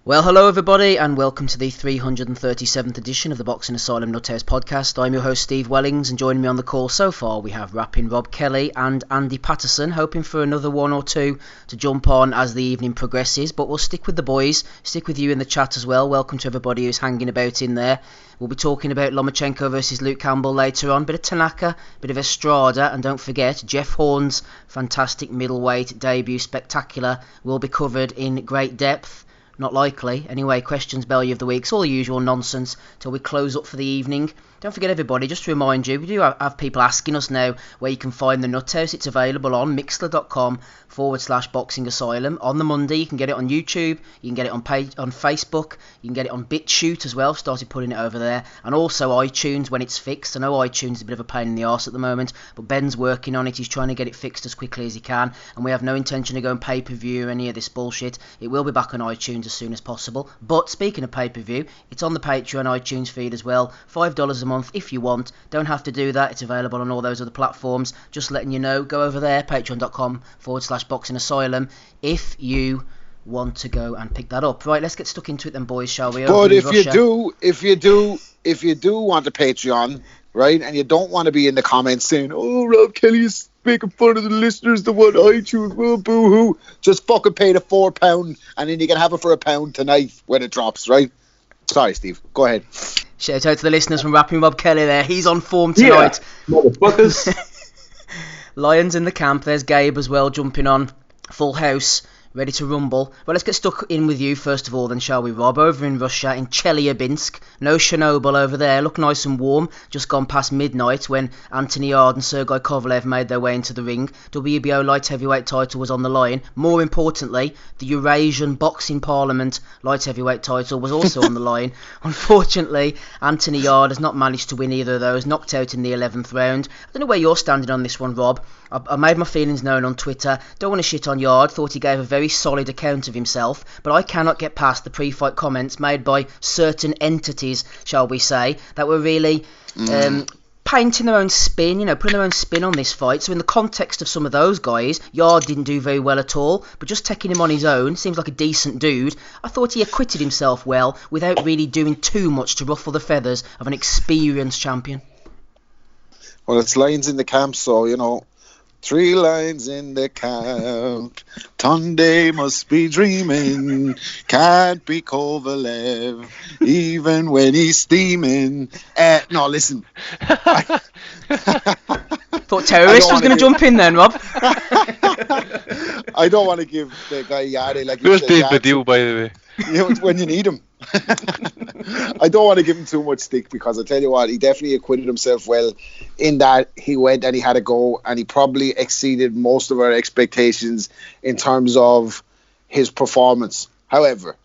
Well, hello everybody, and welcome to the 337th edition of the Boxing Asylum Nuthouse podcast. I'm your host Steve Wellings, and joining me on the call so far we have rapping Rob Kelly and Andy Patterson, hoping for another one or two to jump on as the evening progresses, but we'll stick with the boys, stick with you in the chat as well. Welcome to everybody who's hanging about in there. We'll be talking about Lomachenko versus Luke Campbell later on, bit of Tanaka, bit of Estrada, and don't forget Jeff Horn's fantastic middleweight debut spectacular will be covered in great depth. Not likely. Anyway, questions, belly of the week. It's all the usual nonsense till we close up for the evening. Don't forget, everybody, just to remind you, we do have people asking us now where you can find the Nuthouse. It's available on mixler.com/Boxing Asylum. On the Monday, you can get it on YouTube. You can get it on Facebook. You can get it on Bitchute as well. Started putting it over there. And also iTunes when it's fixed. I know iTunes is a bit of a pain in the arse at the moment, but Ben's working on it. He's trying to get it fixed as quickly as he can. And we have no intention of going pay-per-view or any of this bullshit. It will be back on iTunes as soon as possible. But speaking of pay-per-view, it's on the Patreon iTunes feed as well. $5 a month if you want. Don't have to do that. It's available on all those other platforms. Just letting you know, go over there, patreon.com/Boxing Asylum, if you want to go and pick that up. Right, let's get stuck into it then, boys, shall we? But if you do want a Patreon, right, and you don't want to be in the comments saying, "Oh, Rob Kelly is making fun of the listeners that want iTunes, well, boo-hoo," just fucking pay the £4, and then you can have it for £1 tonight when it drops, right? Sorry, Steve. Go ahead. Shout out to the listeners from Rapping Rob Kelly there. He's on form tonight. Yeah, motherfuckers. Lions in the camp. There's Gabe as well, jumping on. Full house. Ready to rumble. Well, let's get stuck in with you first of all then, shall we, Rob? Over in Russia, in Chelyabinsk. No Chernobyl over there. Look nice and warm. Just gone past midnight when Anthony Yarde and Sergei Kovalev made their way into the ring. WBO light heavyweight title was on the line. More importantly, the Eurasian Boxing Parliament light heavyweight title was also on the line. Unfortunately, Anthony Yarde has not managed to win either of those. Knocked out in the 11th round. I don't know where you're standing on this one, Rob. I made my feelings known on Twitter. Don't want to shit on Yarde. Thought he gave a very solid account of himself, but I cannot get past the pre-fight comments made by certain entities, shall we say, that were really painting their own spin, putting their own spin on this fight. So in the context of some of those guys, Yarde didn't do very well at all, but just taking him on his own, seems like a decent dude. I thought he acquitted himself well without really doing too much to ruffle the feathers of an experienced champion. Well, it's lions in the camp, so, 3 lions in the camp. Tunde must be dreaming. Can't be Kovalev, even when he's steaming. No, listen. Thought terrorist was going to jump in then, Rob. I don't want to give the guy Yarde like Who's Dave Baddiel, by the way? When you need him. I don't want to give him too much stick, because I tell you what, he definitely acquitted himself well in that he went and he had a go, and he probably exceeded most of our expectations in terms of his performance. However,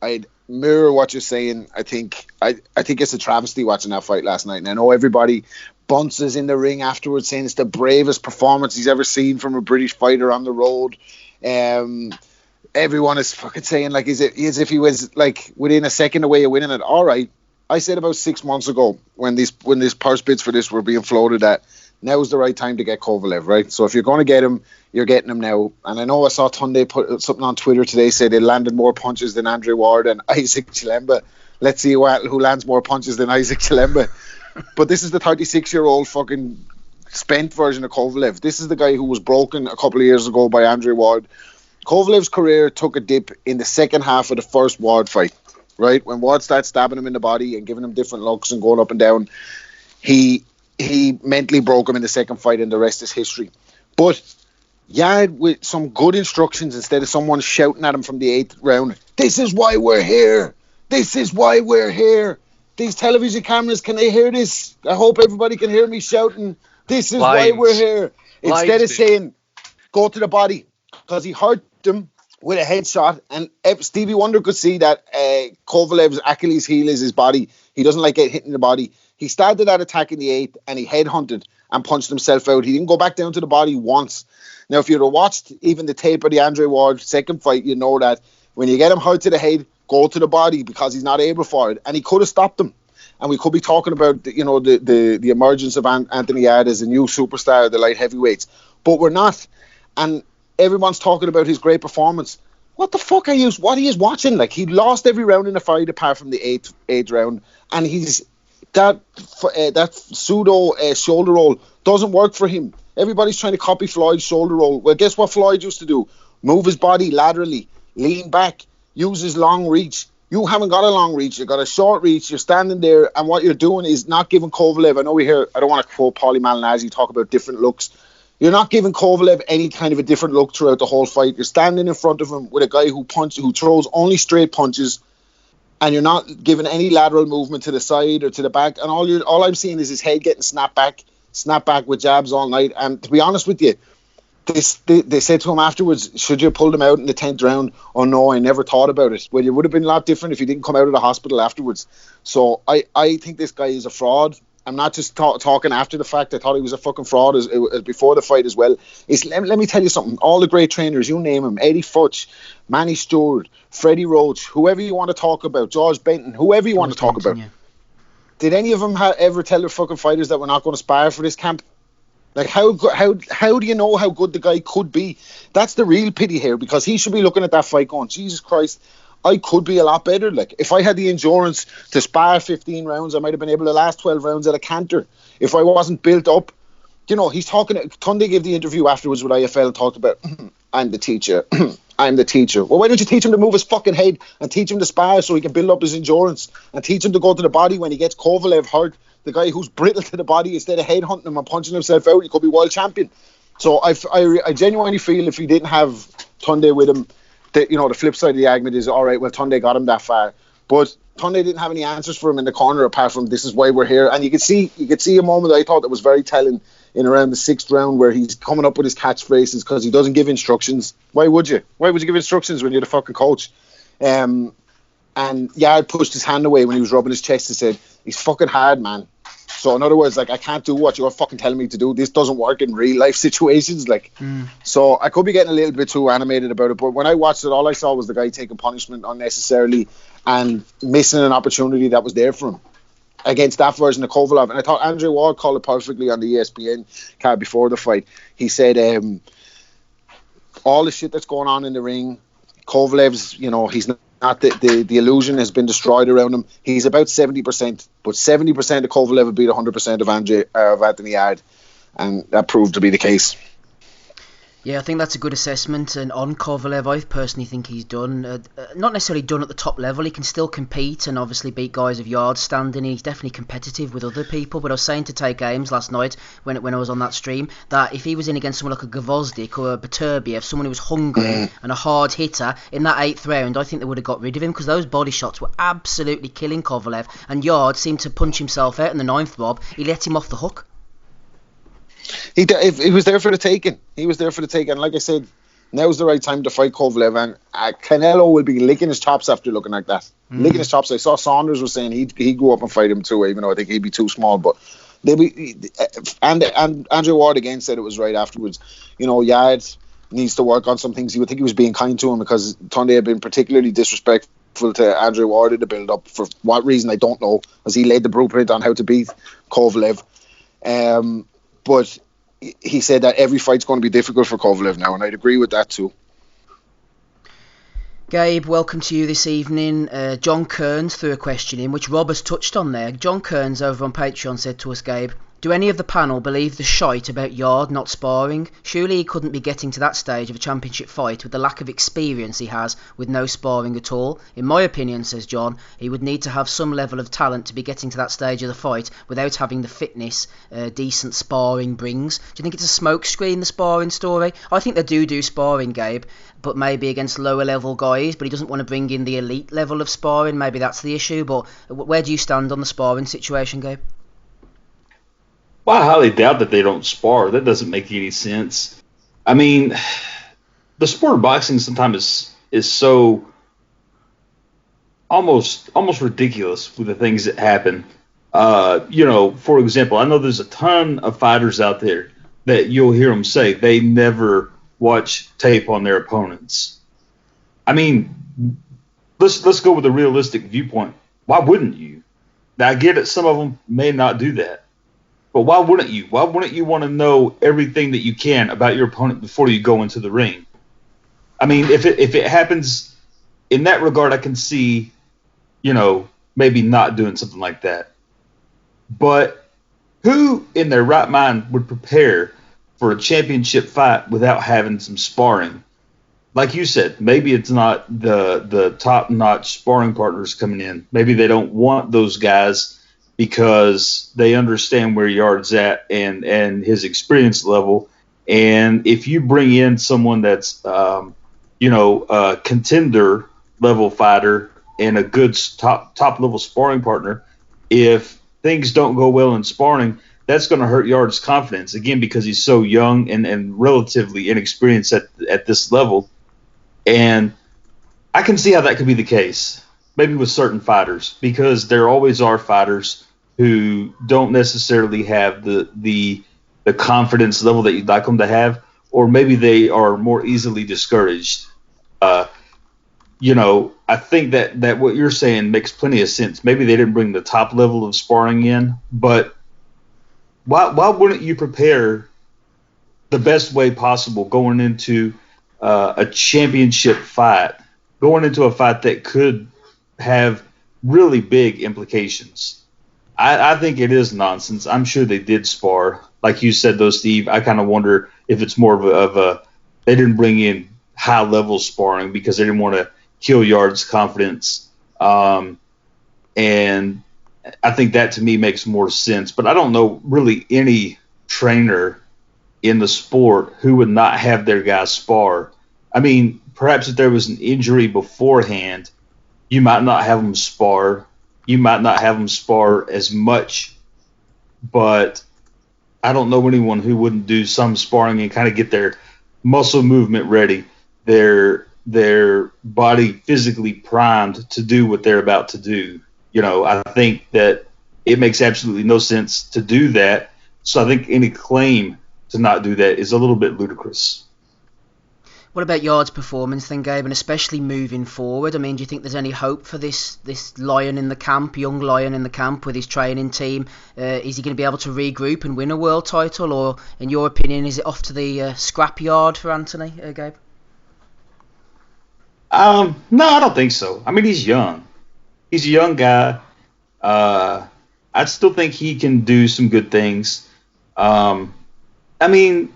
I'd mirror what you're saying. I think it's a travesty watching that fight last night, and I know everybody bunces in the ring afterwards saying it's the bravest performance he's ever seen from a British fighter on the road. Everyone is fucking saying as if he was like within a second away of winning it. All right, I said about 6 months ago when these purse bids for this were being floated that now's the right time to get Kovalev, right? So if you're going to get him, you're getting him now. And I know I saw Tunde put something on Twitter today, said they landed more punches than Andre Ward and Isaac Chilemba. Let's see who lands more punches than Isaac Chilemba. But this is the 36-year-old fucking spent version of Kovalev. This is the guy who was broken a couple of years ago by Andre Ward. Kovalev's career took a dip in the second half of the first Ward fight, right? When Ward started stabbing him in the body and giving him different looks and going up and down, he mentally broke him in the second fight, and the rest is history. But Yarde, with some good instructions, instead of someone shouting at him from the 8th round, "This is why we're here. This is why we're here. These television cameras, can they hear this? I hope everybody can hear me shouting, this is why we're here." Instead of saying, go to the body, because he hurt him with a headshot, and Stevie Wonder could see that Kovalev's Achilles heel is his body. He doesn't like getting hit in the body. He started that attack in the 8th, and he headhunted and punched himself out. He didn't go back down to the body once. Now, if you'd have watched even the tape of the Andre Ward second fight, you know that when you get him hurt to the head, go to the body, because he's not able for it. And he could have stopped him. And we could be talking about, the emergence of Anthony Yarde as a new superstar of the light heavyweights. But we're not. And everyone's talking about his great performance. what the fuck are you? What are you watching? Like, he lost every round in the fight apart from the eighth round, and he's that pseudo shoulder roll doesn't work for him. Everybody's trying to copy Floyd's shoulder roll. Well, guess what Floyd used to do? Move his body laterally, lean back, use his long reach. You haven't got a long reach. You've got a short reach. You're standing there, and what you're doing is not giving Kovalev. I know we hear. I don't want to quote Paulie Malignaggi talk about different looks. You're not giving Kovalev any kind of a different look throughout the whole fight. You're standing in front of him with a guy who throws only straight punches, and you're not giving any lateral movement to the side or to the back. And all I'm seeing is his head getting snapped back with jabs all night. And to be honest with you, they said to him afterwards, should you have pulled him out in the 10th round? Oh no, I never thought about it. Well, it would have been a lot different if he didn't come out of the hospital afterwards. So I think this guy is a fraud. I'm not just talking after the fact. I thought he was a fucking fraud as before the fight as well. Let me tell you something. All the great trainers, you name them, Eddie Futch, Manny Stewart, Freddie Roach, whoever you want to talk about, George Benton, whoever you want to talk about. Yeah. Did any of them ever tell their fucking fighters that we're not going to spar for this camp? Like, how do you know how good the guy could be? That's the real pity here, because he should be looking at that fight going, Jesus Christ, I could be a lot better. Like, if I had the endurance to spar 15 rounds, I might have been able to last 12 rounds at a canter. If I wasn't built up, he's talking. Tunde gave the interview afterwards with IFL and talked about, I'm the teacher. I'm the teacher. Well, why don't you teach him to move his fucking head and teach him to spar so he can build up his endurance, and teach him to go to the body when he gets Kovalev hurt, the guy who's brittle to the body, instead of head hunting him and punching himself out, he could be world champion. So I genuinely feel if he didn't have Tunde with him, the flip side of the argument is, all right, well, Tunde got him that far, but Tunde didn't have any answers for him in the corner apart from, this is why we're here. And you could see a moment I thought that was very telling in around the 6th round, where he's coming up with his catchphrases because he doesn't give instructions. Why would you give instructions when you're the fucking coach? And Yard pushed his hand away when he was rubbing his chest and said, he's fucking hard, man. So in other words, like, I can't do what you're fucking telling me to do. This doesn't work in real life situations. Like, So I could be getting a little bit too animated about it, but when I watched it, all I saw was the guy taking punishment unnecessarily and missing an opportunity that was there for him against that version of Kovalev. And I thought Andre Ward called it perfectly on the ESPN card before the fight. He said, all the shit that's going on in the ring, Kovalev's, he's not the illusion has been destroyed around him. He's about 70%, but 70% of Kovalev would beat 100% of Anthony Yard, and that proved to be the case. Yeah, I think that's a good assessment. And on Kovalev, I personally think he's done. Not necessarily done at the top level. He can still compete and obviously beat guys of Yard standing. He's definitely competitive with other people. But I was saying to Take Ames last night when I was on that stream that if he was in against someone like a Gvozdyk or a Beterbiev, someone who was hungry and a hard hitter, in that 8th round, I think they would have got rid of him, because those body shots were absolutely killing Kovalev. And Yard seemed to punch himself out in the 9th, Rob. He let him off the hook. He was there for the taking. He was there for the taking. And like I said, now's the right time to fight Kovalev. And Canelo will be licking his chops after looking like that. Licking his chops. I saw Saunders was saying he'd go up and fight him too, even though I think he'd be too small. But and Andrew Ward again said it was right afterwards. Yard needs to work on some things. He would think he was being kind to him, because Tunde had been particularly disrespectful to Andrew Ward in the build-up. For what reason, I don't know, as he laid the blueprint on how to beat Kovalev. But he said that every fight's going to be difficult for Kovalev now, and I'd agree with that too. Gabe, welcome to you this evening. John Kearns threw a question in, which Rob has touched on there. John Kearns over on Patreon said to us, Gabe, do any of the panel believe the shite about Yard not sparring? Surely he couldn't be getting to that stage of a championship fight with the lack of experience he has with no sparring at all. In my opinion, says John, he would need to have some level of talent to be getting to that stage of the fight without having the fitness decent sparring brings. Do you think it's a smokescreen, the sparring story? I think they do sparring, Gabe, but maybe against lower level guys, but he doesn't want to bring in the elite level of sparring. Maybe that's the issue. But where do you stand on the sparring situation, Gabe? Well, I highly doubt that they don't spar. That doesn't make any sense. I mean, the sport of boxing sometimes is so almost ridiculous with the things that happen. For example, I know there's a ton of fighters out there that you'll hear them say they never watch tape on their opponents. I mean, let's go with a realistic viewpoint. Why wouldn't you? Now, I get it, some of them may not do that. But why wouldn't you? Why wouldn't you want to know everything that you can about your opponent before you go into the ring? I mean, if it happens in that regard, I can see, maybe not doing something like that. But who in their right mind would prepare for a championship fight without having some sparring? Like you said, maybe it's not the top-notch sparring partners coming in. Maybe they don't want those guys because they understand where Yard's at and his experience level. And if you bring in someone that's, a contender level fighter and a good top level sparring partner, if things don't go well in sparring, that's going to hurt Yard's confidence again because he's so young and relatively inexperienced at this level. And I can see how that could be the case, maybe with certain fighters, because there always are fighters who don't necessarily have the confidence level that you'd like them to have, or maybe they are more easily discouraged. I think that what you're saying makes plenty of sense. Maybe they didn't bring the top level of sparring in, but why wouldn't you prepare the best way possible going into a championship fight, going into a fight that could have really big implications? I think it is nonsense. I'm sure they did spar. Like you said, though, Steve, I kind of wonder if it's more of a they didn't bring in high-level sparring because they didn't want to kill Yard's confidence. And I think that, to me, makes more sense. But I don't know really any trainer in the sport who would not have their guys spar. I mean, perhaps if there was an injury beforehand, you might not have them spar. You might not have them spar as much, but I don't know anyone who wouldn't do some sparring and kind of get their muscle movement ready, their body physically primed to do what they're about to do. I think that it makes absolutely no sense to do that. So I think any claim to not do that is a little bit ludicrous. What about Yard's performance then, Gabe, and especially moving forward? I mean, do you think there's any hope for this lion in the camp, young lion in the camp with his training team? Is he going to be able to regroup and win a world title, or, in your opinion, is it off to the scrap yard for Anthony, Gabe? No, I don't think so. I mean, he's young. He's a young guy. I still think he can do some good things. I mean,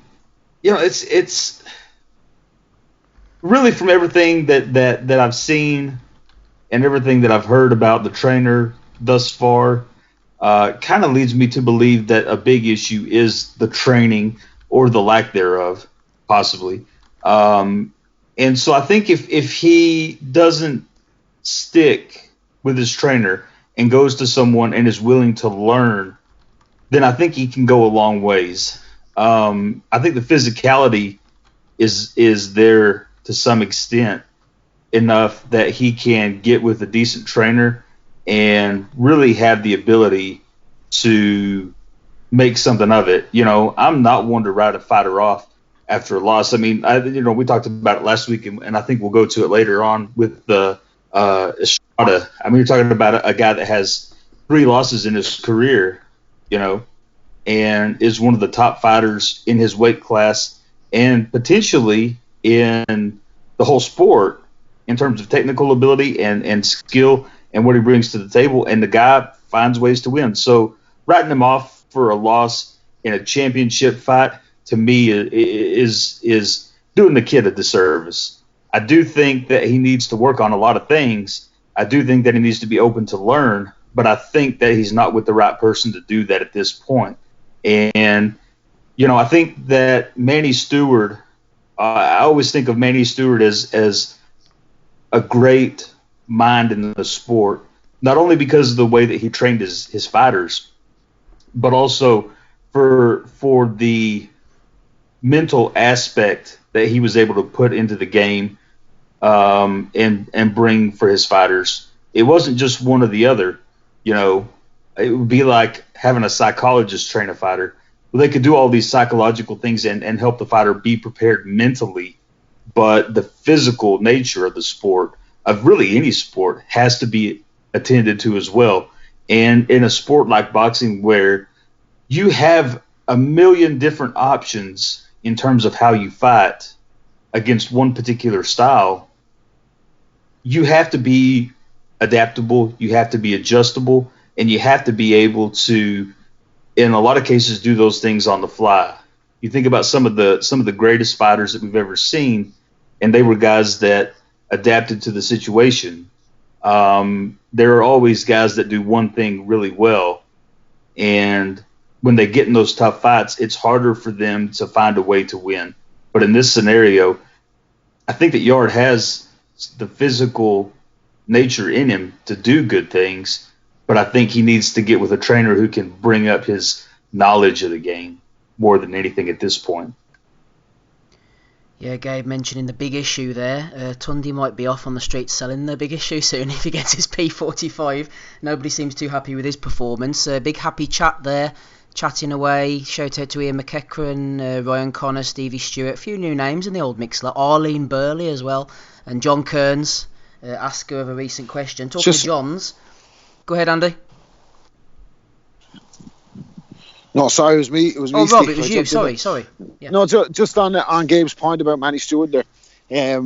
it's really, from everything that I've seen and everything that I've heard about the trainer thus far, kind of leads me to believe that a big issue is the training or the lack thereof, possibly. And so I think if he doesn't stick with his trainer and goes to someone and is willing to learn, then I think he can go a long ways. I think the physicality is there to some extent, enough that he can get with a decent trainer and really have the ability to make something of it. I'm not one to write a fighter off after a loss. I mean, we talked about it last week, and I think we'll go to it later on with the Estrada. I mean, you're talking about a guy that has 3 losses in his career, and is one of the top fighters in his weight class and potentially in the whole sport in terms of technical ability and skill and what he brings to the table. And the guy finds ways to win. So writing him off for a loss in a championship fight, to me, is doing the kid a disservice. I do think that he needs to work on a lot of things. I do think that he needs to be open to learn, but I think that he's not with the right person to do that at this point. And, I think that Manny Stewart, I always think of Manny Stewart as a great mind in the sport, not only because of the way that he trained his fighters, but also for the mental aspect that he was able to put into the game and bring for his fighters. It wasn't just one or the other. It would be like having a psychologist train a fighter. Well, they could do all these psychological things and help the fighter be prepared mentally, but the physical nature of the sport, of really any sport, has to be attended to as well. And in a sport like boxing, where you have a million different options in terms of how you fight, against one particular style, you have to be adaptable, you have to be adjustable, and you have to be able to, in a lot of cases, do those things on the fly. You think about some of the greatest fighters that we've ever seen, and they were guys that adapted to the situation. There are always guys that do one thing really well, and when they get in those tough fights, it's harder for them to find a way to win. But in this scenario, I think that Yard has the physical nature in him to do good things, but I think he needs to get with a trainer who can bring up his knowledge of the game more than anything at this point. Yeah, Gabe mentioning the big issue there. Tundi might be off on the streets selling the big issue soon if he gets his P45. Nobody seems too happy with his performance. Big happy chat there, chatting away. Shout out to Ian McEachran, Ryan Connor, Stevie Stewart, a few new names in the old mixler. Arlene Burley as well, and John Kearns, asker of a recent question. Talking to Johns, go ahead, Andy. No, sorry, it was me. Oh, Rob, it was you. Sorry. Yeah. No, just on Gabe's point about Manny Stewart there.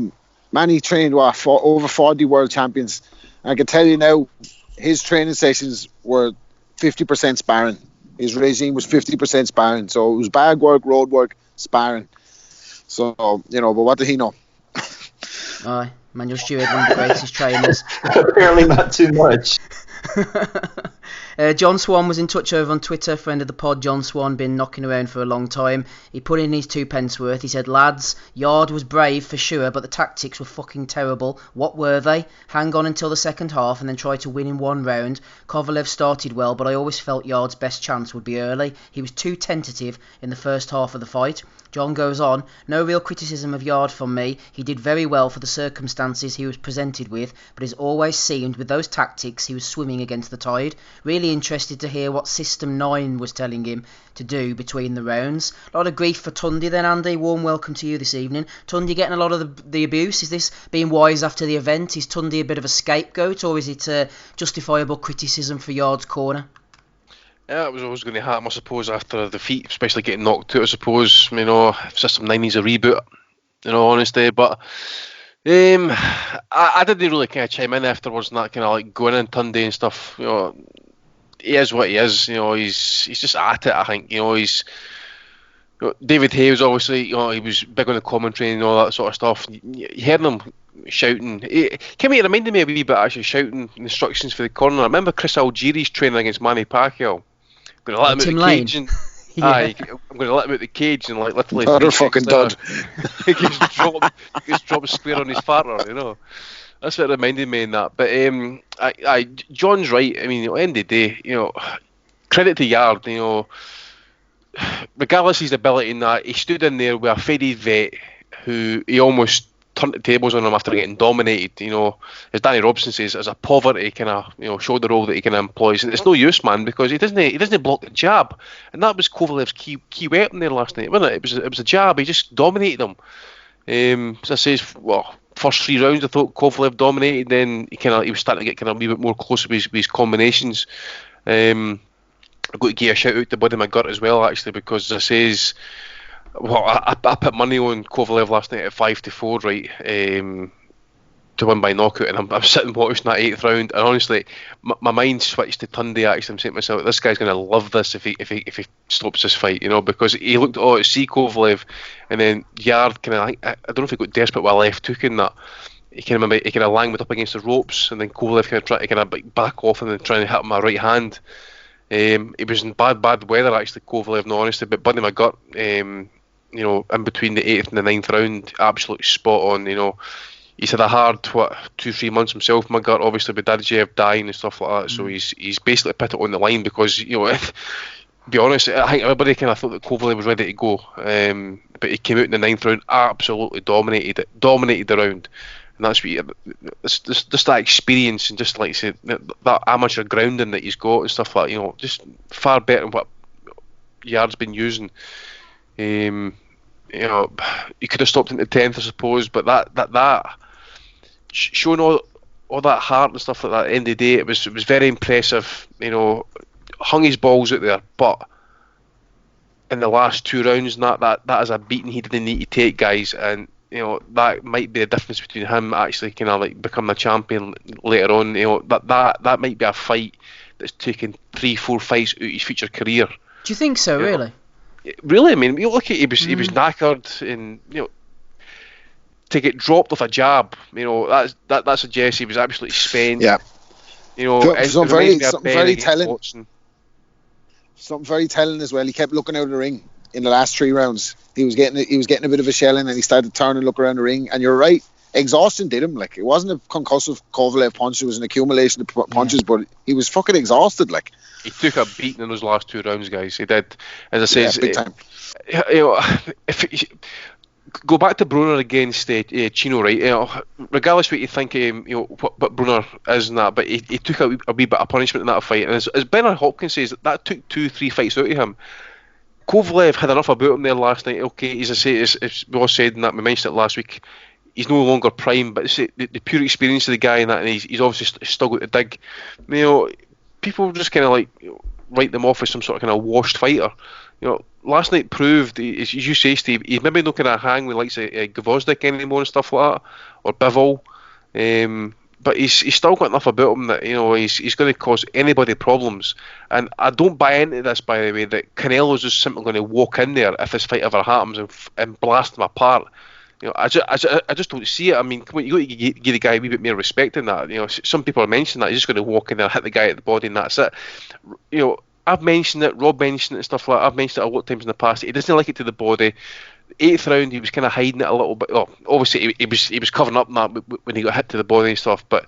Manny trained over 40 world champions. I can tell you now, his training sessions were 50% sparring. His regime was 50% sparring. So it was bag work, road work, sparring. So, but what did he know? Aye, Manuel Stewart, one of the greatest trainers. Apparently not too much. John Swan was in touch over on Twitter, friend of the pod. John Swan, been knocking around for a long time. He put in his 2 pence worth. He said, lads, Yard was brave for sure, but the tactics were fucking terrible. What were they? Hang on until the second half and then try to win in one round. Kovalev started well, but I always felt Yard's best chance would be early. He was too tentative in the first half of the fight. John goes on, no real criticism of Yard from me. He did very well for the circumstances he was presented with, but it always seemed with those tactics he was swimming against the tide. Really interested to hear what System 9 was telling him to do between the rounds. A lot of grief for Tundi then, Andy. Warm welcome to you this evening. Tundi getting a lot of the abuse. Is this being wise after the event? Is Tundi a bit of a scapegoat, or is it justifiable criticism for Yard's corner? Yeah, it was always going to happen, I suppose, after a defeat, especially getting knocked out, I suppose. System 9 needs a reboot, in all honesty. But I didn't really kind of chime in afterwards and that kind of like going in Tundi and stuff. He is what he is. He's just at it, I think. David Hay was obviously, he was big on the commentary and all that sort of stuff. You heard him shouting. It reminded me a wee bit, actually, shouting instructions for the corner. I remember Chris Algieri's training against Manny Pacquiao. I'm going to let him out the cage. And, I'm going to let him out the cage and literally. Utter fucking dud. He gets dropped square on his partner, That's what it reminded me in that. But John's right. I mean, at the end of the day, credit to Yard. Regardless of his ability in that, he stood in there with a faded vet who he almost turned the tables on him after getting dominated. As Danny Robson says, as a poverty kind of shoulder roll that he kind of employs, and it's no use, man, because he doesn't block the jab, and that was Kovalev's key weapon there last night, wasn't it? It was a jab. He just dominated him. As I says, first 3 rounds I thought Kovalev dominated. Then he was starting to get kind of a wee bit more close with his combinations. I've got to give a shout out to Buddy McGirt as well, actually, because as I says, I put money on Kovalev last night at 5-4, right, to win by knockout, and I'm sitting watching that 8th round, and honestly, my mind switched to Tundi. Actually, I'm saying to myself, this guy's going to love this if he stops this fight, because he looked at see Kovalev, and then Yard I don't know if he got desperate with a left hook in that. He kind of languid up against the ropes, and then Kovalev kind of tried to back off and then trying to hit him a right hand. He was in bad weather, actually, Kovalev, no honesty, but Buddy McGirt, in between the 8th and the 9th round, absolutely spot on. He's had a hard 2-3 months himself, McGirt, obviously, with Dadjev dying and stuff like that. So he's basically put it on the line because, to be honest, I think everybody kind of thought that Kovalev was ready to go. But he came out in the 9th round, absolutely dominated the round. And that's what just that experience and just like I said, that amateur grounding that he's got and stuff like that, just far better than what Yard's been using. He could have stopped in the 10th, I suppose, but that showing all that heart and stuff like that. At the end of the day, it was very impressive. Hung his balls out there, but in the last 2 rounds, that is a beating he didn't need to take, guys. And that might be the difference between him actually kind of like becoming a champion later on. That might be a fight that's taken 3-4 fights out of his future career. Do you think so? Really? Really, I mean, you look at he was knackered, and to get dropped off a jab, that suggests he was absolutely spent. Yeah. Something very telling. Something very telling as well. He kept looking out of the ring in the last 3 rounds. He was getting a bit of a shelling, and he started to turn and look around the ring. And you're right, exhaustion did him. Like, it wasn't a concussive Kovalev punch; it was an accumulation of punches. But he was fucking exhausted. Like, he took a beating in those last 2 rounds, guys. He did. As I say, big time. Go back to Brunner against Chino, right? Regardless what you think, what Brunner is and that, but he took a wee bit of punishment in that fight. And as Bernard Hopkins says, that took 2-3 fights out of him. Kovalev had enough about him there last night. Okay, as I say, as we all said, and that we mentioned it last week, he's no longer prime, but the pure experience of the guy and that, and he's obviously still got to dig. People just kind of like write them off as some sort of kind of washed fighter. Last night proved, as you say, Steve, he's maybe not going to hang with likes of Gvozdyk anymore and stuff like that, or Bivol, but he's still got enough about him that he's going to cause anybody problems. And I don't buy into this, by the way, that Canelo's just simply going to walk in there if this fight ever happens and blast him apart. I just don't see it. I mean, come on, you got to give the guy a wee bit more respect in that. Some people are mentioning that he's just going to walk in there, hit the guy at the body, and that's it. I've mentioned it, Rob mentioned it and stuff like that. I've mentioned it a lot of times in the past. He doesn't like it to the body. The 8th round, he was kind of hiding it a little bit. Well, obviously, he was covering up that when he got hit to the body and stuff, but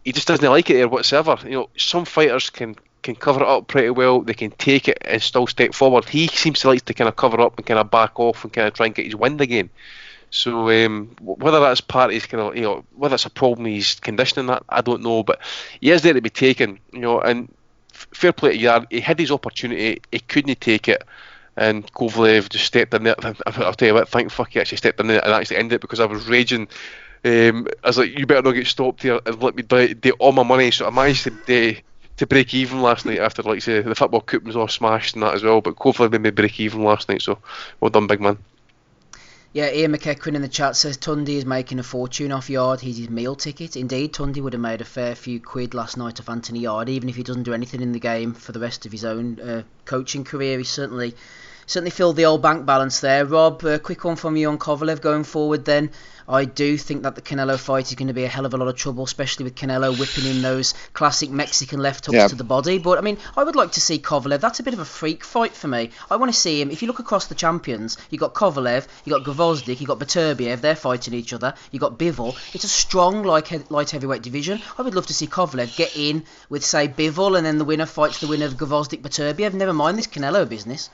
he just doesn't like it there whatsoever. Some fighters can cover it up pretty well. They can take it and still step forward. He seems to like to kind of cover up and kind of back off and kind of try and get his wind again. So whether that's part of his kind of, whether it's a problem he's conditioning that, I don't know. But he is there to be taken, and fair play to Yard. He had his opportunity, he couldn't take it, and Kovalev just stepped in there. I'll tell you what, thank fuck he actually stepped in there and actually ended it, because I was raging. I was like, you better not get stopped here and let me do all my money. So I managed to break even last night after, like say, the football coupon was all smashed and that as well. But Kovalev made me break even last night, so well done, big man. Yeah, Ian McEachran in the chat says Tundi is making a fortune off Yard. He's his meal ticket. Indeed, Tundi would have made a fair few quid last night off Anthony Yard, even if he doesn't do anything in the game for the rest of his own coaching career. He's certainly filled the old bank balance there. Rob, a quick one from you on Kovalev going forward then. I do think that the Canelo fight is going to be a hell of a lot of trouble, especially with Canelo whipping in those classic Mexican left hooks to the body. But, I mean, I would like to see Kovalev. That's a bit of a freak fight for me. I want to see him. If you look across the champions, you got Kovalev, you got Gvozdyk, you got Beterbiev. They're fighting each other. You got Bivol. It's a strong light heavyweight division. I would love to see Kovalev get in with, say, Bivol, and then the winner fights the winner of Gvozdyk-Beterbiev. Never mind this Canelo business.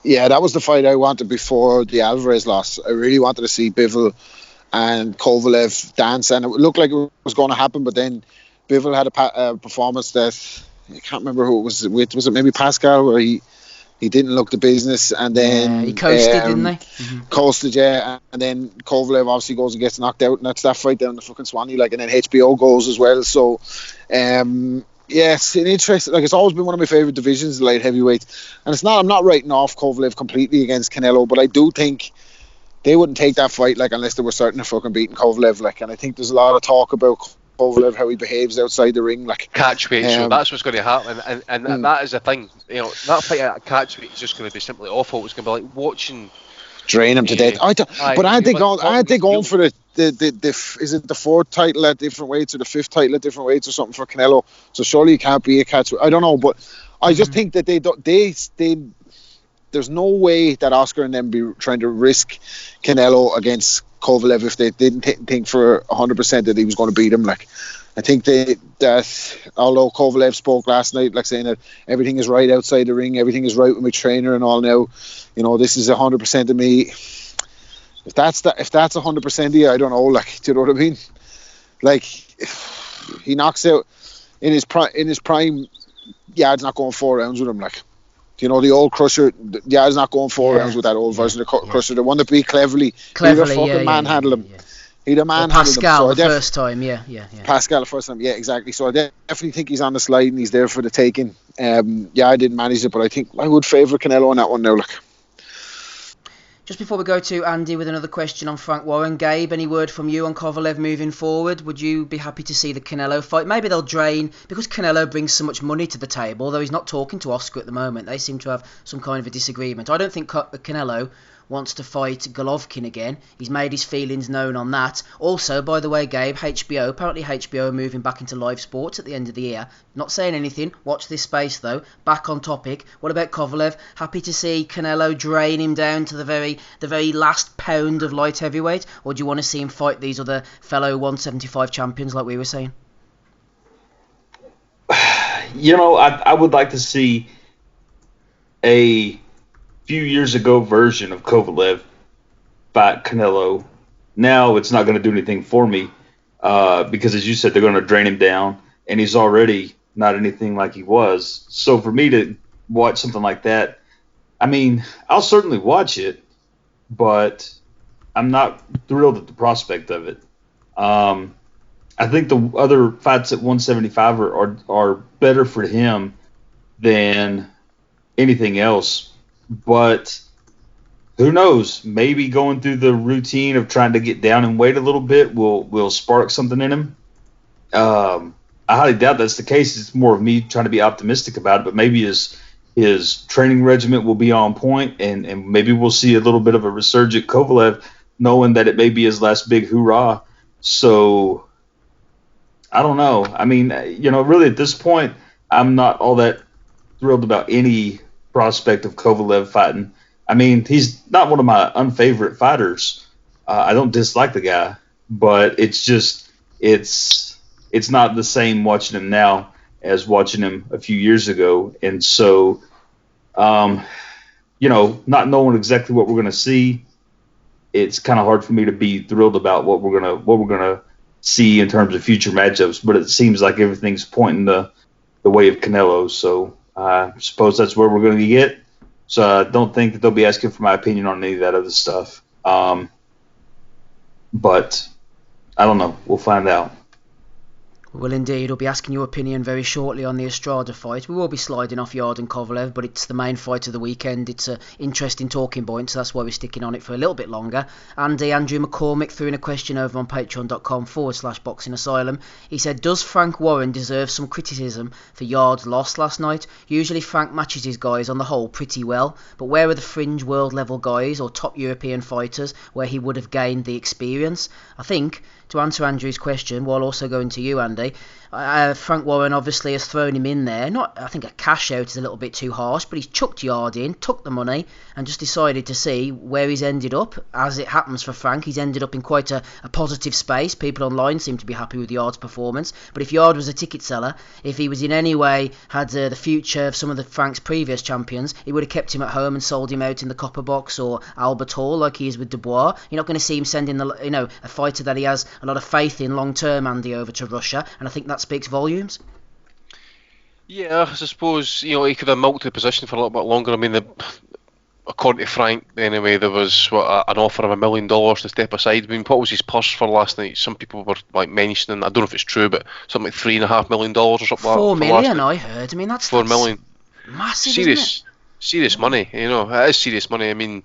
Yeah, that was the fight I wanted before the Alvarez loss. I really wanted to see Bivol and Kovalev dance, and it looked like it was going to happen, but then Bivol had a performance that I can't remember who it was with. Was it maybe Pascal, where he didn't look the business, and then he coasted, didn't he? Mm-hmm. Coasted, yeah, and then Kovalev obviously goes and gets knocked out, and that's that fight down the fucking Swanee, like, and then HBO goes as well. So, yeah, it's an interesting. Like, it's always been one of my favorite divisions, the light heavyweight, and it's not. I'm not writing off Kovalev completely against Canelo, but I do think they wouldn't take that fight, like, unless they were certain of fucking beating Kovalev, like, and I think there's a lot of talk about Kovalev, how he behaves outside the ring, like catch weight. So that's what's going to happen, and that is the thing. That fight at catch weight is just going to be simply awful. It's going to be like watching. Drain him to death. But I think going for the is it the 4th title at different weights or the 5th title at different weights or something for Canelo? So surely he can't be a catch. I don't know, but I just think that they there's no way that Oscar and them be trying to risk Canelo against Kovalev if they didn't think for 100% that he was going to beat him. Like, I think that although Kovalev spoke last night, like, saying that everything is right outside the ring, everything is right with my trainer and all now, this is 100% of me. If that's 100% of you, I don't know. Like, do you know what I mean? Like, he knocks out in his prime. Yard's not going 4 rounds with him. Like, the old Crusher. Yard's not going 4 rounds with that old version of Crusher. The one that beat cleverly, manhandle him. He'd have manhandled Pascal him. The first time, yeah. Pascal the first time, yeah, exactly. So I definitely think he's on the slide and he's there for the taking. I didn't manage it, but I think I would favour Canelo on that one now. Look. Just before we go to Andy with another question on Frank Warren, Gabe, any word from you on Kovalev moving forward? Would you be happy to see the Canelo fight? Maybe they'll drain, because Canelo brings so much money to the table, though he's not talking to Oscar at the moment. They seem to have some kind of a disagreement. I don't think Canelo wants to fight Golovkin again. He's made his feelings known on that. Also, by the way, Gabe, apparently HBO are moving back into live sports at the end of the year. Not saying anything. Watch this space, though. Back on topic. What about Kovalev? Happy to see Canelo drain him down to the very last pound of light heavyweight? Or do you want to see him fight these other fellow 175 champions like we were saying? I would like to see a few years ago version of Kovalev fight Canelo. Now it's not going to do anything for me because, as you said, they're going to drain him down, and he's already not anything like he was. So for me to watch something like that, I mean, I'll certainly watch it, but I'm not thrilled at the prospect of it. I think the other fights at 175 are better for him than anything else. But who knows? Maybe going through the routine of trying to get down in weight a little bit will spark something in him. I highly doubt that's the case. It's more of me trying to be optimistic about it. But maybe his training regimen will be on point, and maybe we'll see a little bit of a resurgent Kovalev, knowing that it may be his last big hoorah. So I don't know. I mean, really at this point, I'm not all that thrilled about any prospect of Kovalev fighting. I mean, he's not one of my unfavorite fighters. I don't dislike the guy, but it's not the same watching him now as watching him a few years ago. And so, not knowing exactly what we're going to see, it's kind of hard for me to be thrilled about what we're gonna see in terms of future matchups. But it seems like everything's pointing the way of Canelo. So I suppose that's where we're going to get. So I don't think that they'll be asking for my opinion on any of that other stuff. But I don't know. We'll find out. Well, indeed, we'll be asking your opinion very shortly on the Estrada fight. We will be sliding off Yard and Kovalev, but it's the main fight of the weekend. It's an interesting talking point, so that's why we're sticking on it for a little bit longer. Andrew McCormick threw in a question over on patreon.com/Boxing Asylum. He said, does Frank Warren deserve some criticism for Yard's loss last night? Usually Frank matches his guys on the whole pretty well, but where are the fringe world level guys or top European fighters where he would have gained the experience? I think, to answer Andrew's question, while also going to you, Andy, Frank Warren obviously has thrown him in there. I think a cash out is a little bit too harsh, but he's chucked Yard in, took the money, and just decided to see where he's ended up. As it happens for Frank, he's ended up in quite a positive space. People online seem to be happy with Yard's performance. But if Yard was a ticket seller, if he was in any way had the future of some of the Frank's previous champions, he would have kept him at home and sold him out in the Copper Box or Albert Hall like he is with Dubois. You're not going to see him sending a fighter that he has a lot of faith in long term, Andy, over to Russia, and I think that speaks volumes. Yeah, I suppose he could have milked the position for a little bit longer. I mean, according to Frank, anyway, there was an offer of $1 million to step aside. I mean, what was his purse for last night? Some people were mentioning, I don't know if it's true, but something like $3.5 million or something. $4 million, I heard. I mean, that's $4 million. Massive, serious money. It is serious money. I mean,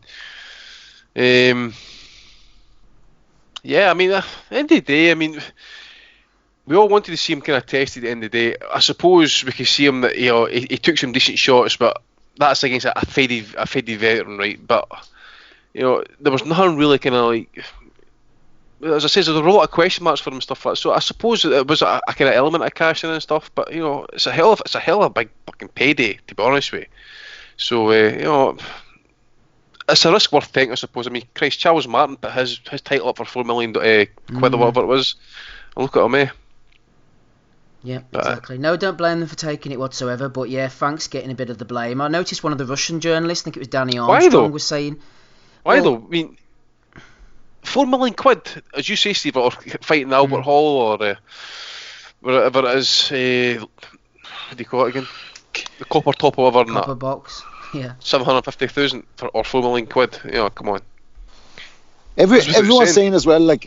yeah. I mean, at the end of the day, I mean, we all wanted to see him kind of tested at the end of the day. I suppose we could see him that he took some decent shots, but that's against a faded veteran, right? But there was nothing really kind of as I said, there were a lot of question marks for him and stuff like that. So I suppose it was a kind of element of cash in and stuff. But it's a hell of a big fucking payday, to be honest with you. So it's a risk worth taking, I suppose. I mean, Christ, Charles Martin put his title up for $4 million quid or whatever it was. And look at him, eh? Yeah, exactly. No, don't blame them for taking it whatsoever. But yeah, Frank's getting a bit of the blame. I noticed one of the Russian journalists, I think it was Danny Armstrong, was saying... Why though? I mean, £4 million, as you say, Steve, or fighting Albert Hall or whatever it is. What do you call it again? The Copper Top or whatever. Copper Box. Yeah. 750,000 or £4 million. Come on. Everyone's saying as well,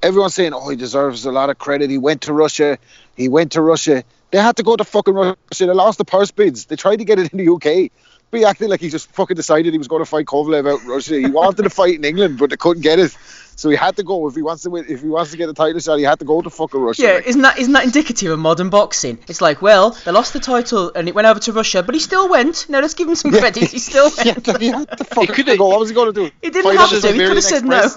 everyone's saying, oh, he deserves a lot of credit. He went to Russia. He went to Russia. They had to go to fucking Russia. They lost the purse bids. They tried to get it in the UK. But he acted like he just fucking decided he was going to fight Kovalev out in Russia. He wanted to fight in England, but they couldn't get it. So he had to go. If he wants to win, if he wants to get the title shot, he had to go to fucking Russia. Yeah, isn't that indicative of modern boxing? It's like, well, they lost the title and it went over to Russia, but he still went. No, let's give him some credit. He still went. He had to fucking go. What was he going to do? He didn't have to. He could have said no.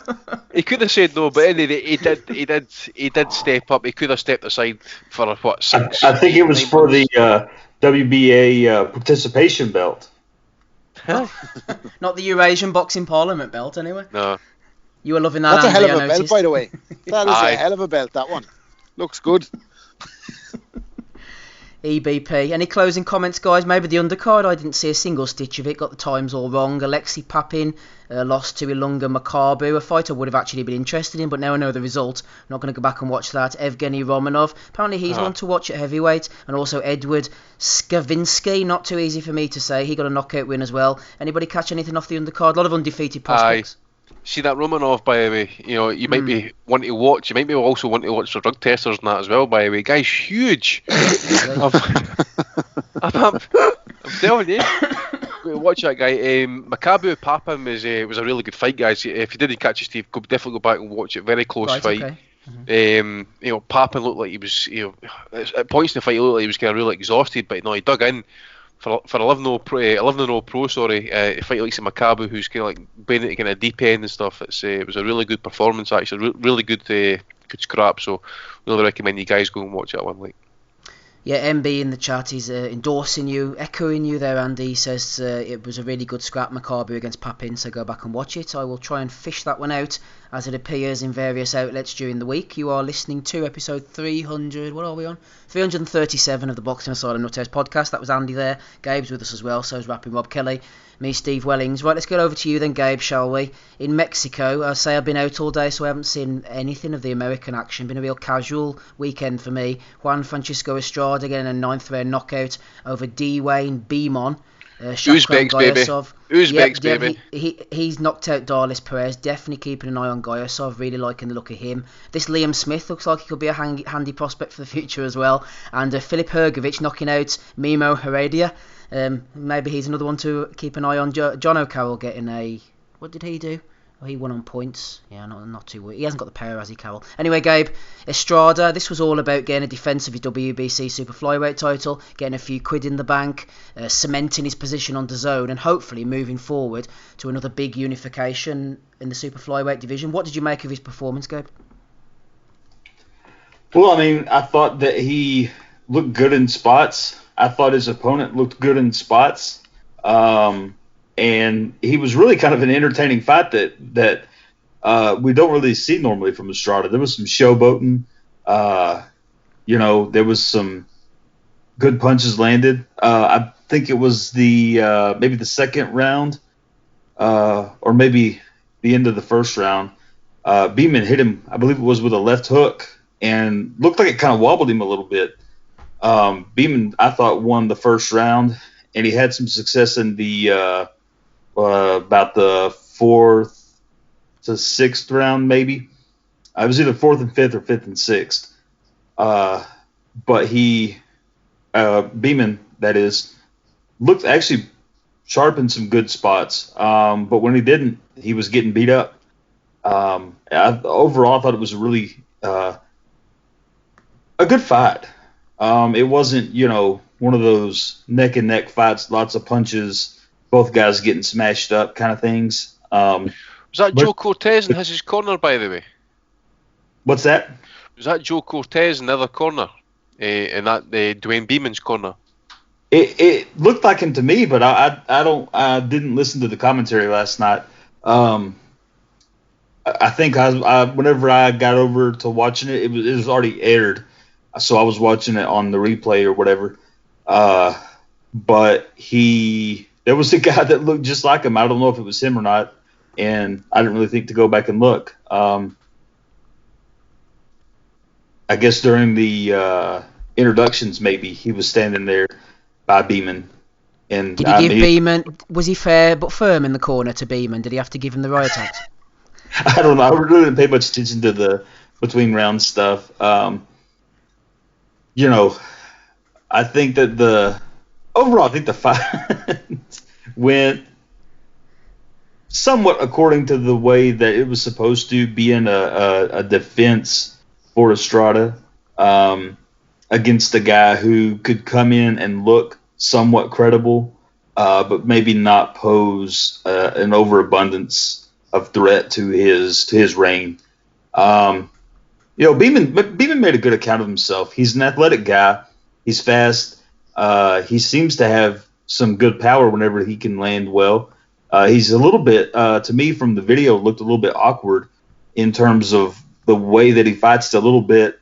He could have said no, but anyway, he did step up. He could have stepped aside for what, 6? I think it was for the WBA participation belt. Not the Eurasian Boxing Parliament belt, anyway. No. You were loving that. That's Andy, a hell of a belt, by the way. That is Aye. a hell of a belt. That one looks good. EBP. Any closing comments, guys? Maybe the undercard. I didn't see a single stitch of it. Got the times all wrong. Alexei Papin lost to Ilunga Makabu, a fight I would have actually been interested in, but now I know the result. I'm not going to go back and watch that. Evgeny Romanov. Apparently he's one to watch at heavyweight. And also Edward Skavinsky. Not too easy for me to say. He got a knockout win as well. Anybody catch anything off the undercard? A lot of undefeated prospects. See that Romanov, by the way, you might be want to watch. You might be also want to watch the drug testers and that as well, by the way. Guy's huge. I'm telling you. Watch that guy. Makabu Papin was a really good fight, guys. If you didn't catch it, Steve, definitely go back and watch it. Very close fight. Okay. Papin looked like he was, at points in the fight, he looked like he was kind of really exhausted, but no, he dug in. For 11-0 pro, a fight like Makabu, who's kind of like been at the kind of deep end and stuff. It was a really good performance, actually, really good scrap. So, really recommend you guys go and watch that one. Like, yeah, MB in the chat, he's endorsing you, echoing you there, Andy. He says it was a really good scrap, Makabu against Papin, so go back and watch it. I will try and fish that one out as it appears in various outlets during the week. You are listening to episode 300, what are we on? 337 of the Boxing Asylum Nuthouse podcast. That was Andy there. Gabe's with us as well, so is rapping Rob Kelly. Me, Steve Wellings. Right, let's get over to you then, Gabe, shall we? In Mexico, I say I've been out all day, so I haven't seen anything of the American action. Been a real casual weekend for me. Juan Francisco Estrada getting a 9th round knockout over D-Wayne Beamon. Uzbeks, baby. Uzbeks, baby. He's knocked out Darlis Perez. Definitely keeping an eye on Gayasov. Really liking the look of him. This Liam Smith looks like he could be a handy prospect for the future as well. And Filip Hrgovic knocking out Mimo Heredia. Maybe he's another one to keep an eye on. John O'Carroll getting a... What did he do? Oh, he won on points. Yeah, not too... He hasn't got the power, has he, Carroll? Anyway, Gabe, Estrada, this was all about getting a defence of his WBC Super Flyweight title, getting a few quid in the bank, cementing his position on DAZN, and hopefully moving forward to another big unification in the Super Flyweight division. What did you make of his performance, Gabe? Well, I mean, I thought that he looked good in spots. I thought his opponent looked good in spots. And he was really kind of an entertaining fight that we don't really see normally from Estrada. There was some showboating. There was some good punches landed. I think it was maybe the second round or maybe the end of the first round. Beamon hit him, I believe it was with a left hook, and looked like it kind of wobbled him a little bit. Beamon, I thought, won the first round, and he had some success in the about the 4th to 6th round, maybe. It was either 4th and 5th or 5th and 6th. But Beamon, that is, looked actually sharp in some good spots. But when he didn't, he was getting beat up. Overall, I thought it was really a good fight. It wasn't, one of those neck and neck fights, lots of punches, both guys getting smashed up kind of things. Was that Joe Cortez in his corner, by the way? What's that? Was that Joe Cortez in the other corner? In that Dwayne Beamon's corner? It looked like him to me, but I didn't listen to the commentary last night. I think whenever I got over to watching it, it was already aired, so I was watching it on the replay or whatever. But there was a guy that looked just like him. I don't know if it was him or not, and I didn't really think to go back and look. I guess during the introductions, maybe he was standing there by Beamon. And did he give Beamon? Was he fair but firm in the corner to Beamon? Did he have to give him the riot act? I don't know. I really didn't pay much attention to the between round stuff. you know, I think that overall, I think the fight went somewhat according to the way that it was supposed to, being a defense for Estrada against a guy who could come in and look somewhat credible, but maybe not pose an overabundance of threat to his reign. Beeman made a good account of himself. He's an athletic guy. He's fast. He seems to have some good power whenever he can land well. He's a little bit, to me, from the video, looked a little bit awkward in terms of the way that he fights. A little bit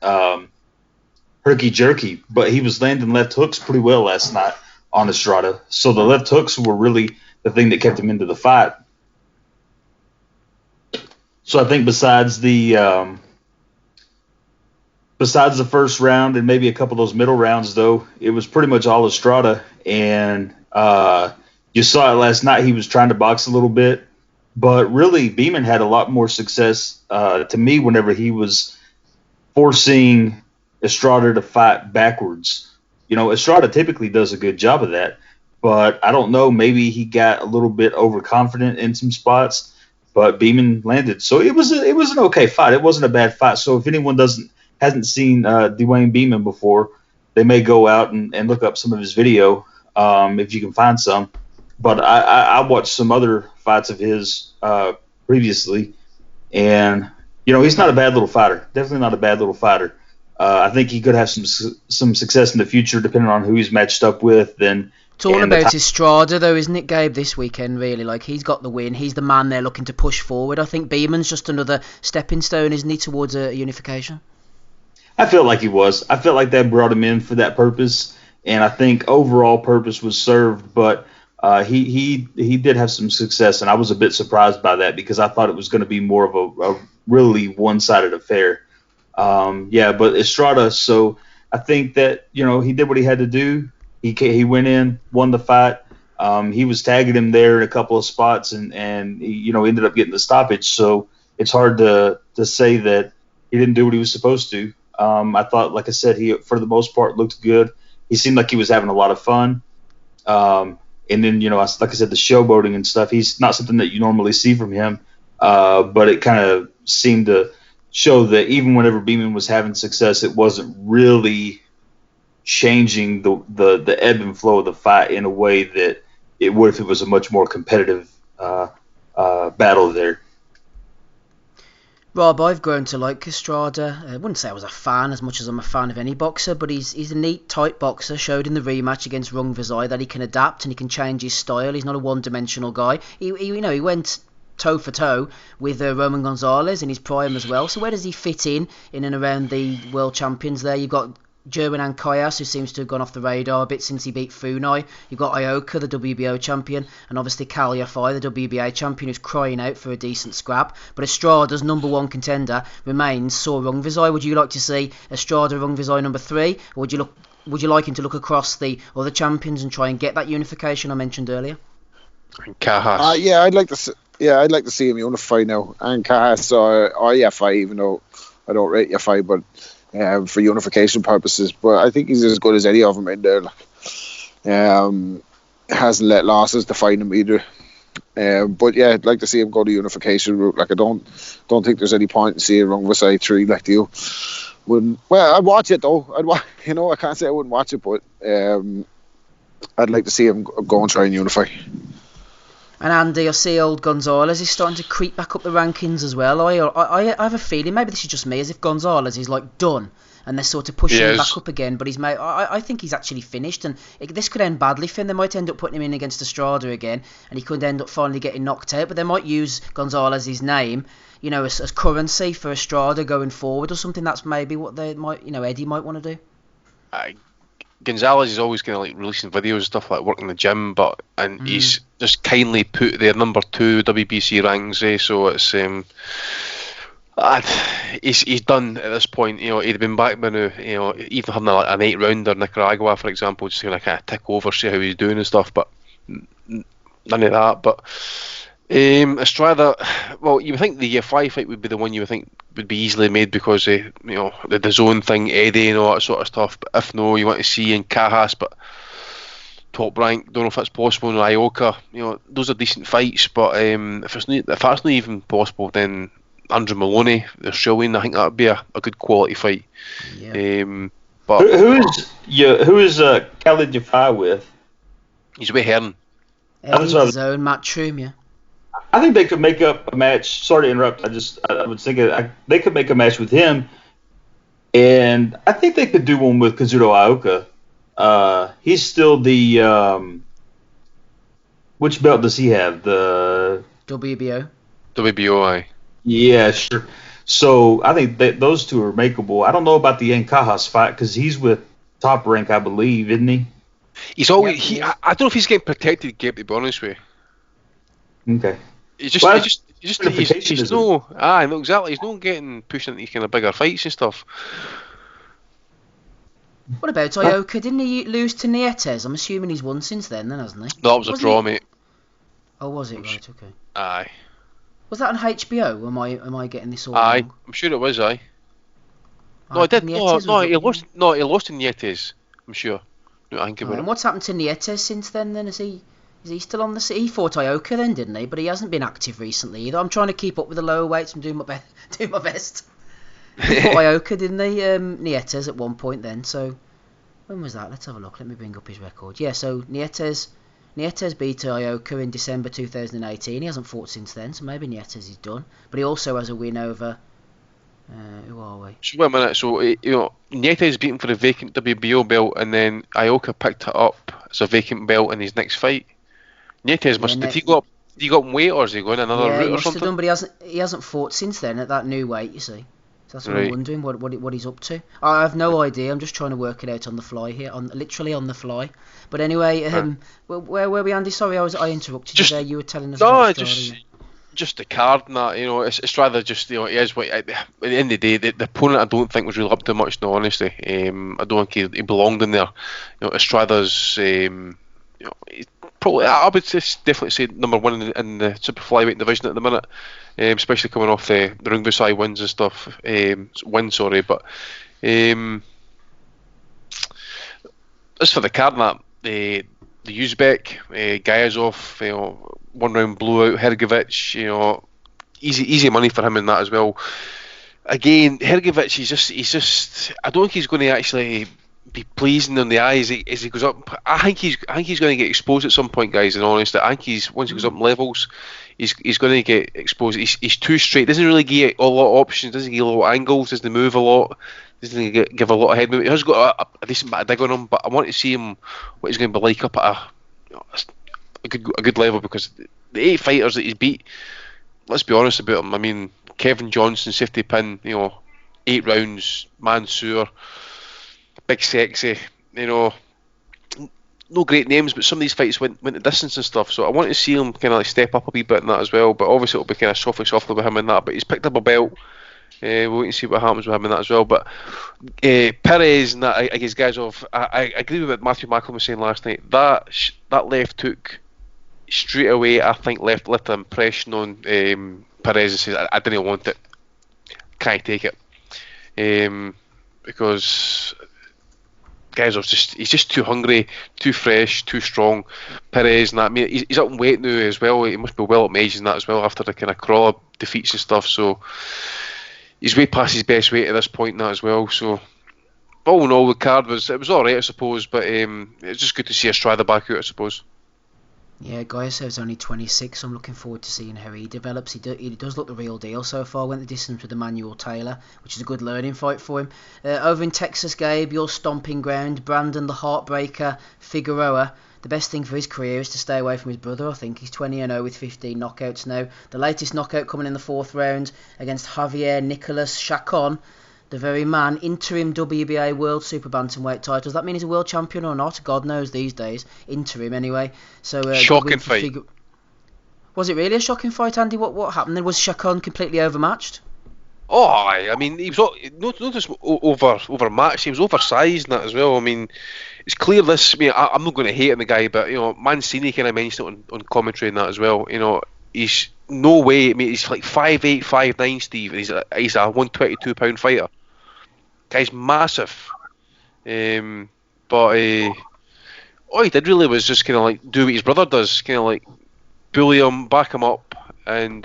herky-jerky, but he was landing left hooks pretty well last night on Estrada. So the left hooks were really the thing that kept him into the fight. So I think besides the first round and maybe a couple of those middle rounds, though, it was pretty much all Estrada. And you saw it last night. He was trying to box a little bit. But really, Beeman had a lot more success to me whenever he was forcing Estrada to fight backwards. Estrada typically does a good job of that. But I don't know, maybe he got a little bit overconfident in some spots. But Beeman landed. So it was an okay fight. It wasn't a bad fight. So if anyone hasn't seen Dwayne Beeman before, they may go out and look up some of his video if you can find some. But I watched some other fights of his previously, and he's not a bad little fighter. Definitely not a bad little fighter. I think he could have some success in the future, depending on who he's matched up with. It's all about Estrada, though, isn't it, Gabe? This weekend, really, like he's got the win. He's the man they're looking to push forward. I think Beeman's just another stepping stone, isn't he, towards a unification? I felt like he was. I felt like they brought him in for that purpose, and I think overall purpose was served. But he did have some success, and I was a bit surprised by that because I thought it was going to be more of a really one-sided affair. But Estrada. So I think that he did what he had to do. He went in, won the fight. He was tagging him there in a couple of spots, and he ended up getting the stoppage. So it's hard to say that he didn't do what he was supposed to. I thought, like I said, he for the most part looked good. He seemed like he was having a lot of fun. And then, like I said, the showboating and stuff, he's not something that you normally see from him. But it kind of seemed to show that even whenever Beeman was having success, it wasn't really changing the ebb and flow of the fight in a way that it would if it was a much more competitive battle there. Rob, I've grown to like Estrada. I wouldn't say I was a fan as much as I'm a fan of any boxer, but he's a neat, tight boxer. Showed in the rematch against Rung Visai that he can adapt and he can change his style. He's not a one-dimensional guy. He went toe for toe with Roman Gonzalez in his prime as well. So where does he fit in and around the world champions there? You've got German Ankayas, who seems to have gone off the radar a bit since he beat Funai. You've got Ioka, the WBO champion, and obviously Kal Yafai, the WBA champion, who's crying out for a decent scrap. But Estrada's number one contender remains Saw Rung Visai. Would you like to see Estrada Rung Visai number 3, or would you like him to look across the other champions and try and get that unification I mentioned earlier? Cajas. I'd like to see him unify now, and Cajas or Yafai, even though I don't rate Yafai, but for unification purposes. But I think he's as good as any of them in there. Hasn't let losses define him either. But yeah, I'd like to see him go the unification route. Like I don't think there's any point in seeing Rung Visai 3 like you. I'd watch it though. I can't say I wouldn't watch it, but I'd like to see him go and try and unify. And Andy, I see old Gonzalez is starting to creep back up the rankings as well. I have a feeling, maybe this is just me, as if Gonzalez is like done and they're sort of pushing him back up again. But I think he's actually finished, and this could end badly for him. They might end up putting him in against Estrada again, and he could end up finally getting knocked out. But they might use Gonzalez's name, as currency for Estrada going forward, or something. That's maybe what they might, Eddie might want to do. Gonzalez is always kind of like releasing videos and stuff like working in the gym, and he's just kindly put their number 2 WBC ranks, so it's he's done at this point. He'd been back by now, even having an 8-rounder Nicaragua, for example, just to kind of tick over, see how he's doing and stuff, but none of that. But Estrada, well, you would think the Yafai fight would be the one you would think would be easily made because of the zone thing, Eddie and all that sort of stuff. But if no, you want to see in Cajas, but Top Rank, don't know if that's possible. In Ioka, those are decent fights. But if that's not even possible, then Andrew Maloney, the Australian, I think that would be a good quality fight. Yeah. But who is Khalid Jafar with? He's with Hearn. Eddie's his own Matchroom, yeah. I think they could make up a match. Sorry to interrupt. I was thinking they could make a match with him, and I think they could do one with Kazuto Ioka. He's still the which belt does he have? The WBO. WBOI. Yeah, sure. So I think those two are makeable. I don't know about the Encajas fight because he's with Top Rank, I believe, isn't he? He's always I don't know if he's getting protected, Gabe, to be honest with you. Okay. He's no, exactly. He's not getting pushed into these kind of bigger fights and stuff. What about Ioka? Didn't he lose to Nietes? I'm assuming he's won since then, hasn't he? No, it was a draw, mate. Oh, was it? Right, okay. Aye. Was that on HBO? Am I getting this all wrong? Wrong? I'm sure it was, aye. No, I did. He lost to Nietes, I'm sure. No, I think and what's happened to Nietes since then? Is he still on the? He fought Ioka then, didn't he? But he hasn't been active recently either. I'm trying to keep up with the lower weights. I'm doing my best. He fought Ioka, didn't he? Nietes at one point then. So when was that? Let's have a look. Let me bring up his record. Yeah. So Nietes beat Ioka in December 2018. He hasn't fought since then. So maybe Nietes is done. But he also has a win over. Who are we? So wait a minute. So Nietes beat him for the vacant WBO belt, and then Ioka picked it up as a vacant belt in his next fight. Nietes did he go up? Did he go up in weight, or is he going another route or something? Have done, but he hasn't fought since then at that new weight. You see, so that's what I'm wondering what he's up to. I have no idea. I'm just trying to work it out on the fly here, literally on the fly. But anyway, where were we, Andy? Sorry, I interrupted you there. You were telling us. No, just the card and that, it's rather just, it is what, at the end of the day, the opponent I don't think was really up to much, no, honestly. I don't think he belonged in there. Estrada's, probably, I would definitely say number one in the super flyweight division at the minute, especially coming off the Ringbusai wins and stuff, but, as for the card and that, the Uzbek, Gayazov, 1 round blowout, Hergovic, easy money for him in that as well. Again, Hergovic, he's just, I don't think he's going to actually be pleasing in the eyes as he goes up. I think he's going to get exposed at some point, guys. In honesty, I think once he goes up in levels, he's going to get exposed. He's too straight. Doesn't really give a lot of options. Doesn't give a lot of angles. Doesn't move a lot. Doesn't give a lot of head movement. He has got a decent bit of dig on him, but I want to see him what he's going to be like up at a good level, because the 8 fighters that he's beat, let's be honest about him. I mean, Kevin Johnson, safety pin, 8 rounds, Mansour, Big Sexy, no great names, but some of these fights went the distance and stuff. So I want to see him kind of step up a wee bit in that as well. But obviously it'll be kind of softly with him in that. But he's picked up a belt. We'll wait and see what happens with him in that as well. But Perez and that against Gazov, I agree with what Matthew Macklin was saying last night. That left hook straight away, I think, left an impression on Perez and says, I didn't want it, can't take it, because Gazov's he's just too hungry, too fresh, too strong. Perez and that, I mean, he's up in weight now as well. He must be well up in age and that as well after the kind of crawler defeats and stuff. So he's way past his best weight at this point and that as well. So all in all, the card was alright, I suppose, but it's just good to see Estrada back out, I suppose. Yeah, Gayasev's only 26, so I'm looking forward to seeing how he develops. He does look the real deal so far. Went the distance with Emmanuel Taylor, which is a good learning fight for him. Over in Texas, Gabe, your stomping ground, Brandon the Heartbreaker Figueroa. The best thing for his career is to stay away from his brother, I think. He's 20-0 with 15 knockouts now. The latest knockout coming in the 4th round against Javier Nicolas Chacon, the very man, interim WBA World Super Bantamweight title. Does that mean he's a world champion or not? God knows these days. Interim, anyway. So shocking fight. Was it really a shocking fight, Andy? What happened then? Was Chacon completely overmatched? Oh, I mean, he was not just overmatched. He was oversized in that as well. I mean, it's clear this. I mean, I'm not going to hate on the guy, but Mancini kind of mentioned it on commentary and that as well. He's no way. I mean, he's like 5'8", 5'9", Steve. And he's a 122-pound fighter. Guy's massive. But all he did really was just kind of like do what his brother does, kind of like bully him, back him up, and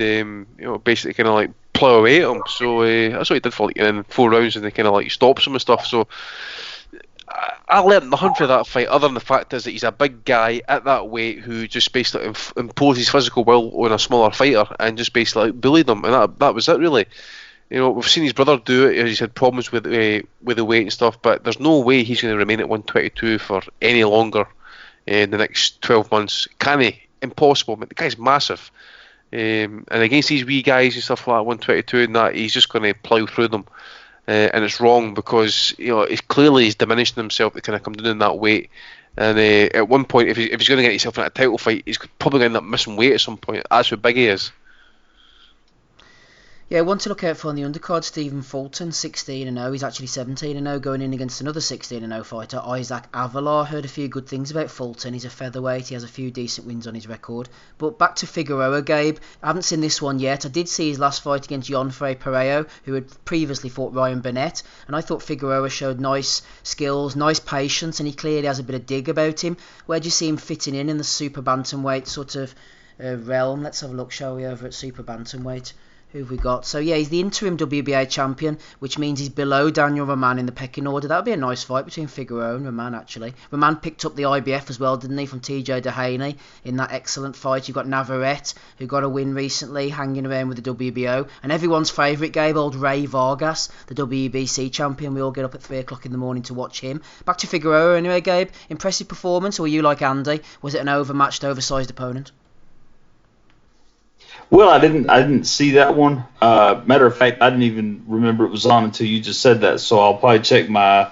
basically kind of like plow away at him. So that's what he did for like in 4 rounds, and they kind of like stops him and stuff. So I learned nothing for that fight, other than the fact is that he's a big guy at that weight who just basically imposes physical will on a smaller fighter and just basically like bullied him, and that was it really. We've seen his brother do it. He's had problems with the weight and stuff, but there's no way he's going to remain at 122 for any longer in the next 12 months. Can he? Impossible. But the guy's massive, and against these wee guys and stuff like that, 122 and that, he's just going to plough through them, and it's wrong because it's clearly he's diminishing himself to kind of come down in that weight. And at one point, if he's going to get himself in a title fight, he's probably going to end up missing weight at some point. That's how big he is. Yeah, one to look out for on the undercard, Stephen Fulton, 16-0. He's actually 17-0, going in against another 16-0 fighter, Isaac Avalar. Heard a few good things about Fulton. He's a featherweight. He has a few decent wins on his record. But back to Figueroa, Gabe. I haven't seen this one yet. I did see his last fight against Jonfrey Pereiro, who had previously fought Ryan Burnett. And I thought Figueroa showed nice skills, nice patience, and he clearly has a bit of dig about him. Where do you see him fitting in the super bantamweight sort of realm? Let's have a look, shall we, over at super bantamweight. Who have we got? So yeah, he's the interim WBA champion, which means he's below Daniel Roman in the pecking order. That would be a nice fight between Figueroa and Roman, actually. Roman picked up the IBF as well, didn't he, from TJ Dehaney in that excellent fight. You've got Navarrete, who got a win recently, hanging around with the WBO. And everyone's favourite, Gabe, old Ray Vargas, the WBC champion. We all get up at 3 o'clock in the morning to watch him. Back to Figueroa anyway, Gabe. Impressive performance, or were you like Andy? Was it an overmatched, oversized opponent? Well, I didn't see that one. Matter of fact, I didn't even remember it was on until you just said that. So I'll probably check my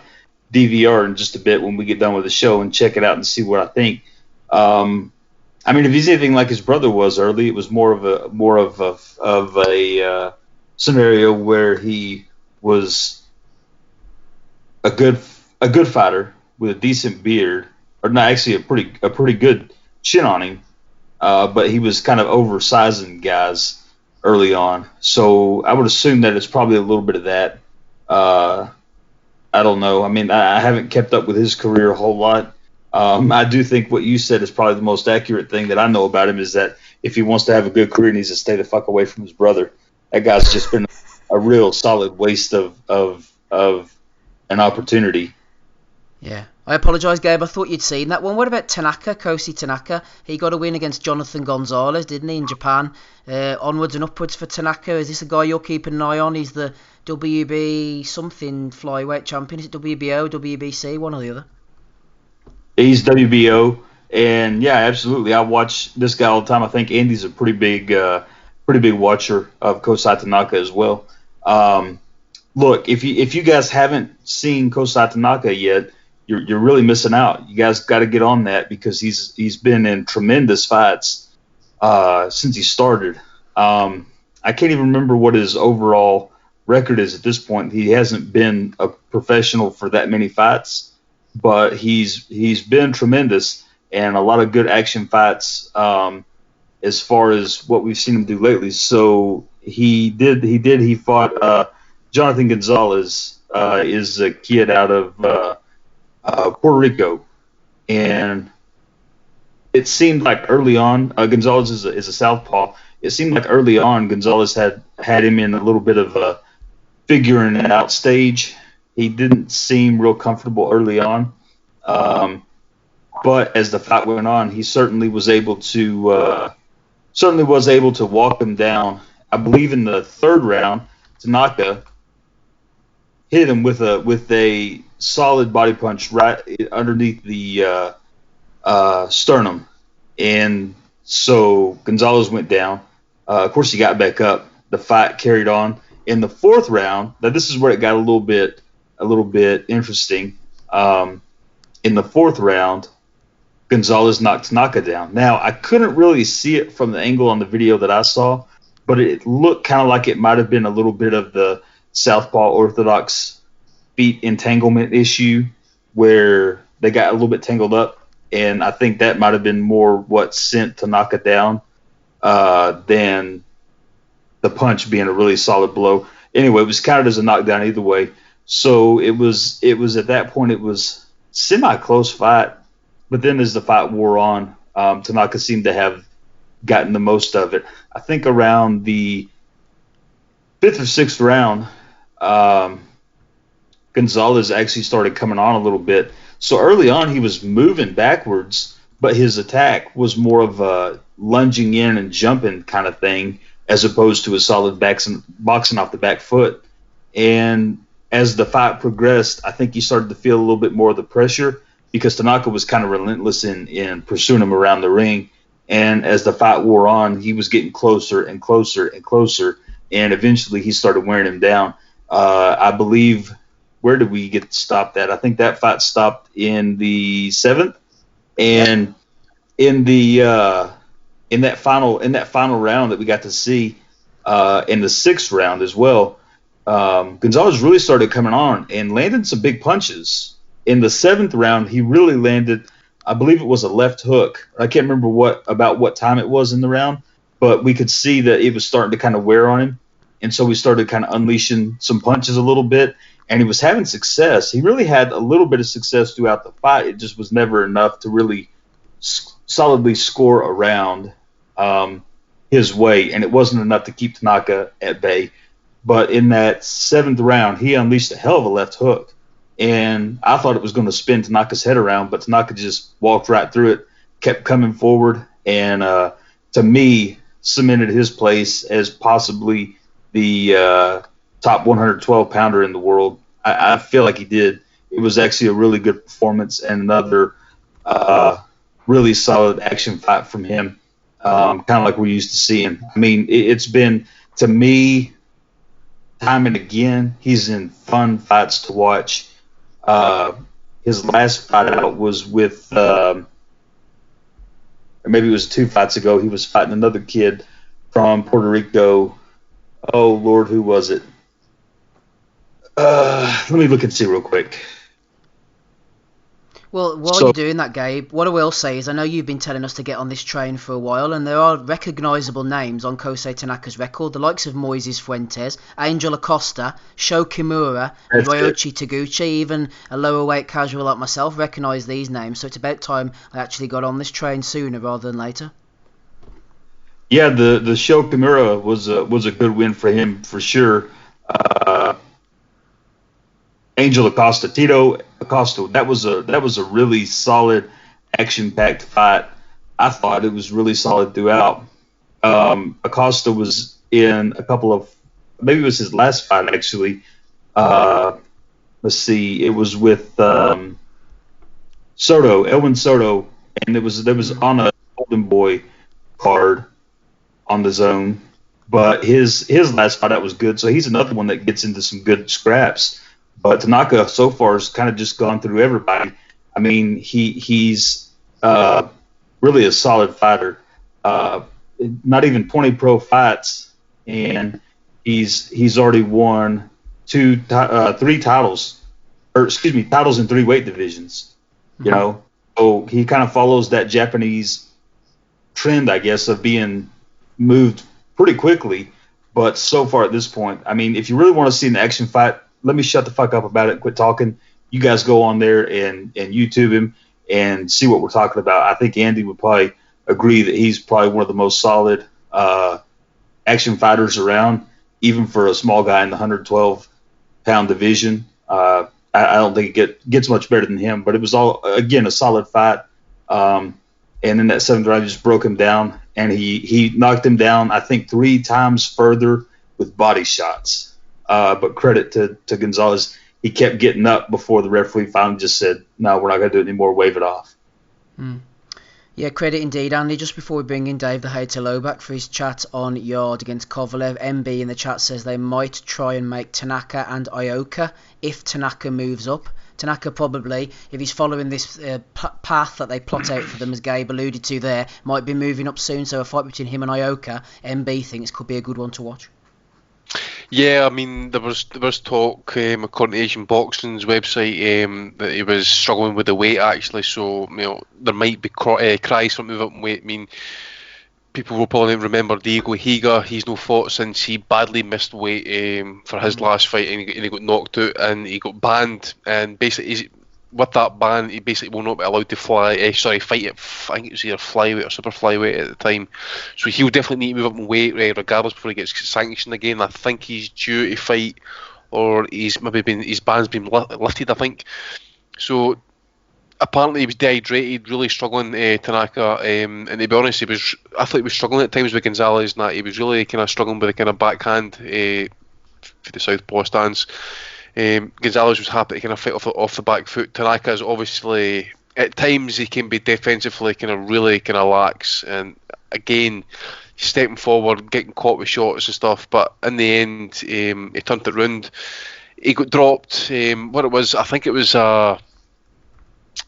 DVR in just a bit when we get done with the show and check it out and see what I think. I mean, if he's anything like his brother was early, it was more of a scenario where he was a good fighter with a decent beard, or not actually a pretty good chin on him. But he was kind of oversizing guys early on. So I would assume that it's probably a little bit of that. I don't know. I mean, I haven't kept up with his career a whole lot. I do think what you said is probably the most accurate thing that I know about him, is that if he wants to have a good career, he needs to stay the fuck away from his brother. That guy's just been a real solid waste of an opportunity. Yeah. I apologise, Gabe. I thought you'd seen that one. What about Tanaka, Kosi Tanaka? He got a win against Jonathan Gonzalez, didn't he, in Japan? Onwards and upwards for Tanaka. Is this a guy you're keeping an eye on? He's the WB something flyweight champion. Is it WBO, WBC, one or the other? He's WBO, and yeah, absolutely. I watch this guy all the time. I think Andy's a pretty big watcher of Kosai Tanaka as well. Look, if you guys haven't seen Kosai Tanaka yet, you're really missing out. You guys got to get on that, because he's been in tremendous fights since he started. I can't even remember what his overall record is at this point. He hasn't been a professional for that many fights, but he's been tremendous, and a lot of good action fights as far as what we've seen him do lately. So he fought Jonathan Gonzalez, is a kid out of Puerto Rico, and it seemed like early on, Gonzalez is a southpaw. It seemed like early on Gonzalez had him in a little bit of a figuring it out stage. He didn't seem real comfortable early on, but as the fight went on, he certainly was able to walk him down. I believe in the third round, Tanaka hit him with a solid body punch right underneath the sternum, and so Gonzalez went down. Of course, he got back up. The fight carried on. In the fourth round, now this is where it got a little bit interesting. In the fourth round, Gonzalez knocked Tanaka down. Now, I couldn't really see it from the angle on the video that I saw, but it looked kind of like it might have been a little bit of the southpaw orthodox feet entanglement issue, where they got a little bit tangled up, and I think that might have been more what sent Tanaka down. than the punch being a really solid blow. Anyway, it was counted as a knockdown either way. So it was at that point it was semi-close fight, but then as the fight wore on, Tanaka seemed to have gotten the most of it. I think around the 5th or 6th round, Gonzalez actually started coming on a little bit. So early on, he was moving backwards, but his attack was more of a lunging in and jumping kind of thing, as opposed to a solid boxing off the back foot. And as the fight progressed, I think he started to feel a little bit more of the pressure because Tanaka was kind of relentless in pursuing him around the ring. And as the fight wore on, he was getting closer and closer and closer, and eventually he started wearing him down. I believe, where did we get stopped at? I think that fight stopped in the 7th, and in that final round that we got to see, in the 6th round as well, Gonzalez really started coming on and landed some big punches. In the 7th round, he really landed, I believe it was a left hook. I can't remember what time it was in the round, but we could see that it was starting to kind of wear on him. And so we started kind of unleashing some punches a little bit, and he was having success. He really had a little bit of success throughout the fight. It just was never enough to really solidly score around his way, and it wasn't enough to keep Tanaka at bay. But in that 7th round, he unleashed a hell of a left hook. And I thought it was going to spin Tanaka's head around, but Tanaka just walked right through it, kept coming forward, and to me, cemented his place as possibly the top 112-pounder in the world. I feel like he did. It was actually a really good performance and another really solid action fight from him, kind of like we're used to seeing. I mean, it's been, to me, time and again, he's in fun fights to watch. His last fight out was with, or maybe it was 2 fights ago, he was fighting another kid from Puerto Rico. Oh, Lord, who was it? Let me look and see real quick. Well, while you're doing that, Gabe, what I will say is I know you've been telling us to get on this train for a while, and there are recognisable names on Kosei Tanaka's record, the likes of Moises Fuentes, Angel Acosta, Sho Kimura, and Ryoichi Taguchi. Even a lower weight casual like myself recognise these names, so it's about time I actually got on this train sooner rather than later. Yeah, the Sho Kimura was a good win for him for sure. Angel Acosta, Tito Acosta, that was a really solid, action-packed fight. I thought it was really solid throughout. Acosta was in a couple of, maybe it was his last fight actually. Let's see, it was with Elwin Soto, and there was on a Golden Boy card on the zone. But his last fight out was good, so he's another one that gets into some good scraps. But Tanaka so far has kind of just gone through everybody. I mean, he's really a solid fighter. Not even 20 pro fights, and he's already won three titles, titles in 3 weight divisions. You know, so he kind of follows that Japanese trend, I guess, of being moved pretty quickly. But so far at this point, I mean, if you really want to see an action fight, let me shut the fuck up about it and quit talking. You guys go on there and YouTube him and see what we're talking about. I think Andy would probably agree that he's probably one of the most solid action fighters around, even for a small guy in the 112-pound division. I don't think it gets much better than him, but it was all, again, a solid fight. And in that 7th round, he just broke him down, and he knocked him down, I think, 3 times further with body shots. But credit to Gonzalez, he kept getting up before the referee finally just said, no, we're not going to do it anymore, wave it off. Yeah, credit indeed, Andy. Just before we bring in Dave the Hater Low back for his chat on Yard against Kovalev, MB in the chat says they might try and make Tanaka and Ioka if Tanaka moves up. Tanaka probably, if he's following this path that they plot out for them, as Gabe alluded to there, might be moving up soon, so a fight between him and Ioka, MB thinks could be a good one to watch. Yeah, I mean, there was talk according to Asian Boxing's website that he was struggling with the weight actually, so you know there might be cries for move up in weight. I mean, people will probably remember Diego Higa. He's no fought since he badly missed weight for his last fight, and he got knocked out, and he got banned. And basically, with that ban, he basically will not be allowed to fight at, I think it was either flyweight or super flyweight at the time. So he'll definitely need to move up in weight, regardless, before he gets sanctioned again. I think he's due to fight, or his ban's been lifted, I think. So apparently he was dehydrated, really struggling, Tanaka, and to be honest, I thought he was struggling at times with Gonzalez, and that he was really kind of struggling with the kind of backhand for the southpaw stance. Gonzalez was happy to kind of fight off the back foot. Tanaka is obviously, at times he can be defensively kind of really kind of lax, and again, stepping forward, getting caught with shots and stuff, but in the end, he turned it round. He got dropped. What it was, I think it was a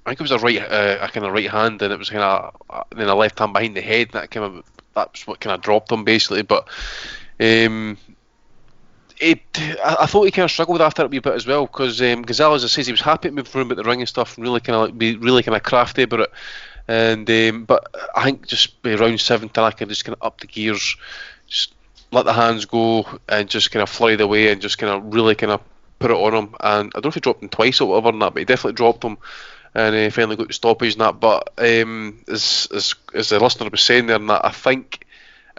kind of right hand, and it was kind of then a left hand behind the head, and that's what kind of dropped him basically. But I thought he kind of struggled after it a wee bit as well, because Gonzalez says he was happy to move around with the ring and stuff, and really kind of be really kind of crafty about it. And but I think just by round 7, Tanaka just kind of up the gears, just let the hands go, and just kind of fly the way, and just kind of really kind of put it on him. And I don't know if he dropped him twice or whatever, and that, but he definitely dropped him. And he finally got the stoppage and that. But as the listener was saying there, and that, I think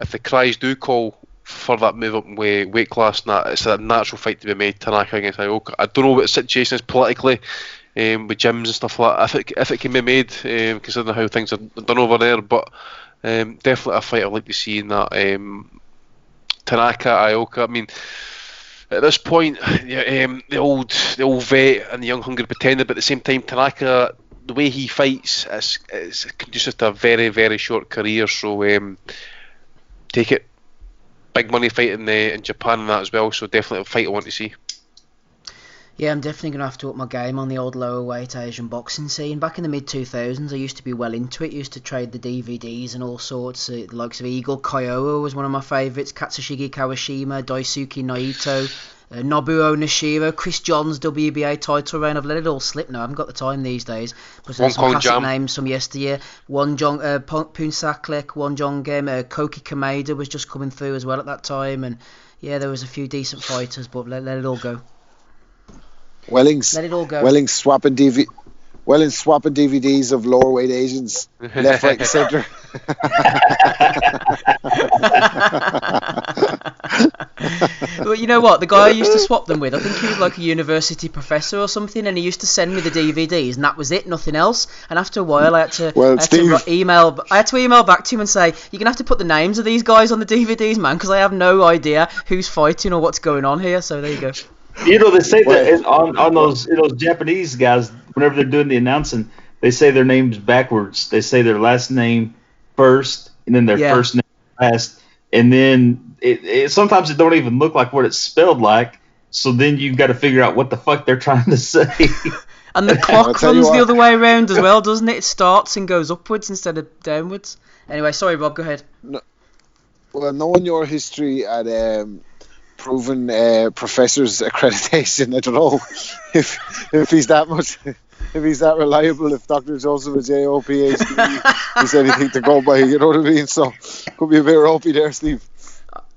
if the cries do call for that move up in weight class, and that, it's a natural fight to be made, Tanaka against Ioka. I don't know what the situation is politically with gyms and stuff like that, if it can be made, considering how things are done over there. But definitely a fight I'd like to see in that. Tanaka, Ioka. I mean, at this point, the old vet and the young hungry pretender, but at the same time, Tanaka, the way he fights, is conducive to a very, very short career. So take it, big money fight in Japan and that as well. So definitely a fight I want to see. Yeah, I'm definitely going to have to up my game on the old lower weight Asian boxing scene. Back in the mid-2000s, I used to be well into it. Used to trade the DVDs and all sorts. The likes of Eagle Kyowa was one of my favourites. Katsushige Kawashima, Daisuke Naito, Nobuo Nishiro, Chris John's WBA title reign. I've let it all slip now. I haven't got the time these days. But there's some classic names from yesteryear. Punsaklek, Wonjongem, Koki Kameda was just coming through as well at that time. And yeah, there was a few decent fighters, but let it all go. Welling's swapping DVDs of lower weight Asians, left, right, and centre. Well, you know what? The guy I used to swap them with, I think he was like a university professor or something, and he used to send me the DVDs, and that was it, nothing else. And after a while, I had to email back to him and say, "You're gonna have to put the names of these guys on the DVDs, man, because I have no idea who's fighting or what's going on here." So there you go. You know, they say that on those Japanese guys, whenever they're doing the announcing, they say their names backwards. They say their last name first, and then their first name last, and then it sometimes it don't even look like what it's spelled like. So then you've got to figure out what the fuck they're trying to say. And the clock runs the other way around as well, doesn't it? It starts and goes upwards instead of downwards. Anyway, sorry, Rob, go ahead. No, well, knowing your history at proven professor's accreditation, I don't know if he's that much, if he's that reliable, if Dr. Joseph a JO PhD is anything to go by, you know what I mean? So could be a bit ropey there, Steve.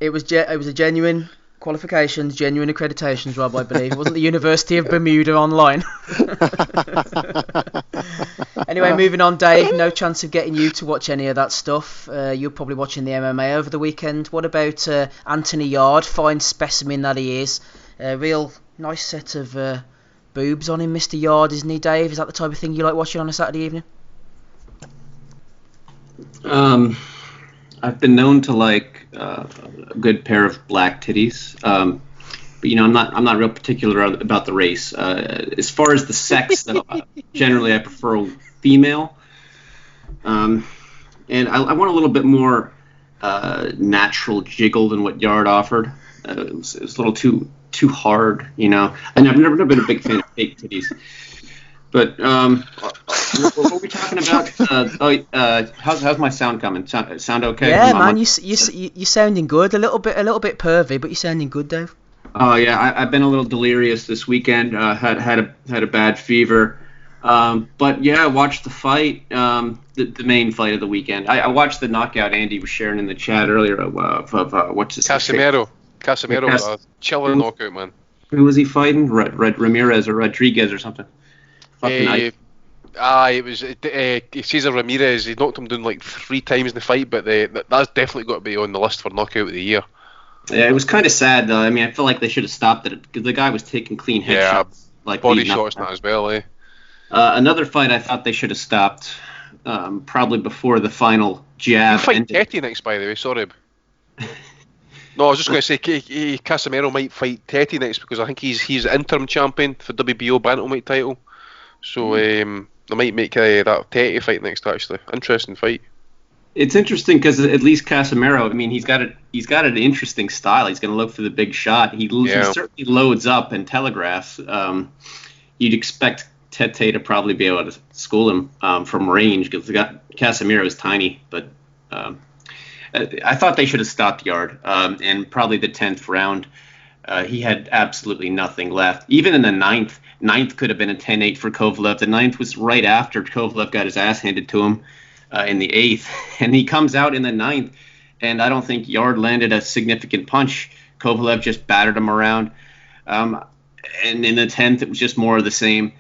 It was a genuine qualifications, genuine accreditations, Rob, I believe. It wasn't the University of Bermuda online. Anyway, moving on, Dave. No chance of getting you to watch any of that stuff. You're probably watching the MMA over the weekend. What about Anthony Yard? Fine specimen that he is. Real nice set of boobs on him, Mr. Yard, isn't he, Dave? Is that the type of thing you like watching on a Saturday evening? I've been known to like a good pair of black titties, but you know, I'm not real particular about the race. As far as the sex, though, generally I prefer female, and I want a little bit more natural jiggle than what Yard offered. It was a little too hard, you know. And I've never been a big fan of fake titties. But what were we talking about? How's my sound coming? Sound okay? Yeah, man, you're sounding good. A little bit pervy, but you're sounding good, Dave. Oh yeah, I've been a little delirious this weekend. Had a bad fever. But yeah, I watched the fight, the main fight of the weekend. I watched the knockout Andy was sharing in the chat earlier of what's his Casemiro was a chilling who- knockout, man. Who was he fighting? Ramirez or Rodriguez or something. Fucking It was Cesar Ramirez. He knocked him down like 3 times in the fight, but that's definitely got to be on the list for knockout of the year. Yeah, it was kind of sad though. I mean, I feel like they should have stopped it because the guy was taking clean headshots, like body beating up. shots now as well, eh? Another fight I thought they should have stopped, probably before the final jab You fight ended. Teti next, by the way. Sorry. No, I was just going to say Casemiro might fight Teti next because I think he's interim champion for WBO bantamweight title. So they might make that Teti fight next. Actually, interesting fight. It's interesting because at least Casemiro, I mean, he's got an interesting style. He's going to look for the big shot. He certainly loads up and telegraphs. You'd expect Tete to probably be able to school him from range because Casemiro is tiny. But I thought they should have stopped Yard. And probably the 10th round, he had absolutely nothing left. Even in the ninth could have been a 10-8 for Kovalev. The 9th was right after Kovalev got his ass handed to him. In the 8th, and he comes out in the 9th, and I don't think Yard landed a significant punch. Kovalev just battered him around, and in the 10th it was just more of the same.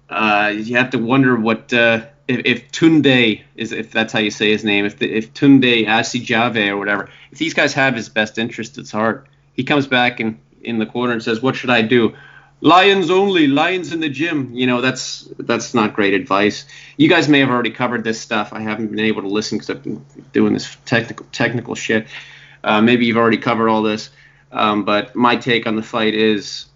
You have to wonder what if Tunde if that's how you say his name, if Tunde Asijave or whatever, if these guys have his best interest at heart. He comes back in the corner and says, "What should I do?" Lions only, lions in the gym. You know, that's not great advice. You guys may have already covered this stuff. I haven't been able to listen because I've been doing this technical shit. Maybe you've already covered all this. But my take on the fight is,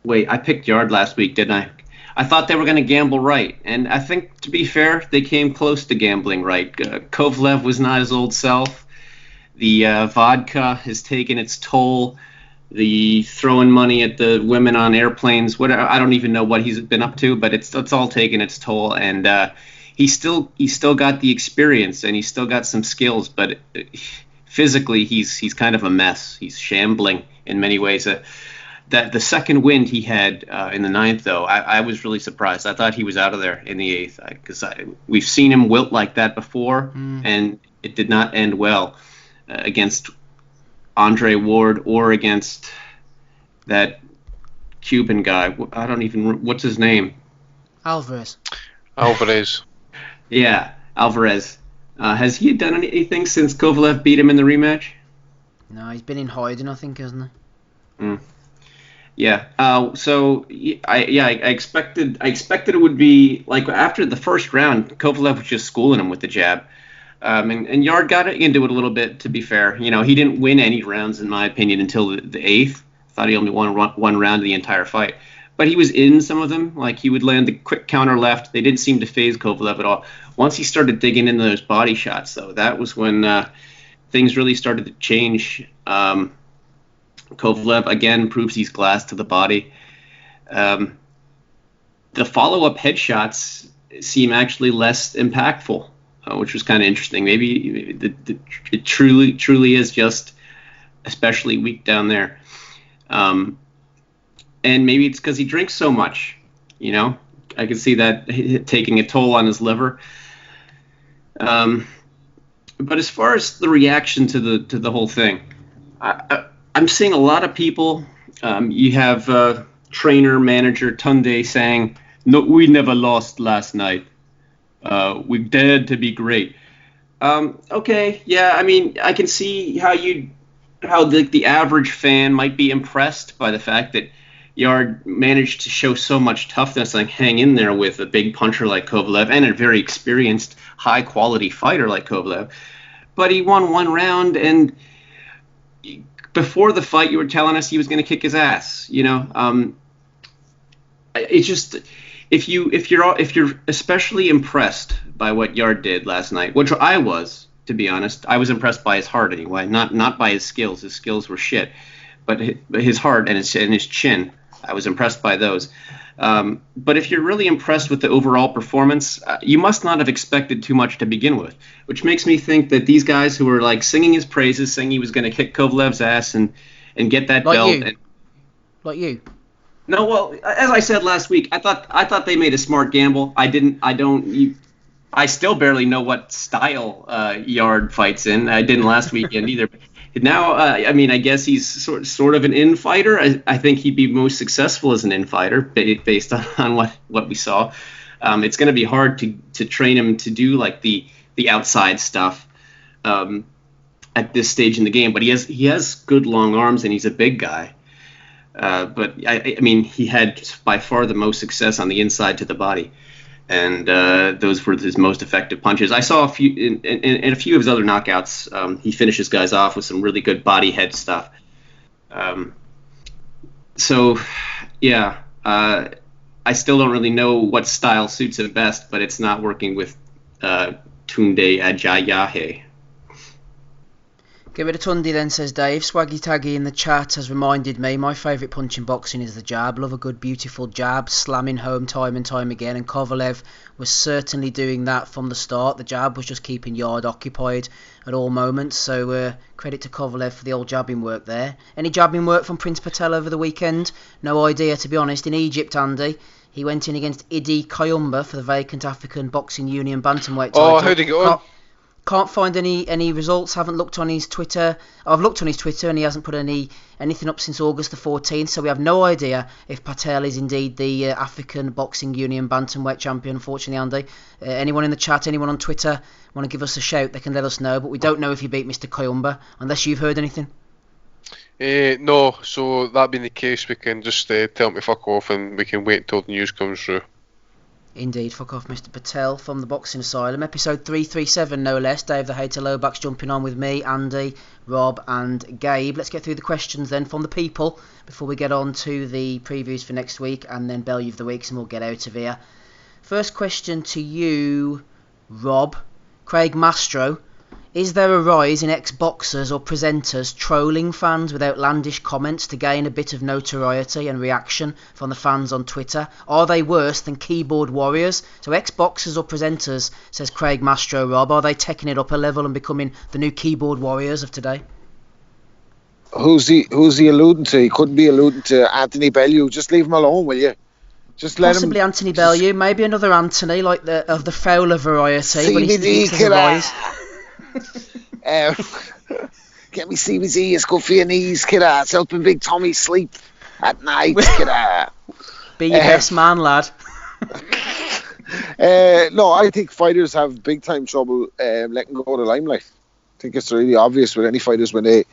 wait, I picked Yard last week, didn't I? I thought they were going to gamble right. And I think, to be fair, they came close to gambling right. Kovalev was not his old self. The vodka has taken its toll. The throwing money at the women on airplanes, whatever, I don't even know what he's been up to, but it's all taken its toll. And he's still got the experience and he's still got some skills, but physically he's kind of a mess. He's shambling in many ways. That the second wind he had in the 9th, though, I was really surprised. I thought he was out of there in the 8th because we've seen him wilt like that before, and it did not end well against Andre Ward or against that Cuban guy. I don't even, what's his name? Alvarez. Yeah, Alvarez. Has he done anything since Kovalev beat him in the rematch? No, he's been in hiding, I think, hasn't he? Yeah. So I expected it would be like after the first round, Kovalev was just schooling him with the jab. And Yard got into it a little bit, to be fair. You know, he didn't win any rounds, in my opinion, until the 8th. I thought he only won one round of the entire fight. But he was in some of them. Like, he would land the quick counter left. They didn't seem to phase Kovalev at all. Once he started digging into those body shots, though, that was when things really started to change. Kovalev, again, proves he's glass to the body. The follow-up headshots seem actually less impactful. Which was kind of interesting. Maybe it truly is just especially weak down there. And maybe it's because he drinks so much. You know, I can see that taking a toll on his liver. But as far as the reaction to the whole thing, I'm seeing a lot of people. You have trainer, manager Tunde saying, "No, we never lost last night. We dared to be great." Okay, yeah, I mean, I can see how the average fan might be impressed by the fact that Yard managed to show so much toughness and hang in there with a big puncher like Kovalev and a very experienced, high-quality fighter like Kovalev. But he won one round, and before the fight, you were telling us he was going to kick his ass. You know, it's just. If you're especially impressed by what Yard did last night, which I was, to be honest, I was impressed by his heart anyway, not by his skills. His skills were shit, but his heart and his chin, I was impressed by those. But if you're really impressed with the overall performance, you must not have expected too much to begin with, which makes me think that these guys who were like singing his praises, saying he was going to kick Kovalev's ass and get that like belt, you. Like you. No, well, as I said last week, I thought they made a smart gamble. I still barely know what style Yard fights in. I didn't last weekend either. Now, I mean, I guess he's sort of an infighter. I think he'd be most successful as an infighter based on what we saw. It's going to be hard to train him to do like the outside stuff at this stage in the game. But he has good long arms and he's a big guy. But I mean, he had by far the most success on the inside to the body, and those were his most effective punches. I saw a few in a few of his other knockouts. He finishes guys off with some really good body head stuff. So, yeah, I still don't really know what style suits him best, but it's not working with Tunde Ajayahe. Get rid of Tundi then, says Dave. Swaggy Taggy in the chat has reminded me my favourite punch in boxing is the jab. Love a good, beautiful jab, slamming home time and time again. And Kovalev was certainly doing that from the start. The jab was just keeping Yard occupied at all moments. So credit to Kovalev for the old jabbing work there. Any jabbing work from Prince Patel over the weekend? No idea, to be honest. In Egypt, Andy, he went in against Idi Kayumba for the vacant African Boxing Union bantamweight title. Oh, how'd he go on? Can't find any results. Haven't looked on his Twitter. I've looked on his Twitter and he hasn't put anything up since August the 14th. So we have no idea if Patel is indeed the African Boxing Union bantamweight champion. Unfortunately, Andy. Anyone in the chat, anyone on Twitter want to give us a shout? They can let us know. But we don't know if he beat Mr. Kayumba unless you've heard anything. No. So that being the case, we can just tell him to fuck off and we can wait until the news comes through. Indeed, fuck off Mr. Patel from the Boxing Asylum. Episode 337, no less. Dave the Hater Lowbacks jumping on with me, Andy, Rob and Gabe. Let's get through the questions then from the people before we get on to the previews for next week and then Bellew of the Weeks and we'll get out of here. First question to you, Rob. Craig Mastro. Is there a rise in ex-boxers or presenters trolling fans with outlandish comments to gain a bit of notoriety and reaction from the fans on Twitter? Are they worse than keyboard warriors? So ex-boxers or presenters, says Craig Mastro, Rob, are they taking it up a level and becoming the new keyboard warriors of today? Who's he alluding to? He couldn't be alluding to Anthony Bellew. Just leave him alone, will you? Just let Possibly him. Anthony Bellew, maybe another Anthony, like of the Fowler variety, but he thinks there's a rise. Get me CBD, it's good for your knees, kidda. It's helping Big Tommy sleep at night, kidda. Be your best man, lad. No, I think fighters have big time trouble letting go of the limelight. I think it's really obvious with any fighters when they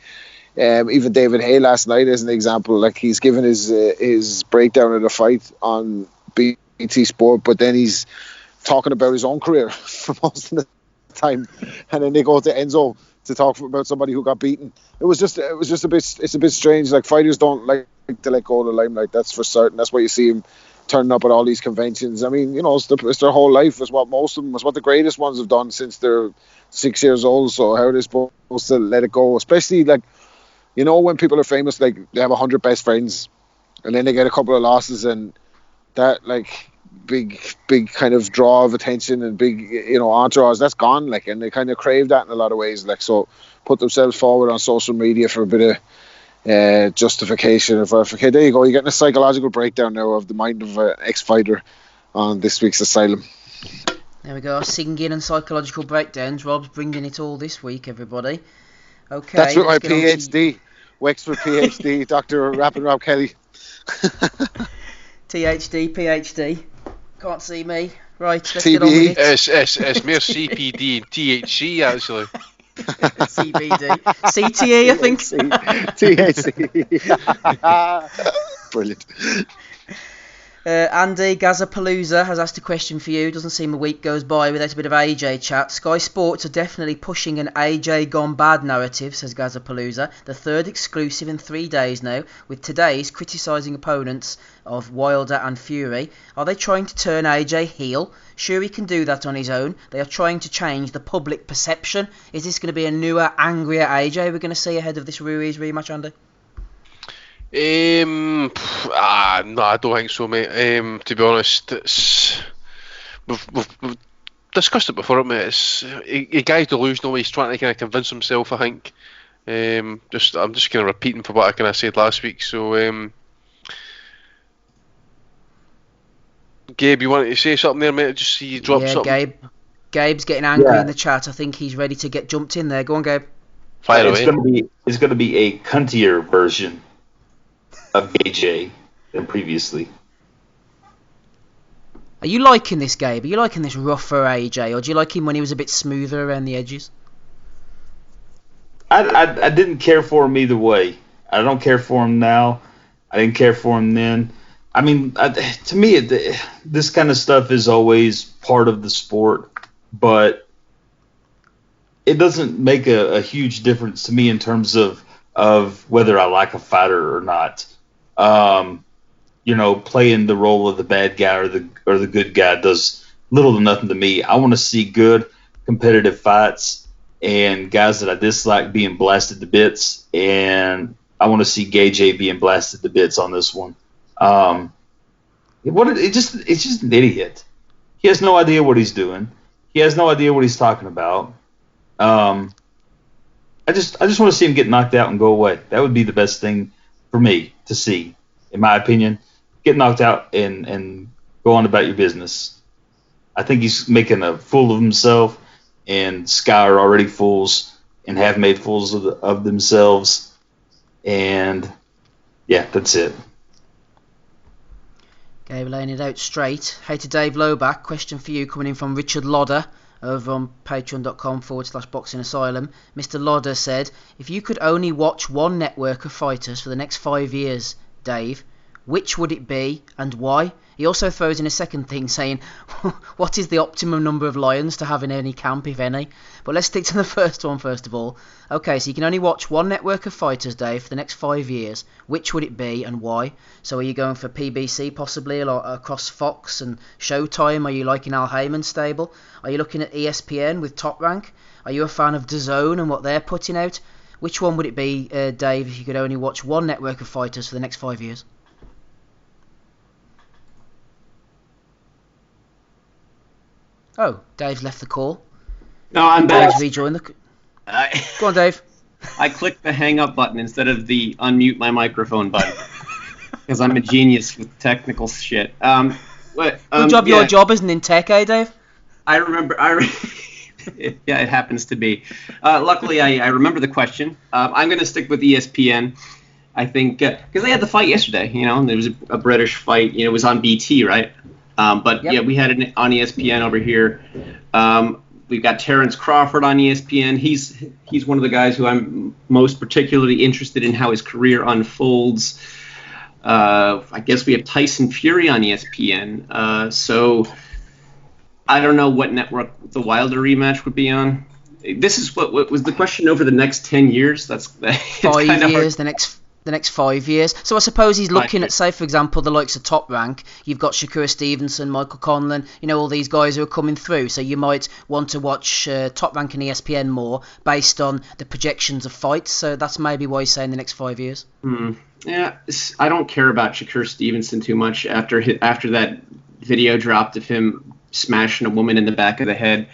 even David Hay last night as an example, like he's given his breakdown of the fight on BT Sport, but then he's talking about his own career for most of the time, and then they go to Enzo to talk about somebody who got beaten. It's a bit strange. Like fighters don't like to let go of the limelight, that's for certain. That's why you see him turning up at all these conventions. I mean, you know, it's their whole life. It's what most of them, it's what the greatest ones have done since they're 6 years old. So how are they supposed to let it go? Especially like, you know, when people are famous, like they have 100 best friends, and then they get a couple of losses, and that like big kind of draw of attention and big, you know, entourage, that's gone. Like, and they kind of crave that in a lot of ways. Like, so put themselves forward on social media for a bit of justification of okay, there you go, you're getting a psychological breakdown now of the mind of an ex-fighter on this week's Asylum. There we go, singing and psychological breakdowns. Rob's bringing it all this week, everybody. Okay, that's with my PhD. Wexford PhD, Dr. Rappin' Rob Kelly. THD, PhD. Can't see me. Right, let's TBE. get on with it. It's mere CPD and THC, actually. CBD. CTE, I think. THC. Brilliant. Andy Gazapalooza has asked a question for you. Doesn't seem a week goes by without a bit of AJ chat. Sky Sports are definitely pushing an AJ gone bad narrative, says Gazapalooza. The third exclusive in 3 days now, with today's criticising opponents of Wilder and Fury. Are they trying to turn AJ heel? Sure, he can do that on his own. They are trying to change the public perception. Is this going to be a newer, angrier AJ we're going to see ahead of this Ruiz rematch, Andy? No, I don't think so, mate. To be honest, we've discussed it before, mate. It's a guy's delusional. He's trying to kind of convince himself, I think. I'm just kind of repeating for what I kind of said last week. So Gabe, you wanted to say something there, mate? Just see you drop Yeah, something. Gabe's getting angry Yeah. in the chat. I think he's ready to get jumped in there. Go on, Gabe. Fire It's away. gonna be a cuntier version of AJ than previously. Are you liking this, Gabe? Are you liking this rougher AJ, or do you like him when he was a bit smoother around the edges? I didn't care for him either way. I don't care for him now. I didn't care for him then. I mean, to me, this kind of stuff is always part of the sport, but it doesn't make a huge difference to me in terms of whether I like a fighter or not. Playing the role of the bad guy or the good guy does little to nothing to me. I want to see good competitive fights and guys that I dislike being blasted to bits, and I want to see Gay J being blasted to bits on this one. It's just an idiot. He has no idea what he's doing. He has no idea what he's talking about. I just want to see him get knocked out and go away. That would be the best thing for me to see, in my opinion. Get knocked out and go on about your business. I think he's making a fool of himself, and Sky are already fools and have made fools of themselves. And yeah, that's it. Gabe laying it out straight. Hey to Dave Lowback, question for you coming in from Richard Lodder over on patreon.com/Boxing Asylum. Mr. Lodder said, if you could only watch one network of fighters for the next 5 years, Dave, which would it be and why? He also throws in a second thing saying, what is the optimum number of lions to have in any camp, if any? But let's stick to the first one first of all. Okay, so you can only watch one network of fighters, Dave, for the next 5 years. Which would it be and why? So are you going for PBC possibly across Fox and Showtime? Are you liking Al Heyman's stable? Are you looking at ESPN with Top Rank? Are you a fan of DAZN and what they're putting out? Which one would it be, Dave, if you could only watch one network of fighters for the next 5 years? Oh, Dave's left the call. No, I'm back. Dave's rejoined the... Go on, Dave. I clicked the hang up button instead of the unmute my microphone button because I'm a genius with technical shit. Good job, your job isn't in tech, eh, Dave? I remember. Yeah, it happens to be. Luckily, I remember the question. I'm going to stick with ESPN. I think because they had the fight yesterday. There was a British fight. It was on BT, right? But yep. Yeah, we had it on ESPN over here. We've got Terrence Crawford on ESPN. He's one of the guys who I'm most particularly interested in how his career unfolds. I guess we have Tyson Fury on ESPN. So I don't know what network the Wilder rematch would be on. This is what was the question over the next 10 years. That's 5 years. The next 5 years. So I suppose he's looking at, say, for example, the likes of Top Rank. You've got Shakur Stevenson, Michael Conlan, all these guys who are coming through. So you might want to watch Top Rank and ESPN more based on the projections of fights. So that's maybe why he's saying the next 5 years. Yeah, I don't care about Shakur Stevenson too much after that video dropped of him smashing a woman in the back of the head.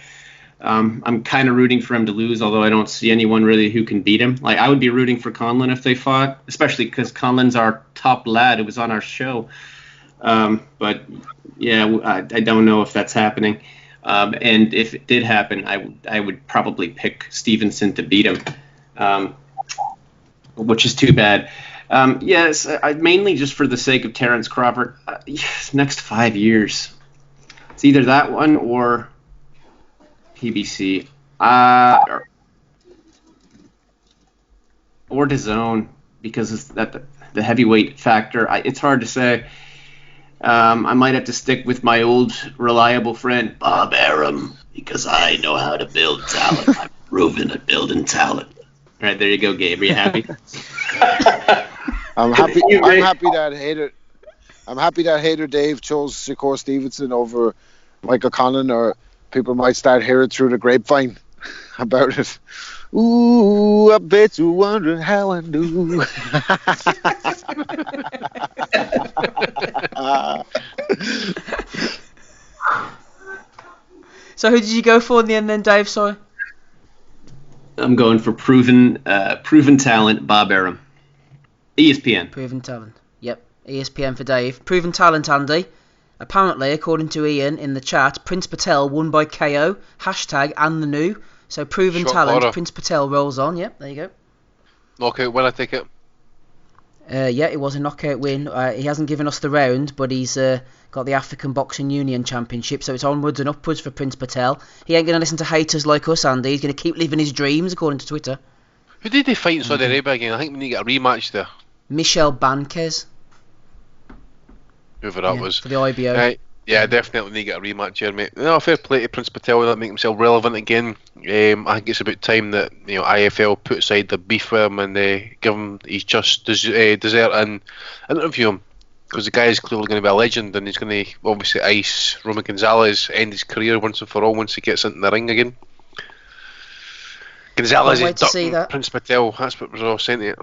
I'm kind of rooting for him to lose, although I don't see anyone really who can beat him. Like, I would be rooting for Conlan if they fought, especially because Conlan's our top lad who was on our show. But yeah, I don't know if that's happening. And if it did happen, I would probably pick Stevenson to beat him, which is too bad. Yes, mainly just for the sake of Terrence Crawford. Next 5 years, it's either that one or PBC, or DAZN, because it's that the heavyweight factor. It's hard to say. I might have to stick with my old reliable friend Bob Arum because I know how to build talent. I'm proven at building talent. All right, there you go, Gabe. Are you happy? I'm happy that hater Dave chose Shakur Stevenson over Michael Conlan, or people might start hearing through the grapevine about it. Ooh, I bet you're wondering how I do. So who did you go for in the end then, Dave? Sorry. I'm going for proven talent, Bob Arum. ESPN. Proven talent. Yep. ESPN for Dave. Proven talent, Andy. Apparently, according to Ian in the chat, Prince Patel won by KO, hashtag and the new. So proven Shock talent, horror. Prince Patel rolls on. Yep, there you go. Knockout win, I take it. Yeah, it was a knockout win. He hasn't given us the round, but he's got the African Boxing Union Championship, so it's onwards and upwards for Prince Patel. He ain't going to listen to haters like us, Andy. He's going to keep living his dreams, according to Twitter. Who did they fight in Saudi Arabia again? I think we need to get a rematch there. Michel Banquez. Whoever that was. For the IBO. Right. Yeah, definitely need to get a rematch here, mate. No, fair play to Prince Patel, that make himself relevant again. I think it's about time that IFL put aside the beef with him and give him his just dessert and interview him, because the guy is clearly going to be a legend, and he's going to obviously ice Roman Gonzalez, end his career once and for all once he gets into the ring again. Gonzalez is ducking Prince Patel. That's what was all saying to it.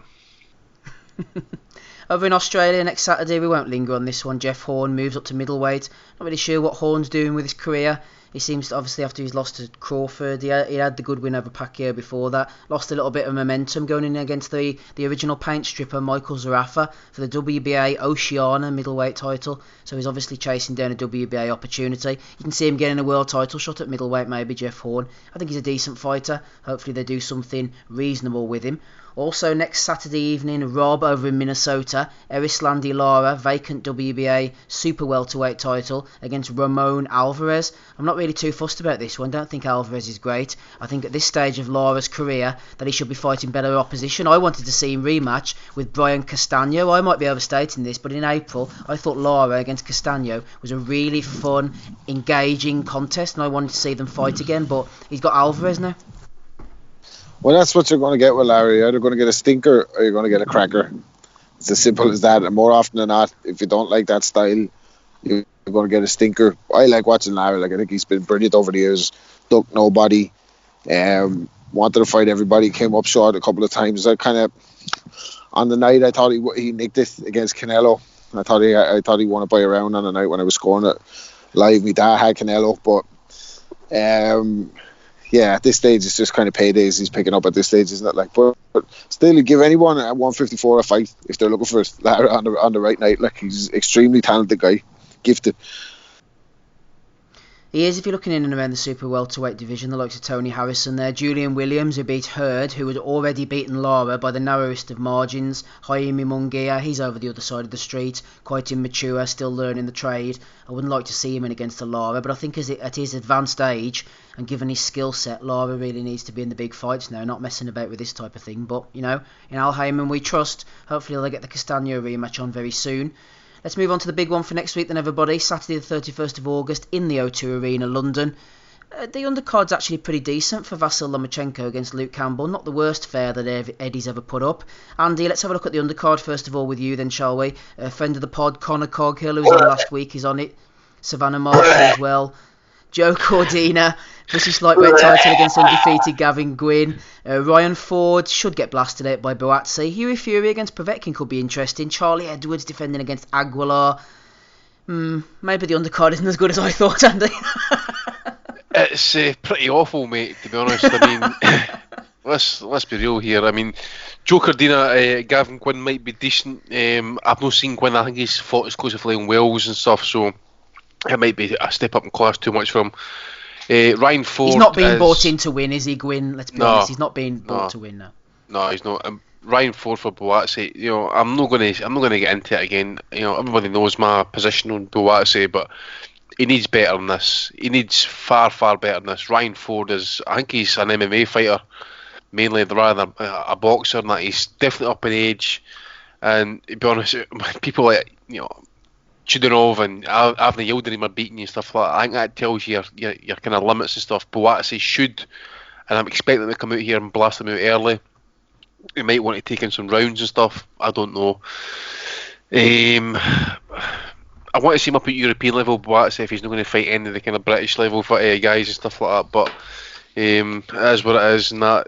Over in Australia next Saturday, we won't linger on this one. Jeff Horn moves up to middleweight. Not really sure what Horn's doing with his career. He seems to, obviously after he's lost to Crawford, he had the good win over Pacquiao before that. Lost a little bit of momentum going in against the original paint stripper Michael Zarafa for the WBA Oceania middleweight title. So he's obviously chasing down a WBA opportunity. You can see him getting a world title shot at middleweight, maybe, Jeff Horn. I think he's a decent fighter. Hopefully they do something reasonable with him. Also next Saturday evening, Rob over in Minnesota, Erislandy Lara, vacant WBA super welterweight title against Ramon Alvarez. I'm not really too fussed about this one. Don't think Alvarez is great. I think at this stage of Lara's career that he should be fighting better opposition. I wanted to see him rematch with Brian Castano. I might be overstating this, but in April I thought Lara against Castano was a really fun, engaging contest, and I wanted to see them fight again, but he's got Alvarez now. Well, that's what you're going to get with Larry. You're either going to get a stinker or you're going to get a cracker. It's as simple as that. And more often than not, if you don't like that style, you're going to get a stinker. I like watching Larry. Like, I think he's been brilliant over the years. Ducked nobody. Wanted to fight everybody. Came up short a couple of times. I kind of, on the night, I thought he nicked it against Canelo. I thought he won it by a round on the night when I was scoring it live. My dad had Canelo, but yeah, at this stage it's just kind of paydays he's picking up at this stage, isn't it? Like, but still, you give anyone at 154 a fight if they're looking for it on the right night. Like, he's an extremely talented guy, gifted. He is, if you're looking in and around the super welterweight division, the likes of Tony Harrison there, Julian Williams, who beat Hurd, who had already beaten Lara by the narrowest of margins, Jaime Munguia, he's over the other side of the street, quite immature, still learning the trade. I wouldn't like to see him in against a Lara, but I think at his advanced age, and given his skill set, Lara really needs to be in the big fights now, not messing about with this type of thing. But, in Al Heyman we trust. Hopefully they'll get the Castano rematch on very soon. Let's move on to the big one for next week then, everybody. Saturday the 31st of August in the O2 Arena, London. The undercard's actually pretty decent for Vasyl Lomachenko against Luke Campbell. Not the worst fare that Eddie's ever put up. Andy, let's have a look at the undercard first of all with you then, shall we? A friend of the pod, Conor Coghill, who was on last week, is on it. Savannah Marshall as well. Joe Cordina, British lightweight title against undefeated Gavin Gwynn. Ryan Ford should get blasted out by Boatsi. Hughie Fury against Povetkin could be interesting. Charlie Edwards defending against Aguilar. Maybe the undercard isn't as good as I thought, Andy. It's pretty awful, mate, to be honest. I mean, let's be real here. I mean, Joe Cordina, Gavin Gwynn might be decent. I've not seen Gwynn. I think he's fought exclusively in Wales and stuff, so it might be a step up in class too much for him. Ryan Ford. He's not being bought in to win, is he, Gwynn? Let's be honest. He's not being bought to win now. No, he's not. Ryan Ford for Boatsi. I'm not going to get into it again. Everybody knows my position on Boatsi, but he needs better than this. He needs far, far better than this. Ryan Ford I think he's an MMA fighter mainly rather than a boxer, and that he's definitely up in age. And to be honest, people like Chudinov and Avni Yildirim are beating you and stuff like that. I think that tells you your kind of limits and stuff. Boatsi should, and I'm expecting them to come out here and blast them out early. He might want to take in some rounds and stuff. I don't know. I want to see him up at European level, Boatsi, if he's not going to fight any of the kind of British level guys and stuff like that. But it is what it is, and that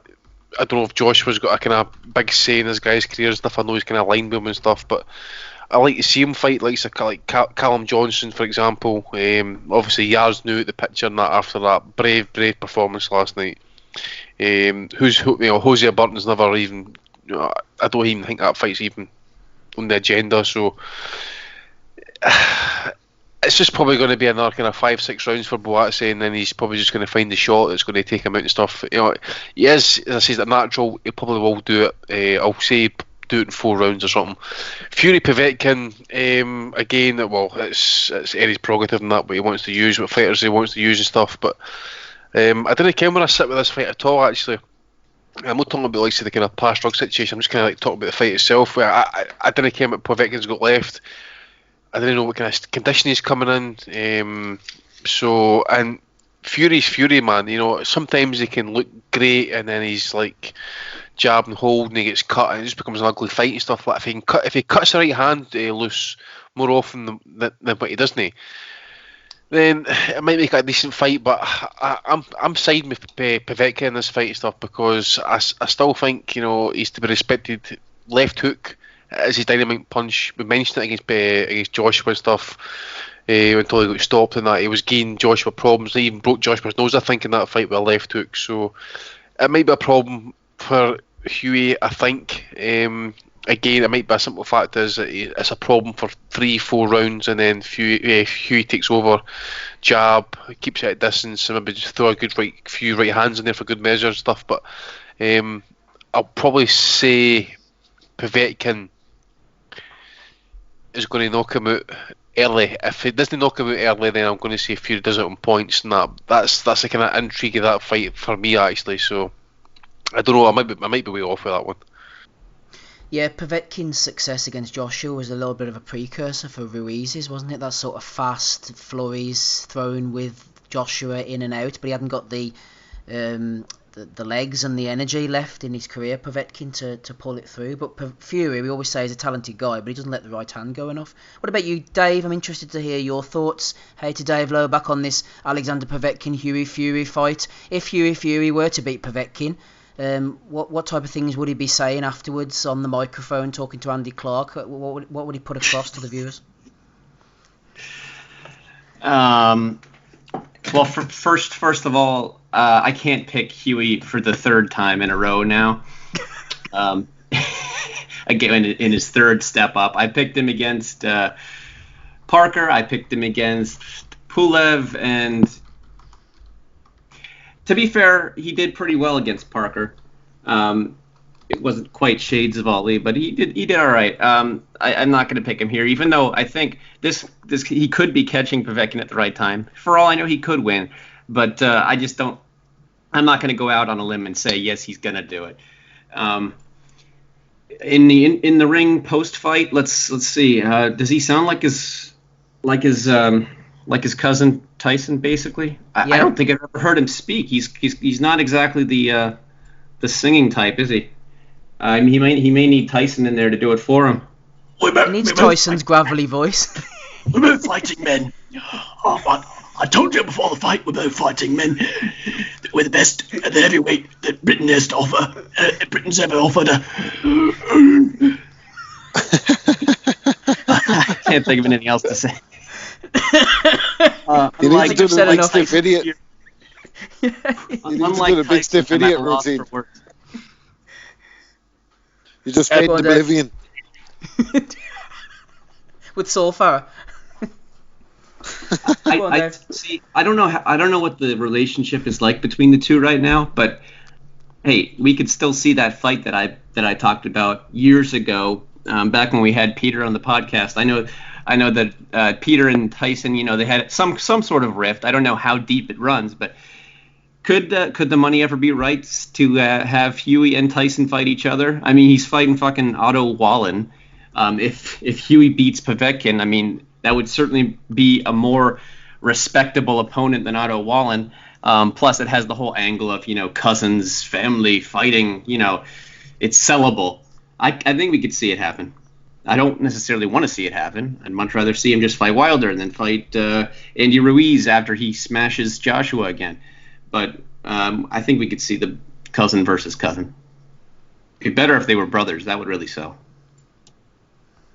I don't know if Joshua's got a kind of big say in his guy's career and stuff. I know he's kind of line with him and stuff, but I like to see him fight like Callum Johnson, for example. Obviously, Yar's new at the picture and that after that brave performance last night. Hosea Burton's never even. I don't even think that fight's even on the agenda. So It's just probably going to be another kind of 5-6 rounds for Boatse, and then he's probably just going to find the shot that's going to take him out and stuff. He is, as I say, a natural. He probably will do it. I'll say do it in 4 rounds or something. Fury Povetkin, again, well, it's Eddie's prerogative in that, what he wants to use, what fighters he wants to use and stuff. But I didn't care when I sit with this fight at all. Actually, I'm not talking about like the kind of past drug situation. I'm just kind of like talking about the fight itself. Where I didn't care what Povetkin's got left. I didn't know what kind of condition he's coming in. And Fury's Fury, man. Sometimes he can look great, and then he's like jab and hold, and he gets cut, and it just becomes an ugly fight and stuff. Like if he cuts the right hand loose more often than what he doesn't, then it might make it a decent fight. But I'm siding with Povetkin in this fight and stuff, because I still think he's to be respected. Left hook as his dynamite punch. We mentioned it against Joshua and stuff until he got stopped and that. He was giving Joshua problems. He even broke Joshua's nose, I think, in that fight with a left hook. So it might be a problem for Huey, I think. Again, it might be a simple fact is that it's a problem for 3-4 rounds, and then Huey takes over, jab, keeps it at distance, and maybe just throw a good few right hands in there for good measure and stuff. But I'll probably say Povetkin is going to knock him out early. If he doesn't knock him out early, then I'm going to say Fury does it on points, and that's the kind of intrigue of that fight for me, actually. So I don't know. I might be way off with that one. Yeah, Povetkin's success against Joshua was a little bit of a precursor for Ruiz's, wasn't it? That sort of fast flurries thrown with Joshua in and out, but he hadn't got the legs and the energy left in his career, Povetkin, to pull it through. But Fury, we always say, is a talented guy, but he doesn't let the right hand go enough. What about you, Dave? I'm interested to hear your thoughts. Hey to Dave Lowe back on this Alexander Povetkin Huey Fury fight. If Huey Fury were to beat Povetkin, what type of things would he be saying afterwards on the microphone, talking to Andy Clark? What would he put across to the viewers? Well, first of all, I can't pick Huey for the 3rd time in a row now. Again, in his 3rd step up, I picked him against Parker. I picked him against Pulev, and to be fair, he did pretty well against Parker. It wasn't quite shades of Ali, but he did all right. I'm not going to pick him here, even though I think this he could be catching Povetkin at the right time. For all I know, he could win, but I just don't. I'm not going to go out on a limb and say yes, he's going to do it. In the ring post fight, let's see. Does he sound like his cousin Tyson? Basically, I don't think I've ever heard him speak. He's not exactly the singing type, is he? He may need Tyson in there to do it for him. He needs Tyson's gravelly voice. We're both fighting men. I told you before the fight, we're both fighting men. We're the best at the heavyweight that Britain has to offer. Britain's ever offered. I can't think of anything else to say. You need to do the big stiff idiot. You need to do the big stiff idiot routine. You just fade to oblivion. With Saul Farah. I don't know what the relationship is like between the two right now, but hey, we could still see that fight that I talked about years ago, back when we had Peter on the podcast. I know that Peter and Tyson, they had some sort of rift. I don't know how deep it runs, but could the money ever be right to have Huey and Tyson fight each other? I mean, he's fighting fucking Otto Wallen. If Huey beats Povetkin, I mean, that would certainly be a more respectable opponent than Otto Wallen. Plus, it has the whole angle of, cousins, family fighting. It's sellable. I think we could see it happen. I don't necessarily want to see it happen. I'd much rather see him just fight Wilder and then fight Andy Ruiz after he smashes Joshua again. But I think we could see the cousin versus cousin. It'd be better if they were brothers. That would really sell.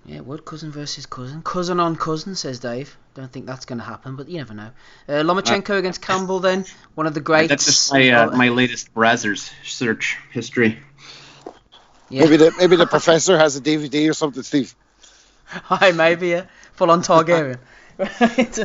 Yeah, it would. Cousin versus cousin. Cousin on cousin, says Dave. Don't think that's going to happen, but you never know. Lomachenko against Campbell, then. One of the greats. That's just my latest Brazzers search history. Yeah. Maybe the professor has a DVD or something, Steve. Hi, maybe, yeah. Full on Targaryen. Right.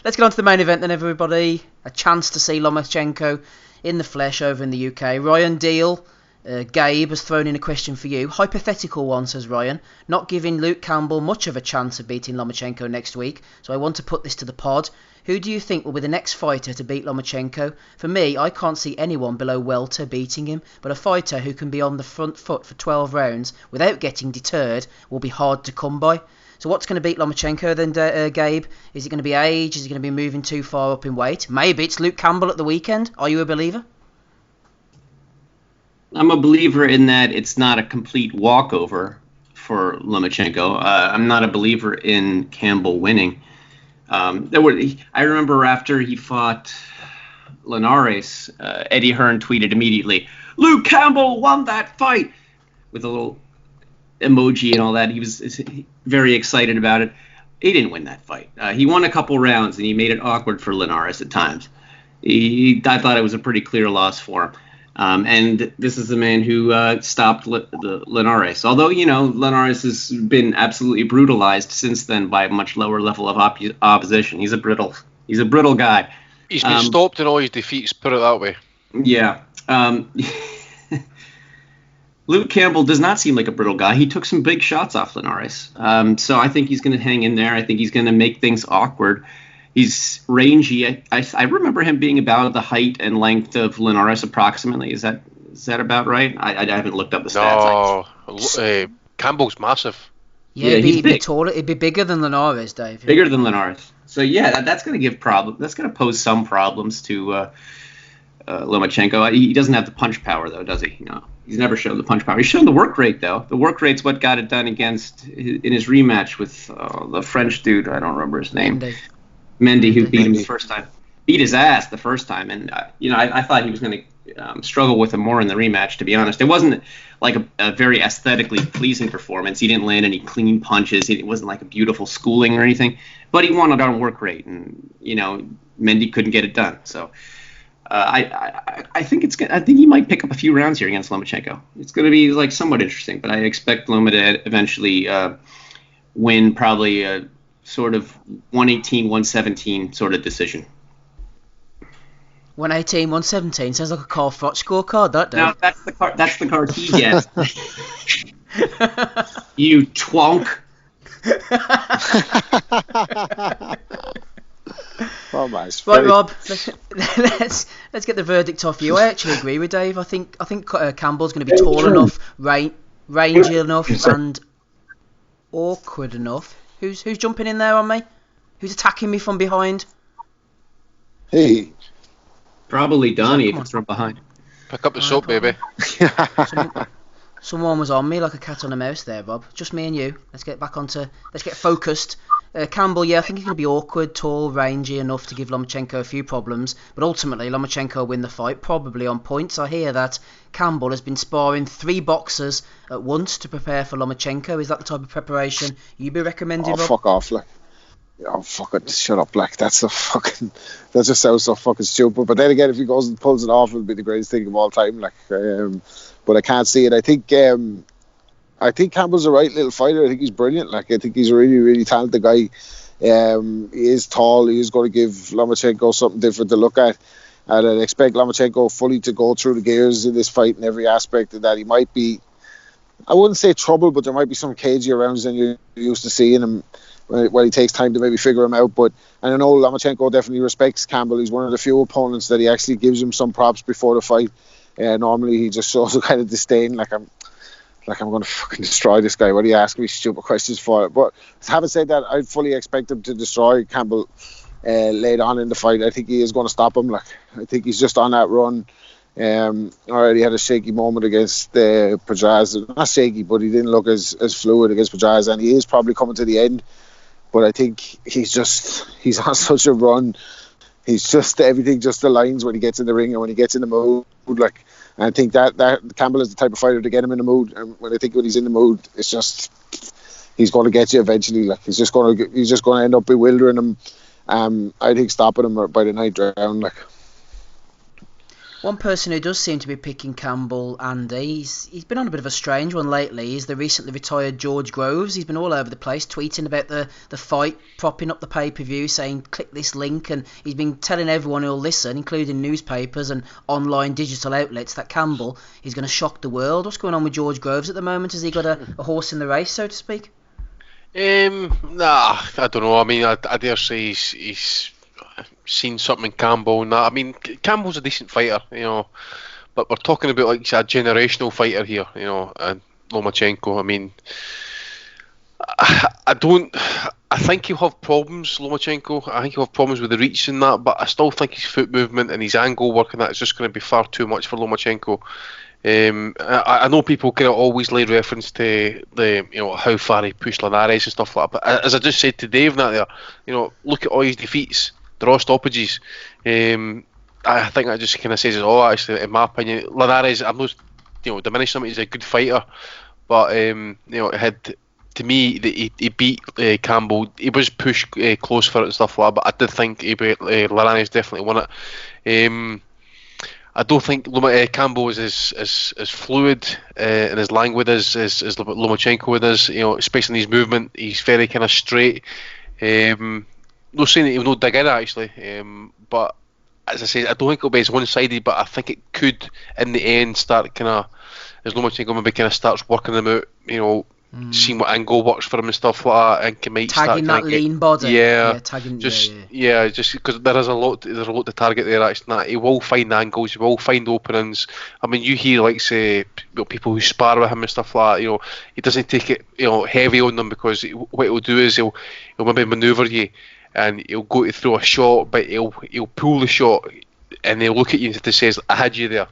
Let's get on to the main event then, everybody. A chance to see Lomachenko in the flesh over in the UK. Ryan Deal, Gabe has thrown in a question for you. Hypothetical one, says Ryan. Not giving Luke Campbell much of a chance of beating Lomachenko next week, so I want to put this to the pod. Who do you think will be the next fighter to beat Lomachenko? For me, I can't see anyone below welter beating him, but a fighter who can be on the front foot for 12 rounds without getting deterred will be hard to come by. So what's going to beat Lomachenko then, Gabe? Is it going to be age? Is he going to be moving too far up in weight? Maybe it's Luke Campbell at the weekend. Are you a believer? I'm a believer in that it's not a complete walkover for Lomachenko. I'm not a believer in Campbell winning. I remember after he fought Linares, Eddie Hearn tweeted immediately, "Luke Campbell won that fight," with a little emoji and all that. He was very excited about it. He didn't win that fight. He won a couple rounds, and he made it awkward for Linares at times. I thought it was a pretty clear loss for him. And this is the man who stopped the Linares. Although, Linares has been absolutely brutalized since then by a much lower level of opposition. He's a brittle guy. He's been stopped in all his defeats, put it that way. Yeah. Luke Campbell does not seem like a brittle guy. He took some big shots off Linares. So I think he's going to hang in there. I think he's going to make things awkward. He's rangy. I remember him being about the height and length of Linares approximately. Is that about right? I haven't looked up the stats. No, Campbell's massive. Yeah, he'd be taller. It'd be bigger than Linares, Dave. Bigger than Linares. So yeah, that's going to give problem. That's going to pose some problems to Lomachenko. He doesn't have the punch power though, does he? No, he's never shown the punch power. He's shown the work rate though. The work rate's what got it done in his rematch with the French dude. I don't remember his name. Mendy, who beat him the first time. Beat his ass the first time, and I thought he was going to struggle with him more in the rematch. To be honest, it wasn't like a very aesthetically pleasing performance. He didn't land any clean punches. It wasn't like a beautiful schooling or anything. But he won it on work rate, and Mendy couldn't get it done. So I think I think he might pick up a few rounds here against Lomachenko. It's going to be like somewhat interesting, but I expect Loma to eventually win probably a sort of 118, 117 sort of decision. 118, 117 sounds like a Carl Froch scorecard, that, Dave. No, that's the card he gets. You twonk. Oh, my right, Rob. Let's get the verdict off you. I actually agree with Dave. I think Campbell's going to be tall enough, rangy enough, and awkward enough. Who's jumping in there on me? Who's attacking me from behind? Hey. Probably Donnie if it's from behind. Pick up the soap, baby. Someone was on me like a cat on a mouse there, Bob. Just me and you. Let's get focused. Campbell, yeah, I think he's going to be awkward, tall, rangy enough to give Lomachenko a few problems, but ultimately Lomachenko will win the fight, probably on points. I hear that Campbell has been sparring 3 boxers at once to prepare for Lomachenko. Is that the type of preparation you'd be recommending, Rob? Fuck off, like. Oh, fucking shut up, like. That just sounds so fucking stupid. But then again, if he goes and pulls it off, it'll be the greatest thing of all time, like. But I can't see it. I think Campbell's a right little fighter. I think he's brilliant. Like, I think he's a really, really talented guy. He is tall. He is going to give Lomachenko something different to look at. And I'd expect Lomachenko fully to go through the gears in this fight in every aspect of that. He might be, I wouldn't say trouble, but there might be some cagey rounds than you're used to seeing him when he takes time to maybe figure him out. But I know Lomachenko definitely respects Campbell. He's one of the few opponents that he actually gives him some props before the fight. Normally he just shows a kind of disdain, like I'm going to fucking destroy this guy. What are you asking me stupid questions for? But having said that, I fully expect him to destroy Campbell later on in the fight. I think he is going to stop him. Like, I think he's just on that run. Already had a shaky moment against Pajaz. Not shaky, but he didn't look as fluid against Pajaz, and he is probably coming to the end. But I think he's on such a run. He's just, everything just aligns when he gets in the ring and when he gets in the mood. Like, and I think that Campbell is the type of fighter to get him in the mood. And when he's in the mood, it's just, he's going to get you eventually. Like, he's just going to end up bewildering him. I think stopping him by the ninth round. Like, One person who does seem to be picking Campbell, Andy, he's been on a bit of a strange one lately. He's the recently retired George Groves. He's been all over the place tweeting about the fight, propping up the pay-per-view, saying click this link, and he's been telling everyone who'll listen, including newspapers and online digital outlets, that Campbell is going to shock the world. What's going on with George Groves at the moment? Has he got a horse in the race, so to speak? Nah, I don't know. I mean, I dare say he's seen something in Campbell and that. I mean, Campbell's a decent fighter, but we're talking about like a generational fighter here, and Lomachenko. I mean, I think he'll have problems, Lomachenko. I think he'll have problems with the reach and that, but I still think his foot movement and his angle work and that is just going to be far too much for Lomachenko. I know people kind of always lay reference to the how far he pushed Linares and stuff like that, but as I just said to Dave, that there, look at all his defeats. They're all stoppages. I think that just kind of says it all. Actually, in my opinion, Linares, I'm not diminishing him. He's a good fighter, but it had, to me, he beat Campbell. He was pushed close for it and stuff like that. But I did think Linares definitely won it. I don't think Campbell is as fluid and as languid as Lomachenko is. Especially in his movement, he's very kind of straight. Not saying that he'll not dig in actually, but as I say, I don't think it'll be as one-sided, but I think it could in the end start kind of, as Lomachenko maybe kind of starts working them out, seeing what angle works for him and stuff like that, and can might tagging start that lean body. tagging just because there's a lot to target there. Actually, he will find angles, he will find openings. I mean, you hear like say people who spar with him and stuff like that. He doesn't take it heavy on them, because what he'll do is he'll maybe manoeuvre you, and he'll go to throw a shot, but he'll pull the shot, and he'll look at you and says, "I had you there."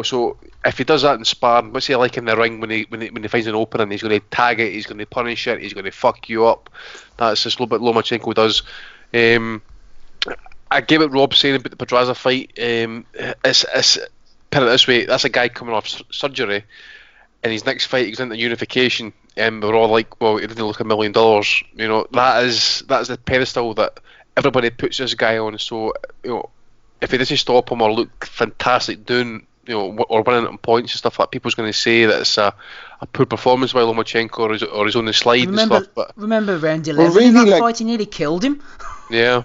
So if he does that in sparring, what's he like in the ring when he finds an opening? He's going to tag it, he's going to punish it, he's going to fuck you up. That's just a little bit Lomachenko does. I get what Rob's saying about the Pedraza fight. It's put it this way: that's a guy coming off surgery, and his next fight he's into unification, and we're all like, well, he didn't look $1 million. That is the pedestal that everybody puts this guy on. So if he doesn't stop him or look fantastic doing, or winning on points and stuff like that, people's going to say that it's a poor performance by Lomachenko, or he's on the slide and stuff. But remember round 11 in that fight, he nearly killed him. Yeah.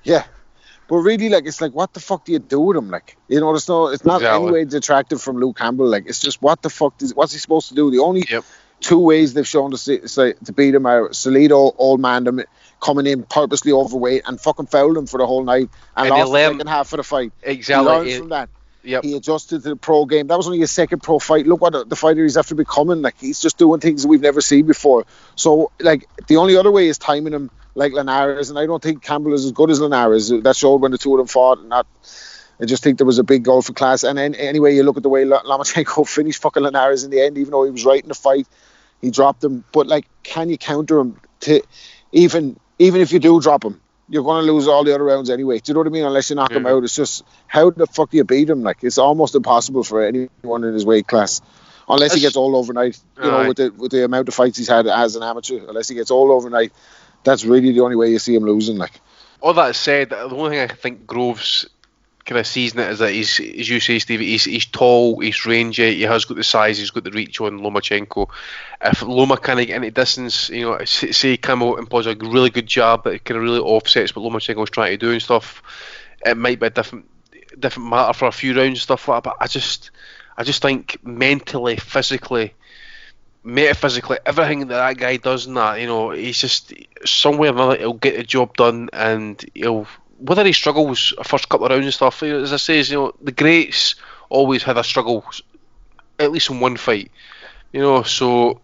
But really, it's like, what the fuck do you do with him? It's not any way detractive from Luke Campbell. It's just, what the fuck what's he supposed to do? The only two ways they've shown to beat him are Salido old man him, coming in purposely overweight and fucking fouled him for the whole night and lost the second half of the fight. Exactly. He learned from that. Yep. He adjusted to the pro game. That was only his second pro fight. Look what the fighter he's after becoming. He's just doing things that we've never seen before. So, the only other way is timing him like Linares, and I don't think Campbell is as good as Linares. That showed when the two of them fought, and I just think there was a big goal for class. And then, anyway, you look at the way Lomachenko finished fucking Linares in the end, even though he was right in the fight, he dropped him. But, can you counter him? Even if you do drop him, you're going to lose all the other rounds anyway. Do you know what I mean? Unless you knock him out. It's just, how the fuck do you beat him? It's almost impossible for anyone in his weight class. Unless he gets all overnight, with the amount of fights he's had as an amateur. Unless he gets all overnight, that's really the only way you see him losing. All that said, the only thing I think Groves kind of sees in it is that he's, as you say, Steve, he's tall, he's rangy, he has got the size, he's got the reach on Lomachenko. If Loma can't get into distance, say Campbell employs a really good jab that kind of really offsets what Lomachenko's trying to do and stuff, it might be a different matter for a few rounds and stuff like that. But I just think mentally, physically, metaphysically, everything that guy does in that, he's just somewhere or another, he'll get the job done, and whether he struggles a first couple of rounds and stuff, as I say, the greats always had a struggle, at least in one fight, so,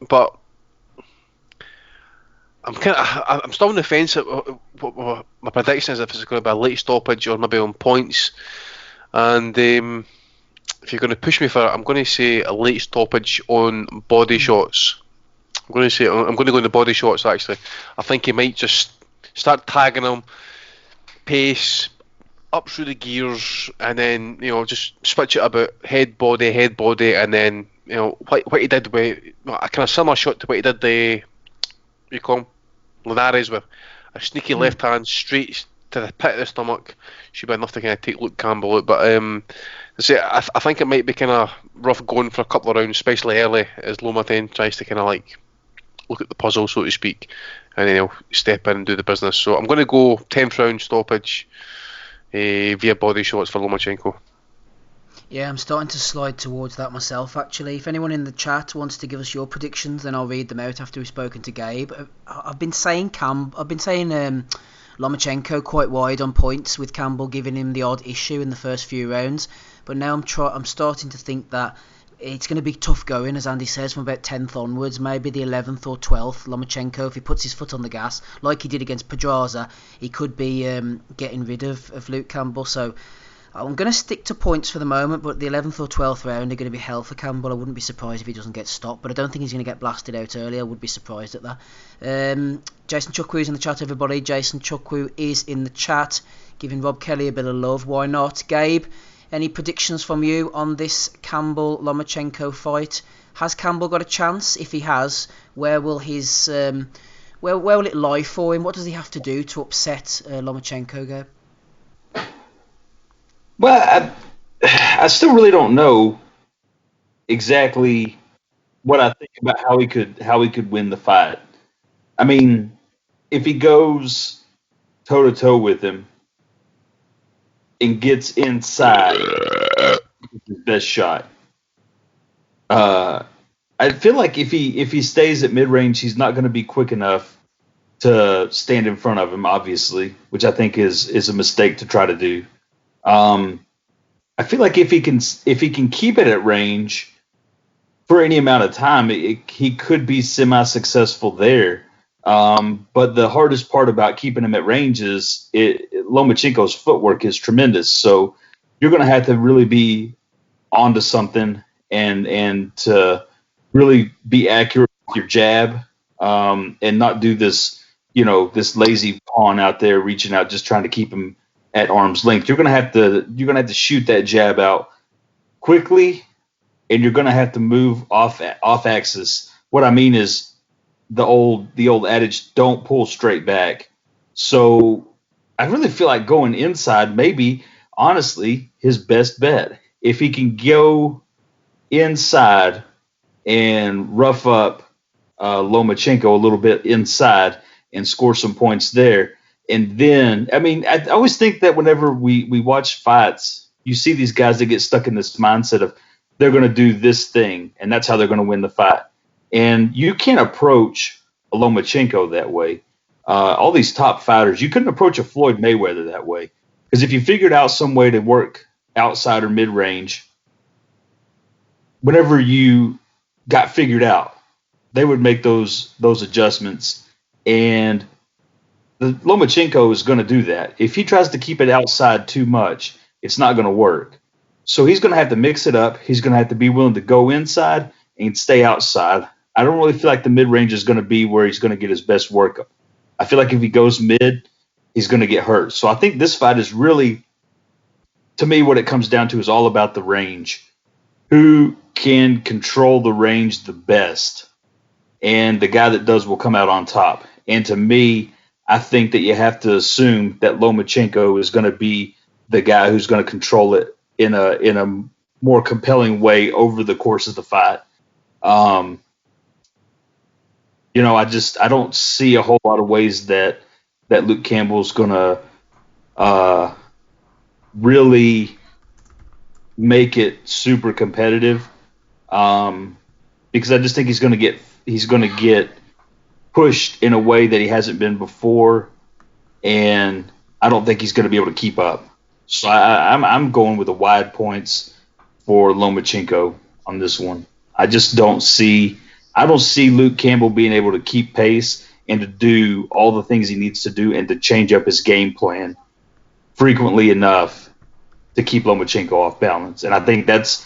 but I'm still on the fence at what my prediction is, if it's going to be a late stoppage or maybe on points, and if you're going to push me for it, I'm going to say a late stoppage on body shots. I'm going to go into body shots, actually. I think he might just start tagging him, pace, up through the gears, and then, just switch it about head, body, and then, what he did with, a kind of similar shot to what he did, you call him, Linares, with a sneaky left hand, straight to the pit of the stomach should be enough to kind of take Luke Campbell out. But I think it might be kind of rough going for a couple of rounds, especially early, as Loma then tries to kind of like look at the puzzle, so to speak, and then he'll step in and do the business. So I'm going to go 10th round stoppage via body shots for Lomachenko. Yeah, I'm starting to slide towards that myself, actually. If anyone in the chat wants to give us your predictions, then I'll read them out after we've spoken to Gabe. I've been saying Lomachenko quite wide on points, with Campbell giving him the odd issue in the first few rounds. But now I'm starting to think that it's going to be tough going, as Andy says, from about 10th onwards, maybe the 11th or 12th. Lomachenko, if he puts his foot on the gas, like he did against Pedraza, he could be getting rid of Luke Campbell. So I'm going to stick to points for the moment, but the 11th or 12th round are going to be hell for Campbell. I wouldn't be surprised if he doesn't get stopped, but I don't think he's going to get blasted out early. I would be surprised at that. Jason Chukwu is in the chat, everybody. Jason Chukwu is in the chat, giving Rob Kelly a bit of love. Why not? Gabe, any predictions from you on this Campbell-Lomachenko fight? Has Campbell got a chance? If he has, where will his where will it lie for him? What does he have to do to upset Lomachenko, Gabe? Well, I still really don't know exactly what I think about how he could win the fight. I mean, if he goes toe to toe with him and gets inside, it's his best shot. I feel like if he stays at mid range, he's not going to be quick enough to stand in front of him, obviously, which I think is a mistake to try to do. I feel like if he can keep it at range for any amount of time, he could be semi-successful there. But the hardest part about keeping him at range is Lomachenko's footwork is tremendous. So you're going to have to really be onto something and to really be accurate with your jab, and not do this lazy pawn out there reaching out just trying to keep him at arm's length. You're gonna have to shoot that jab out quickly, and you're gonna have to move off axis. What I mean is the old adage, don't pull straight back. So I really feel like going inside maybe honestly his best bet. If he can go inside and rough up Lomachenko a little bit inside and score some points there. And then, I mean, I always think that whenever we watch fights, you see these guys that get stuck in this mindset of they're going to do this thing, and that's how they're going to win the fight. And you can't approach a Lomachenko that way. All these top fighters, you couldn't approach a Floyd Mayweather that way. Because if you figured out some way to work outside or mid-range, whenever you got figured out, they would make those adjustments. And the Lomachenko is going to do that. If he tries to keep it outside too much, it's not going to work. So he's going to have to mix it up. He's going to have to be willing to go inside and stay outside. I don't really feel like the mid-range is going to be where he's going to get his best work. I feel like if he goes mid, he's going to get hurt. So I think this fight is really, to me, what it comes down to is all about the range. Who can control the range the best? And the guy that does will come out on top. And to me, I think that you have to assume that Lomachenko is going to be the guy who's going to control it in a more compelling way over the course of the fight. I don't see a whole lot of ways that Luke Campbell's going to really make it super competitive, because I just think he's going to get pushed in a way that he hasn't been before, and I don't think he's going to be able to keep up. So I'm going with the wide points for Lomachenko on this one. I don't see Luke Campbell being able to keep pace and to do all the things he needs to do and to change up his game plan frequently enough to keep Lomachenko off balance. And I think that's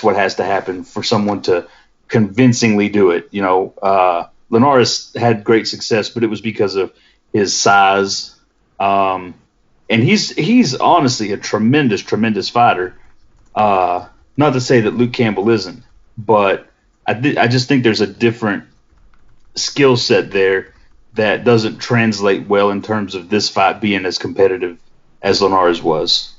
what has to happen for someone to convincingly do it. Linares had great success, but it was because of his size. And he's honestly a tremendous, tremendous fighter. Not to say that Luke Campbell isn't, but I just think there's a different skill set there that doesn't translate well in terms of this fight being as competitive as Linares was.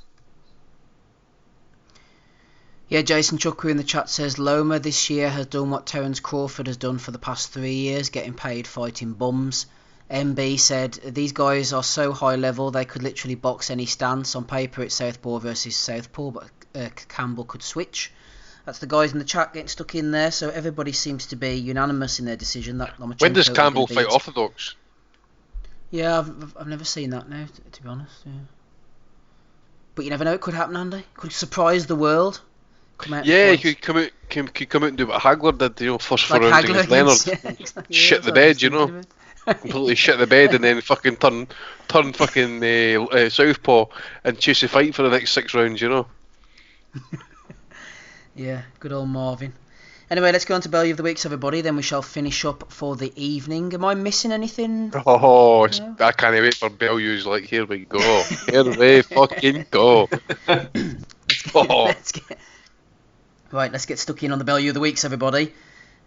Yeah, Jason Chucker in the chat says Loma this year has done what Terence Crawford has done for the past 3 years, getting paid fighting bums. MB said these guys are so high level they could literally box any stance. On paper it's southpaw versus southpaw, but Campbell could switch. That's the guys in the chat getting stuck in there, so everybody seems to be unanimous in their decision that Lomachenko. When does Campbell fight orthodox? Yeah, I've never seen that now, to be honest. Yeah. But you never know, it could happen, Andy. Could surprise the world. Yeah, he could come out and do what Hagler did, first like 4 rounds against Leonard. Yeah, exactly. Shit the bed, completely shit the bed, and then fucking turn fucking southpaw and chase the fight for the next 6 rounds, Yeah, good old Marvin. Anyway, let's go on to Bellew of the Weeks, everybody. Then we shall finish up for the evening. Am I missing anything? Oh, I can't wait for Bellew's. Like, here we go. Here we fucking go. Let's get stuck in on the Bellew of the Weeks, everybody.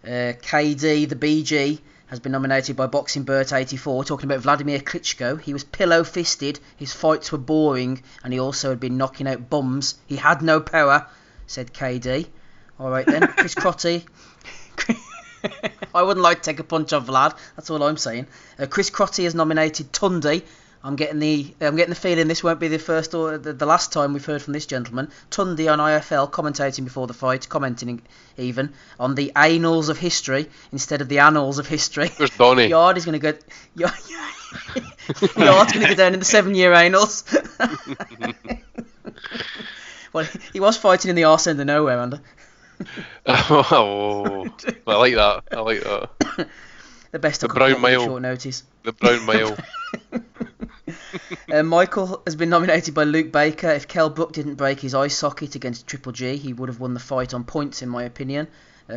KD, the BG, has been nominated by Boxing Bert 84, talking about Vladimir Klitschko. He was pillow-fisted, his fights were boring, and he also had been knocking out bums. He had no power, said KD. Alright then, Chris Crotty. I wouldn't like to take a punch on Vlad, that's all I'm saying. Chris Crotty has nominated Tundi. I'm getting the feeling this won't be the first or the last time we've heard from this gentleman. Tundi on IFL commentating before the fight, commenting even on the annals of history instead of the annals of history. There's Donny. Yard is going to go. Yard's going to go down in the 7-year annals. Well, he was fighting in the arse end of nowhere, Andy. Oh, I like that. The best the of brown male. Short notice. The brown male. Michael has been nominated by Luke Baker. If Kell Brook didn't break his eye socket against Triple G, he would have won the fight on points, in my opinion.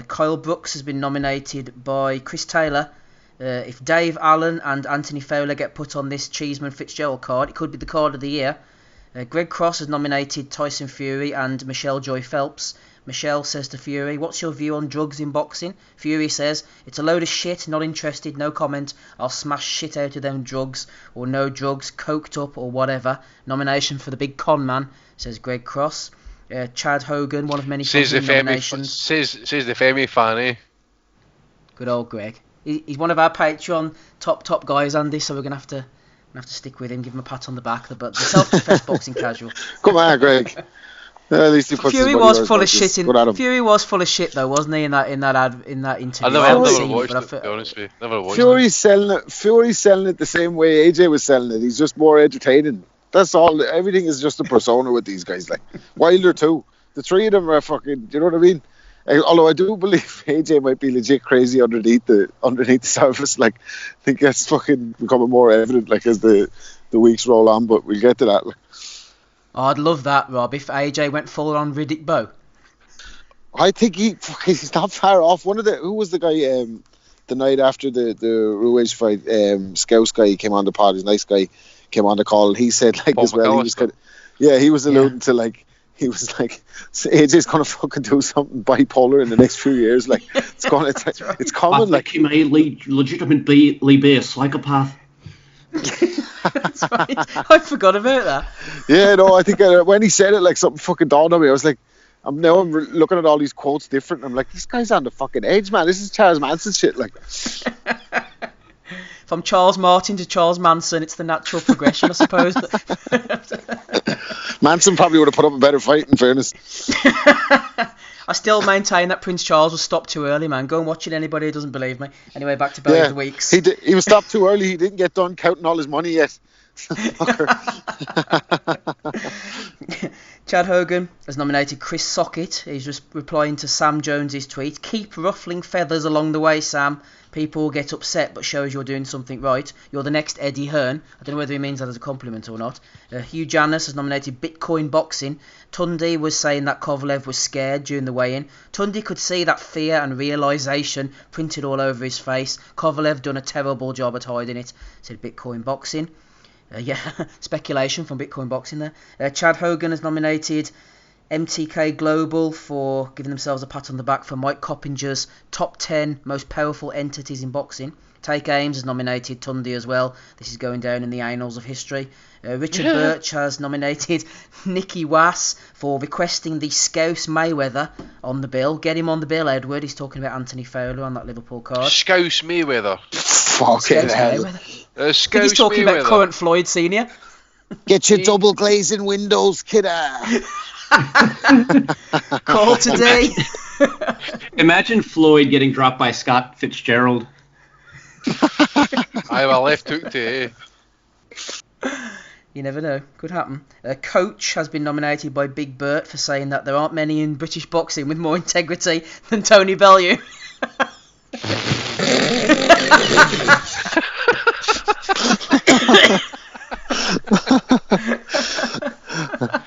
Kyle Brooks has been nominated by Chris Taylor. If Dave Allen and Anthony Fowler get put on this Cheeseman Fitzgerald card, it could be the card of the year. Greg Cross has nominated Tyson Fury and Michelle Joy Phelps. Michelle says to Fury, what's your view on drugs in boxing? Fury says, it's a load of shit, not interested, no comment. I'll smash shit out of them drugs, or no drugs, coked up, or whatever. Nomination for the big con man, says Greg Cross. Chad Hogan, one of many nominations. Says the Femi fan, eh? Good old Greg. He's one of our Patreon top guys, Andy, so we're going to have to stick with him, give him a pat on the back. But the self-defense boxing casual. Come on, Greg. At least he puts Fury was full of shit. Fury was full of shit, though, wasn't he? In that interview. I never watched it. To be honest with you, never watched Fury's selling it the same way AJ was selling it. He's just more entertaining. That's all. Everything is just a persona with these guys. Like Wilder too. The 3 of them are fucking. Do you know what I mean? Although I do believe AJ might be legit crazy underneath the surface. Like I think that's fucking becoming more evident. Like as the weeks roll on, but we'll get to that. Like. Oh, I'd love that, Rob, if AJ went full on Riddick Bowe. I think he's not far off. Who was the guy the night after the Ruiz fight? Scouse guy came on the pod. He's a nice guy. Came on the call. And he said like Paul as well. He was alluding to like he was like AJ's gonna fucking do something bipolar in the next few years. Like it's gonna right. It's common. Like he may legitimately be a psychopath. That's right. I forgot about that. Yeah, no, I think when he said it, like something fucking dawned on me. I was like, I'm looking at all these quotes different. I'm like, this guy's on the fucking edge, man. This is Charles Manson shit. Like, from Charles Martin to Charles Manson, it's the natural progression, I suppose. Manson probably would have put up a better fight, in fairness. I still maintain that Prince Charles was stopped too early, man. Go and watch it, anybody who doesn't believe me. Anyway, back to Bellew of the Weeks. He was stopped too early. He didn't get done counting all his money yet. Chad Hogan has nominated Chris Socket. He's just replying to Sam Jones's tweet. Keep ruffling feathers along the way, Sam. People will get upset, but shows you're doing something right. You're the next Eddie Hearn. I don't know whether he means that as a compliment or not. Hugh Janus has nominated Bitcoin Boxing. Tundi was saying that Kovalev was scared during the weigh-in. Tundi could see that fear and realisation printed all over his face. Kovalev done a terrible job at hiding it, said Bitcoin Boxing. Speculation from Bitcoin Boxing there. Chad Hogan has nominated MTK Global for giving themselves a pat on the back for Mike Coppinger's top 10 most powerful entities in boxing. Take Ames has nominated Tundi as well. This is going down in the annals of history. Richard Birch has nominated Nicky Wass for requesting the Scouse Mayweather on the bill. Get him on the bill, Edward. He's talking about Anthony Fowler on that Liverpool card. Scouse Mayweather. Fucking hell. Scouse He's talking Mayweather. about current Floyd Senior. Get your double glazing windows, kidder. Call today. Imagine Floyd getting dropped by Scott Fitzgerald. I have a left hook to You never know. Could happen. Coach has been nominated by Big Bert for saying that there aren't many in British boxing with more integrity than Tony Bellew.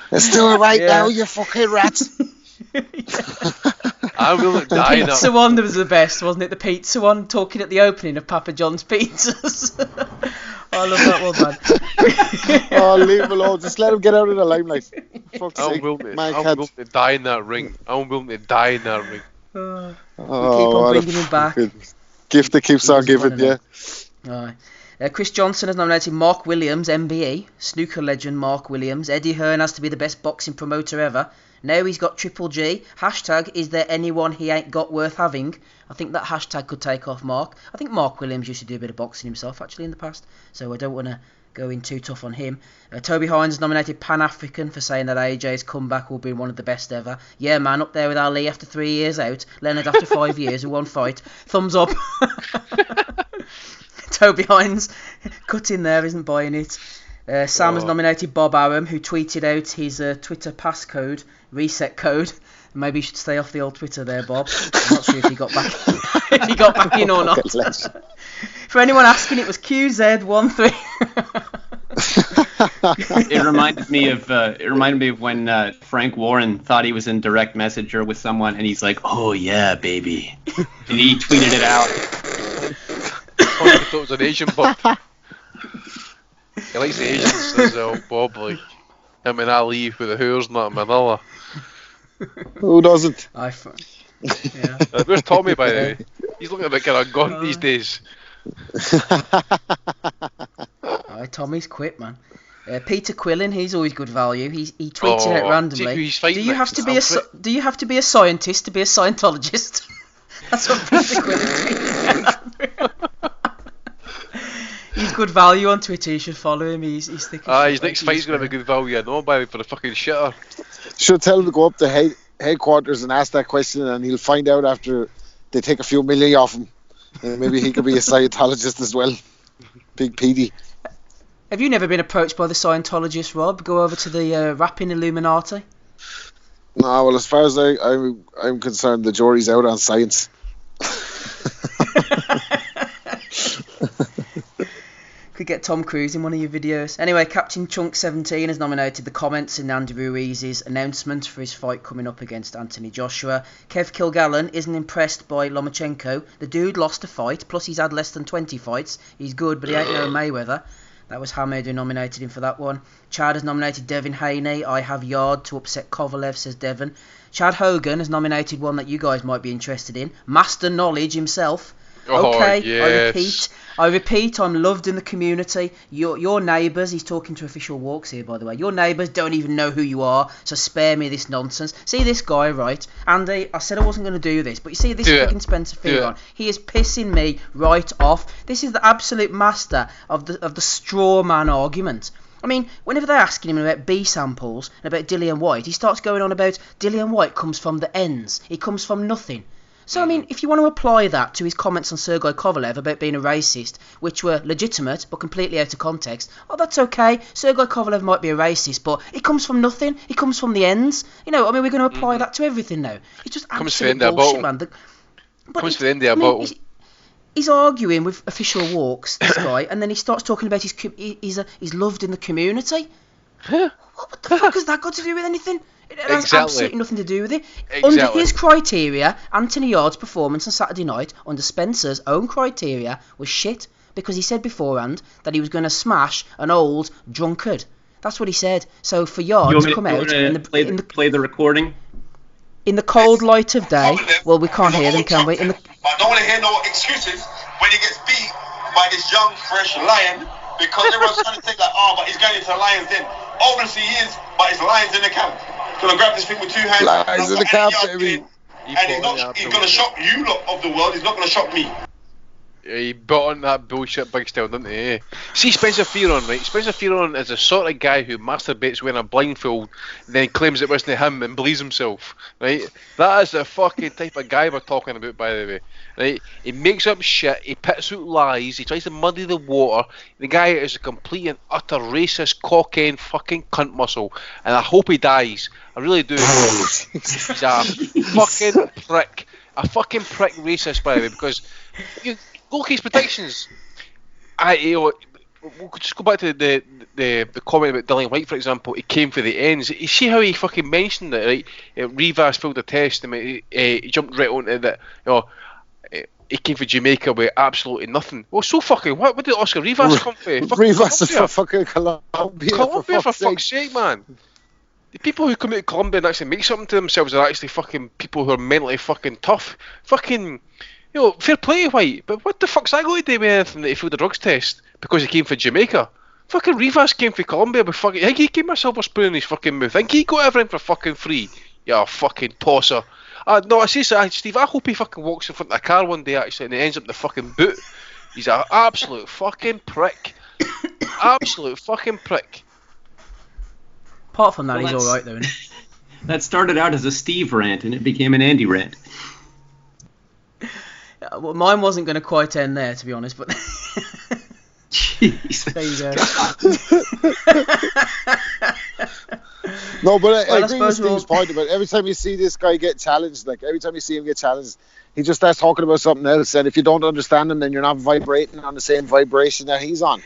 Let's do it right now, you fucking rat. I will die now. Pizza one was the best, wasn't it? The pizza one, talking at the opening of Papa John's Pizzas. I love that one, man. Oh, leave him alone. Just let him get out of the limelight. Fuck's I'm sake. willing Man, to die in that ring. I'm willing to die in that ring. We keep what on a bringing him back. fucking gift that keeps on giving, yeah. Aye. Chris Johnson has nominated Mark Williams, MBE, snooker legend Mark Williams. Eddie Hearn has to be the best boxing promoter ever. Now he's got Triple G. Hashtag, is there anyone he ain't got worth having? I think that hashtag could take off Mark. I think Mark Williams used to do a bit of boxing himself, actually, in the past. So I don't want to go in too tough on him. Toby Hines has nominated Pan-African for saying that AJ's comeback will be one of the best ever. Yeah, man, up there with Ali after 3 years out. Leonard after 5 years with one fight. Thumbs up. Toby Hines, cut in there, isn't buying it. Sam has nominated Bob Arum, who tweeted out his Twitter passcode, reset code. Maybe you should stay off the old Twitter there, Bob. I'm not sure if he got back, if he got back in or not. For anyone asking, it was QZ13. It reminded me of when Frank Warren thought he was in direct messenger with someone, and he's like, "Oh yeah, baby," and he tweeted it out. I thought it was an Asian Bob. He likes the Asians as well, Bob. Like him and Ali with the hairs and that in Manila. Who doesn't? Yeah. Where's Tommy, by the way? He's looking a bit kind of gone these days. Tommy's quit, man. Peter Quillen, he's always good value. He tweets it out randomly. Do you have to be a scientist to be a Scientologist? That's what Peter Quillen tweets. He's good value on Twitter. You should follow him. He's thick. His next fight's gonna have a good value. I know, by for the fucking shitter. Should tell him to go up to headquarters and ask that question, and he'll find out after they take a few million off him. And maybe he could be a Scientologist as well. Big Petey. Have you never been approached by the Scientologist, Rob? Go over to the rapping Illuminati? No, well, as far as I'm concerned, the jury's out on science. Could get Tom Cruise in one of your videos. Anyway, Captain Chunk 17 has nominated the comments in Andy Ruiz's announcement for his fight coming up against Anthony Joshua. Kev Kilgallen isn't impressed by Lomachenko. The dude lost a fight, plus he's had less than 20 fights. He's good, but he ain't no Mayweather. That was Hamed who nominated him for that one. Chad has nominated Devin Haney. I have Yard to upset Kovalev, says Devin. Chad Hogan has nominated one that you guys might be interested in. Master Knowledge himself. Okay, yes. I repeat, I'm loved in the community. Your neighbours, he's talking to Official Walks here, by the way. Your neighbours don't even know who you are, so spare me this nonsense. See this guy, right? Andy, I said I wasn't going to do this, but you see this fucking Spencer Fearon. He is pissing me right off. This is the absolute master of the straw man argument. I mean, whenever they're asking him about B samples and about Dillian White, he starts going on about Dillian White comes from the ends. He comes from nothing. So, I mean, if you want to apply that to his comments on Sergei Kovalev about being a racist, which were legitimate but completely out of context, that's okay. Sergei Kovalev might be a racist, but he comes from nothing. He comes from the ends. You know, I mean, we're going to apply that to everything now. It's just absolute bullshit, man. Comes to the India bottle. He's arguing with Official Walks, this guy, and then he starts talking about he's loved in the community. What the fuck has that got to do with anything? It has absolutely nothing to do with it. Exactly. Under his criteria, Anthony Yard's performance on Saturday night, under Spencer's own criteria, was shit, because he said beforehand that he was going to smash an old drunkard. That's what he said. So for Yard to come out and play the recording in the cold light of day, well, we can't hear them, can we? I don't want to hear no excuses when he gets beat by this young, fresh lion because everyone's trying to think like, oh, but he's going into the lion's den. Obviously he is, but it's lions in the camp. Gonna grab this thing with 2 hands. Lions in the camp, baby. And he's gonna shock you lot of the world. He's not gonna shock me. He bought on that bullshit big style, didn't he? See Spencer Fearon, right? Spencer Fearon is the sort of guy who masturbates wearing a blindfold, then claims it wasn't him and believes himself, right? That is the fucking type of guy we're talking about, by the way, right? He makes up shit, he puts out lies, he tries to muddy the water. The guy is a complete and utter racist, cock-end fucking cunt muscle, and I hope he dies. I really do. He's a fucking prick. A fucking prick racist, by the way, because look his predictions. We'll just go back to the comment about Dillian White, for example. He came for the ends. You see how he fucking mentioned it, right? Rivas failed the test. I mean, he jumped right onto that. He came for Jamaica with absolutely nothing. Well, so fucking what? What did Oscar Rivas come for? Rivas is for fucking Colombia. Colombia, for fuck's sake, man. The people who come out of Colombia and actually make something to themselves are actually fucking people who are mentally fucking tough. Fucking, fair play to White, but what the fuck's that going to do with anything that he failed the drugs test because he came for Jamaica? Fucking Rivas came for Colombia with fucking, I think he gave himself a spoon in his fucking mouth. I think he got everything for fucking free. Yeah, fucking tosser. No, I say so, Steve, I hope he fucking walks in front of a car one day actually and he ends up in the fucking boot. He's an absolute fucking prick. Absolute fucking prick. Apart from that, he's alright though, isn't he? That started out as a Steve rant and it became an Andy rant. Well, mine wasn't going to quite end there, to be honest, but Jeez. there you go. No, but I agree with suppose Steve's point about every time you see this guy get challenged, like every time you see him get challenged, he just starts talking about something else, and if you don't understand him, then you're not vibrating on the same vibration that he's on.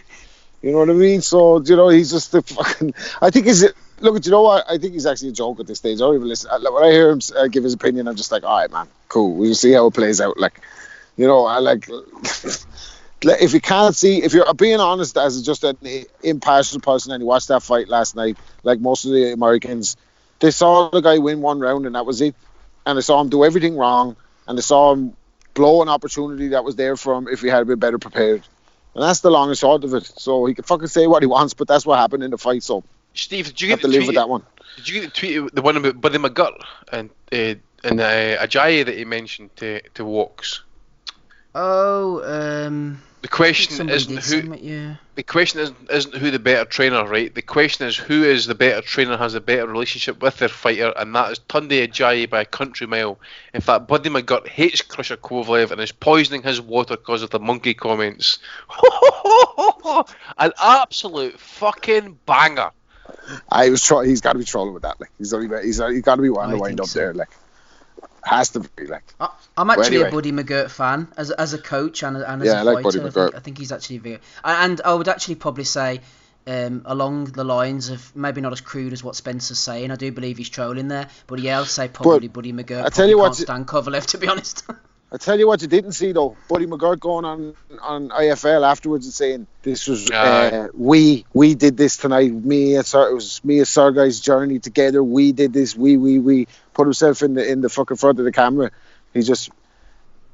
You know what I mean? So, he's just the fucking... I think he's... Look, you know what? I think he's actually a joke at this stage. I don't even listen. When I hear him give his opinion, I'm just like, all right, man, cool. We'll see how it plays out. Like, I like... if you can't see... If you're being honest as just an impartial person and you watched that fight last night, like most of the Americans, they saw the guy win one round and that was it. And they saw him do everything wrong. And they saw him blow an opportunity that was there for him if he had been better prepared. And that's the long and short of it. So he can fucking say what he wants, but that's what happened in the fight. So Steve, did you get to live with that one? Did you get the tweet, the one about Buddy McGutt and Ajayi that he mentioned to Walks? The question isn't who. Yeah. The question isn't who the better trainer, right? The question is who is the better trainer, has a better relationship with their fighter, and that is Tunde Ajayi by a country mile. In fact, Buddy McGutt hates Khrushchev Kovalev and is poisoning his water because of the monkey comments. An absolute fucking banger. He's got to be trolling with that. Like he's got to be wanting to wind up there. Like has to be like. I'm actually a Buddy McGirt fan as a coach and as a fighter. Like Buddy McGirt. I think he's actually very. And I would actually probably say along the lines of maybe not as crude as what Spencer's saying. I do believe he's trolling there, but yeah, I'll say probably Buddy McGirt. I tell you what, can't stand Kovalev, to be honest. I tell you what you didn't see though, Buddy McGirt going on IFL afterwards and saying this was we did this tonight. It was me and Sergei's journey together. We did this. We put himself in the fucking front of the camera. He just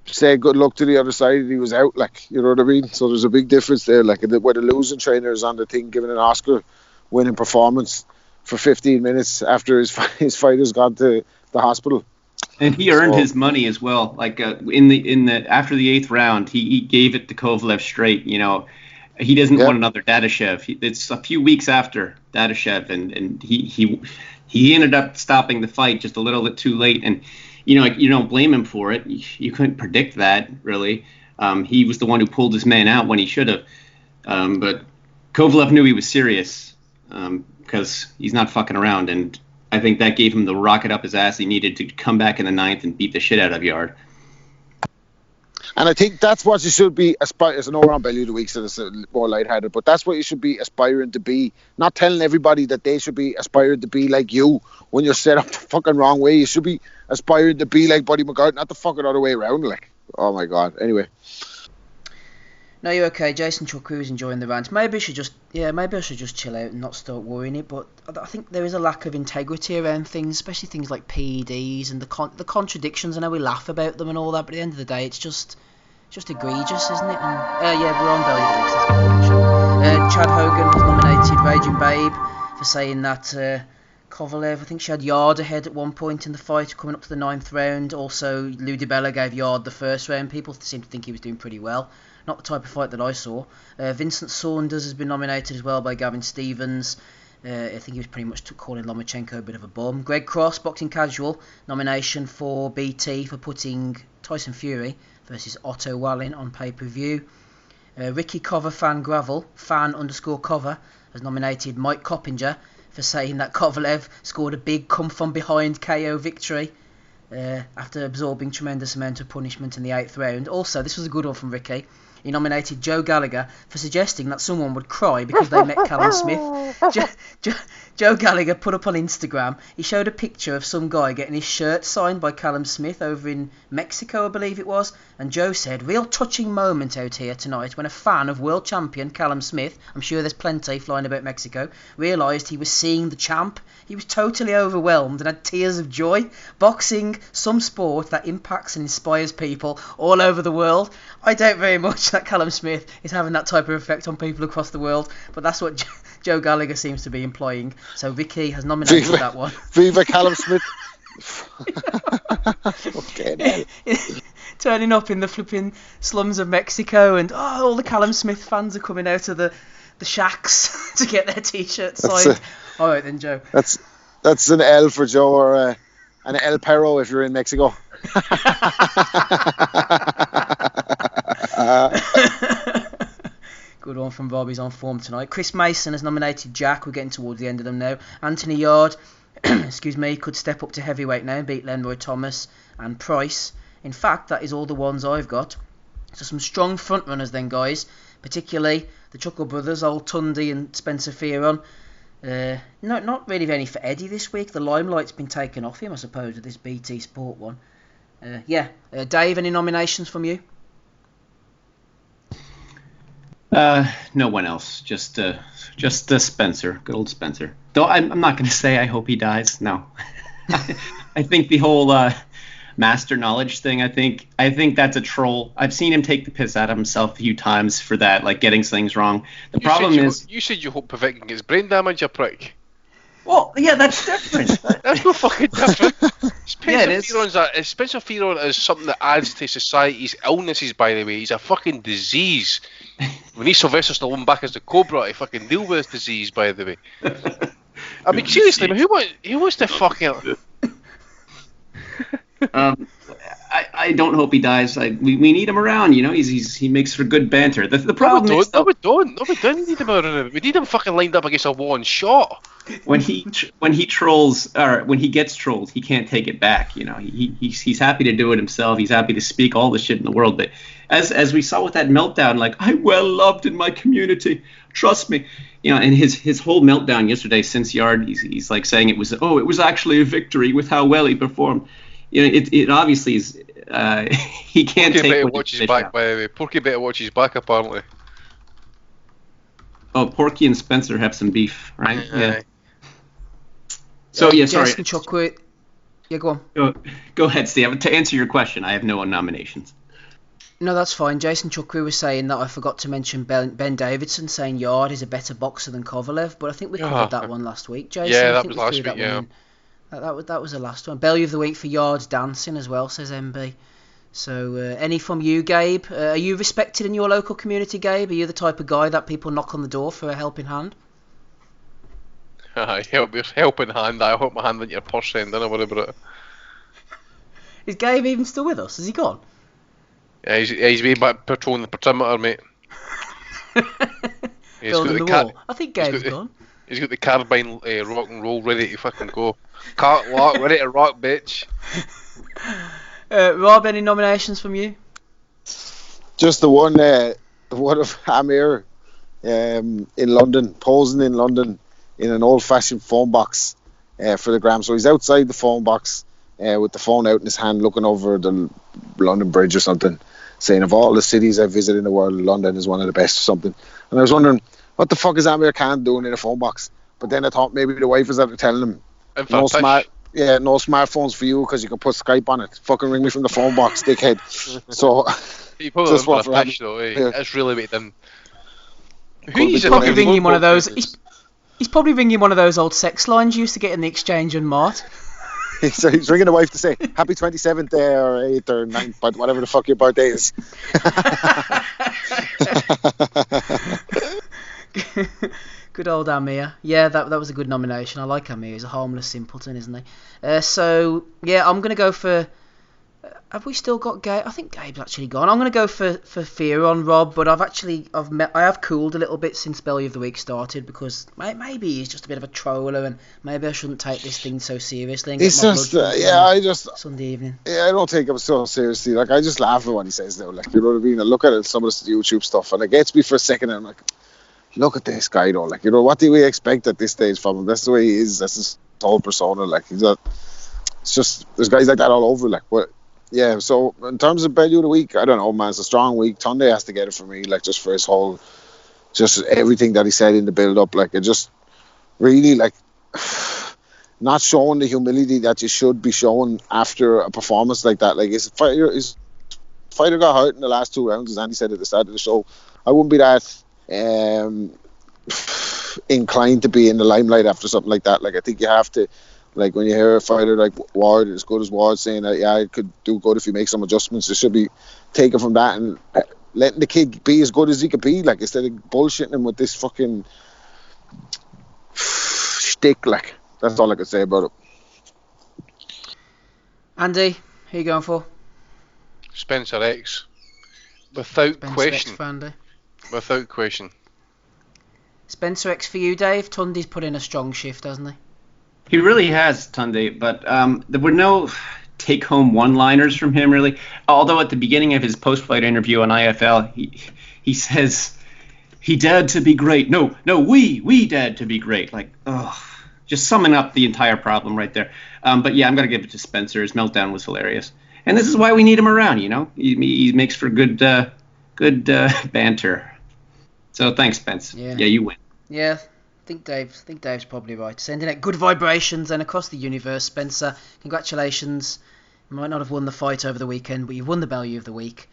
said good luck to the other side and he was out. Like, you know what I mean? So there's a big difference there. Like where the losing trainer is on the thing, giving an Oscar winning performance for 15 minutes after his fighter's gone to the hospital. And he earned his money as well. Like in the after the 8th round, he gave it to Kovalev straight. You know, he doesn't want another Dadashev. It's a few weeks after Dadashev, and he ended up stopping the fight just a little bit too late. And you don't blame him for it. You couldn't predict that really. He was the one who pulled his man out when he should have. But Kovalev knew he was serious because he's not fucking around, and I think that gave him the rocket up his ass he needed to come back in the 9th and beat the shit out of Yard. And I think that's what you should be aspiring. It's an all-round value of the week, so it's more lighthearted. But that's what you should be aspiring to be. Not telling everybody that they should be aspiring to be like you when you're set up the fucking wrong way. You should be aspiring to be like Buddy McGirt, not the fucking other way around. Like, oh my god. Anyway. No, you're okay. Jason Chukwu is enjoying the rant. Maybe I should just chill out and not start worrying it. But I think there is a lack of integrity around things, especially things like PEDs and the contradictions. I know we laugh about them and all that, but at the end of the day, it's just just egregious, isn't it? And yeah, we're on Belly of the Week, so let's get on with the show. Chad Hogan has nominated Raging Babe for saying that Kovalev, I think she had Yard ahead at one point in the fight, coming up to the 9th round. Also, Lou DiBella gave Yard the first round. People seem to think he was doing pretty well. Not the type of fight that I saw. Vincent Saunders has been nominated as well by Gavin Stevens. I think he was pretty much calling Lomachenko a bit of a bum. Greg Cross, Boxing Casual, nomination for BT for putting Tyson Fury versus Otto Wallin on pay-per-view. Ricky Cover Fan Gravel, fan_cover, has nominated Mike Coppinger for saying that Kovalev scored a big come-from-behind KO victory after absorbing tremendous amount of punishment in the 8th round. Also, this was a good one from Ricky. He nominated Joe Gallagher for suggesting that someone would cry because they met Callum Smith. Joe Gallagher put up on Instagram, he showed a picture of some guy getting his shirt signed by Callum Smith over in Mexico, I believe it was, and Joe said, real touching moment out here tonight when a fan of world champion Callum Smith, I'm sure there's plenty flying about Mexico, realised he was seeing the champ. He was totally overwhelmed and had tears of joy. Boxing, some sport that impacts and inspires people all over the world. I doubt very much that Callum Smith is having that type of effect on people across the world, but that's what Joe Gallagher seems to be implying. So Ricky has nominated that one. Viva Callum Smith. Okay. Turning up in the flipping slums of Mexico, and all the Callum Smith fans are coming out of the shacks to get their t-shirts signed. All right then, Joe. That's an L for Joe, or an El Perro if you're in Mexico. Good one from Robbie's on form tonight. Chris Mason has nominated Jack. We're getting towards the end of them now. Anthony Yard, could step up to heavyweight now and beat Lenroy Thomas and Price. In fact, that is all the ones I've got. So some strong front runners then, guys. Particularly the Chuckle Brothers, Old Tunde and Spencer Fearon. No, not really any for Eddie this week. The limelight's been taken off him, I suppose, with this BT Sport one. Dave, any nominations from you? No one else. Just Spencer. Good old Spencer. Though I'm not going to say I hope he dies. No. I think the whole master knowledge thing, I think that's a troll. I've seen him take the piss out of himself a few times for that, like getting things wrong. The problem is... You said you hope Povetkin gets brain damage, you prick. Well, yeah, that's different. That's no fucking different. Spencer Fearon is something that adds to society's illnesses, by the way. He's a fucking disease. We need Sylvester Stallone back as the Cobra to fucking deal with this disease, by the way. I mean, seriously, who wants to fucking... I don't hope he dies. We need him around, you know. He makes for good banter. The problem is... No, we don't need him around. We need him fucking lined up against a one shot. When he trolls, or when he gets trolled, he can't take it back. You know, he's happy to do it himself. He's happy to speak all the shit in the world. But as we saw with that meltdown, like, I'm well loved in my community. Trust me. You know, and his whole meltdown yesterday since Yard, he's like saying it was actually a victory with how well he performed. You know, it obviously is. He can't Porky take. Better watch his back, by the way. Porky better watch his back, apparently. Oh, Porky and Spencer have some beef, right? Yeah. So sorry. Jason Chuckwit. Yeah, go on. Go ahead, Steve. To answer your question, I have no nominations. No, that's fine. Jason Chuckwit was saying that I forgot to mention Ben Davidson saying Yard is a better boxer than Kovalev, but I think we covered that one last week, Jason. Yeah, that was last week, yeah. That was the last one. Belly of the Week for Yard's dancing as well, says MB. So, any from you, Gabe? Are you respected in your local community, Gabe? Are you the type of guy that people knock on the door for a helping hand? Helping hand. I hope my hand into your purse end. Don't worry about it. Is Gabe even still with us? Has he gone? Yeah, he's been back patrolling the perimeter, mate. Building the wall. I think Gabe's gone. He's got the carbine rock and roll ready to fucking go. Cart lock, ready to rock, bitch. Rob, any nominations from you? Just the one of Amir in London, posing in London in an old-fashioned phone box for the gram. So he's outside the phone box with the phone out in his hand, looking over the London Bridge or something, saying, of all the cities I've visited in the world, London is one of the best or something. And I was wondering, what the fuck is Amir Khan doing in a phone box? But then I thought maybe the wife was out telling him, Yeah, no smartphones for you because you can put Skype on it. Fucking ring me from the phone box, dickhead. So You probably just went what for a fish though, eh? Yeah. That's really what he done. He's Probably ringing one of those. Business. He's probably ringing one of those old sex lines you used to get in the exchange and Mart. So he's ringing the wife to say happy 27th day or 8th or 9th, but whatever the fuck your birthday is. Good old Amir. Yeah, that was a good nomination. I like Amir. He's a harmless simpleton, isn't he? So yeah, I'm gonna go for. Have we still got Gabe? I think Gabe's actually gone. I'm gonna go for fear on Rob, but I have cooled a little bit since Belly of the Week started because maybe he's just a bit of a troller and maybe I shouldn't take this thing so seriously. And It's get my just blood Sunday evening. I don't take him so seriously. Like I just laugh at what he says now. Like you know what I mean? I look at it, some of the YouTube stuff, and it gets me for a second. And I'm like, look at this guy though. Like what do we expect at this stage from him? That's the way he is. That's his whole persona. Like he's not. It's just there's guys like that all over. Like what. Yeah, so in terms of value of the week, I don't know, man. It's a strong week. Tunde has to get it for me, like just for his whole, just everything that he said in the build-up. Like it just really like not showing the humility that you should be showing after a performance like that. Like his fighter got hurt in the last 2 rounds, as Andy said at the start of the show. I wouldn't be that inclined to be in the limelight after something like that. Like I think you have to. Like when you hear a fighter like Ward, as good as Ward, saying that yeah, it could do good if you make some adjustments, it should be taken from that and letting the kid be as good as he could be, like instead of bullshitting him with this fucking shtick. Like that's all I could say about it. Andy, who are you going for? Spencer X, without Spencer question. X for Andy. Without question. Spencer X for you, Dave. Tunde's put in a strong shift, hasn't he? He really has, Tunde, but there were no take-home one-liners from him, really. Although at the beginning of his post-fight interview on IFL, he says, he dared to be great. No, we dared to be great. Like, just summing up the entire problem right there. But yeah, I'm going to give it to Spencer. His meltdown was hilarious. And this is why we need him around, you know? He makes for good banter. So thanks, Spence. Yeah, you win. Yeah. I think Dave's probably right. Sending out good vibrations and across the universe, Spencer. Congratulations. You might not have won the fight over the weekend, but you've won the value of the week.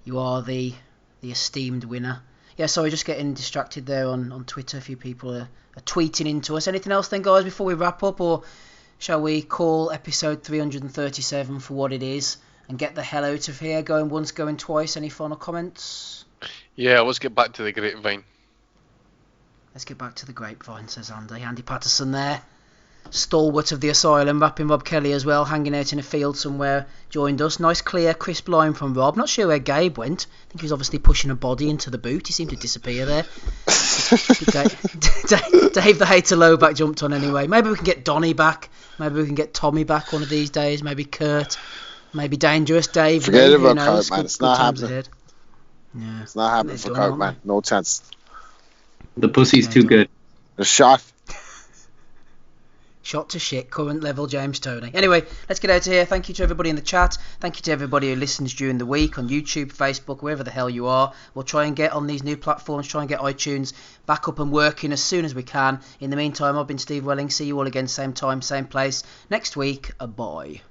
You are the esteemed winner. Yeah, sorry, just getting distracted there on Twitter. A few people are tweeting into us. Anything else then, guys, before we wrap up? Or shall we call episode 337 for what it is and get the hell out of here? Going once, going twice. Any final comments? Yeah, let's get back to the grapevine. Let's get back to the grapevine, says Andy. Andy Patterson there. Stalwart of the asylum, rapping Rob Kelly as well, hanging out in a field somewhere, joined us. Nice, clear, crisp line from Rob. Not sure where Gabe went. I think he was obviously pushing a body into the boot. He seemed to disappear there. Dave the hater low back jumped on anyway. Maybe we can get Donny back. Maybe we can get Tommy back one of these days. Maybe Kurt. Maybe Dangerous Dave. Forget about knows? Kurt, man. It's not happening. Yeah. It's not happening for Kurt, man. No chance. The pussy's too good. The shot. Shot to shit, current level James Toney. Anyway, let's get out of here. Thank you to everybody in the chat. Thank you to everybody who listens during the week on YouTube, Facebook, wherever the hell you are. We'll try and get on these new platforms, try and get iTunes back up and working as soon as we can. In the meantime, I've been Steve Welling. See you all again, same time, same place next week. Bye.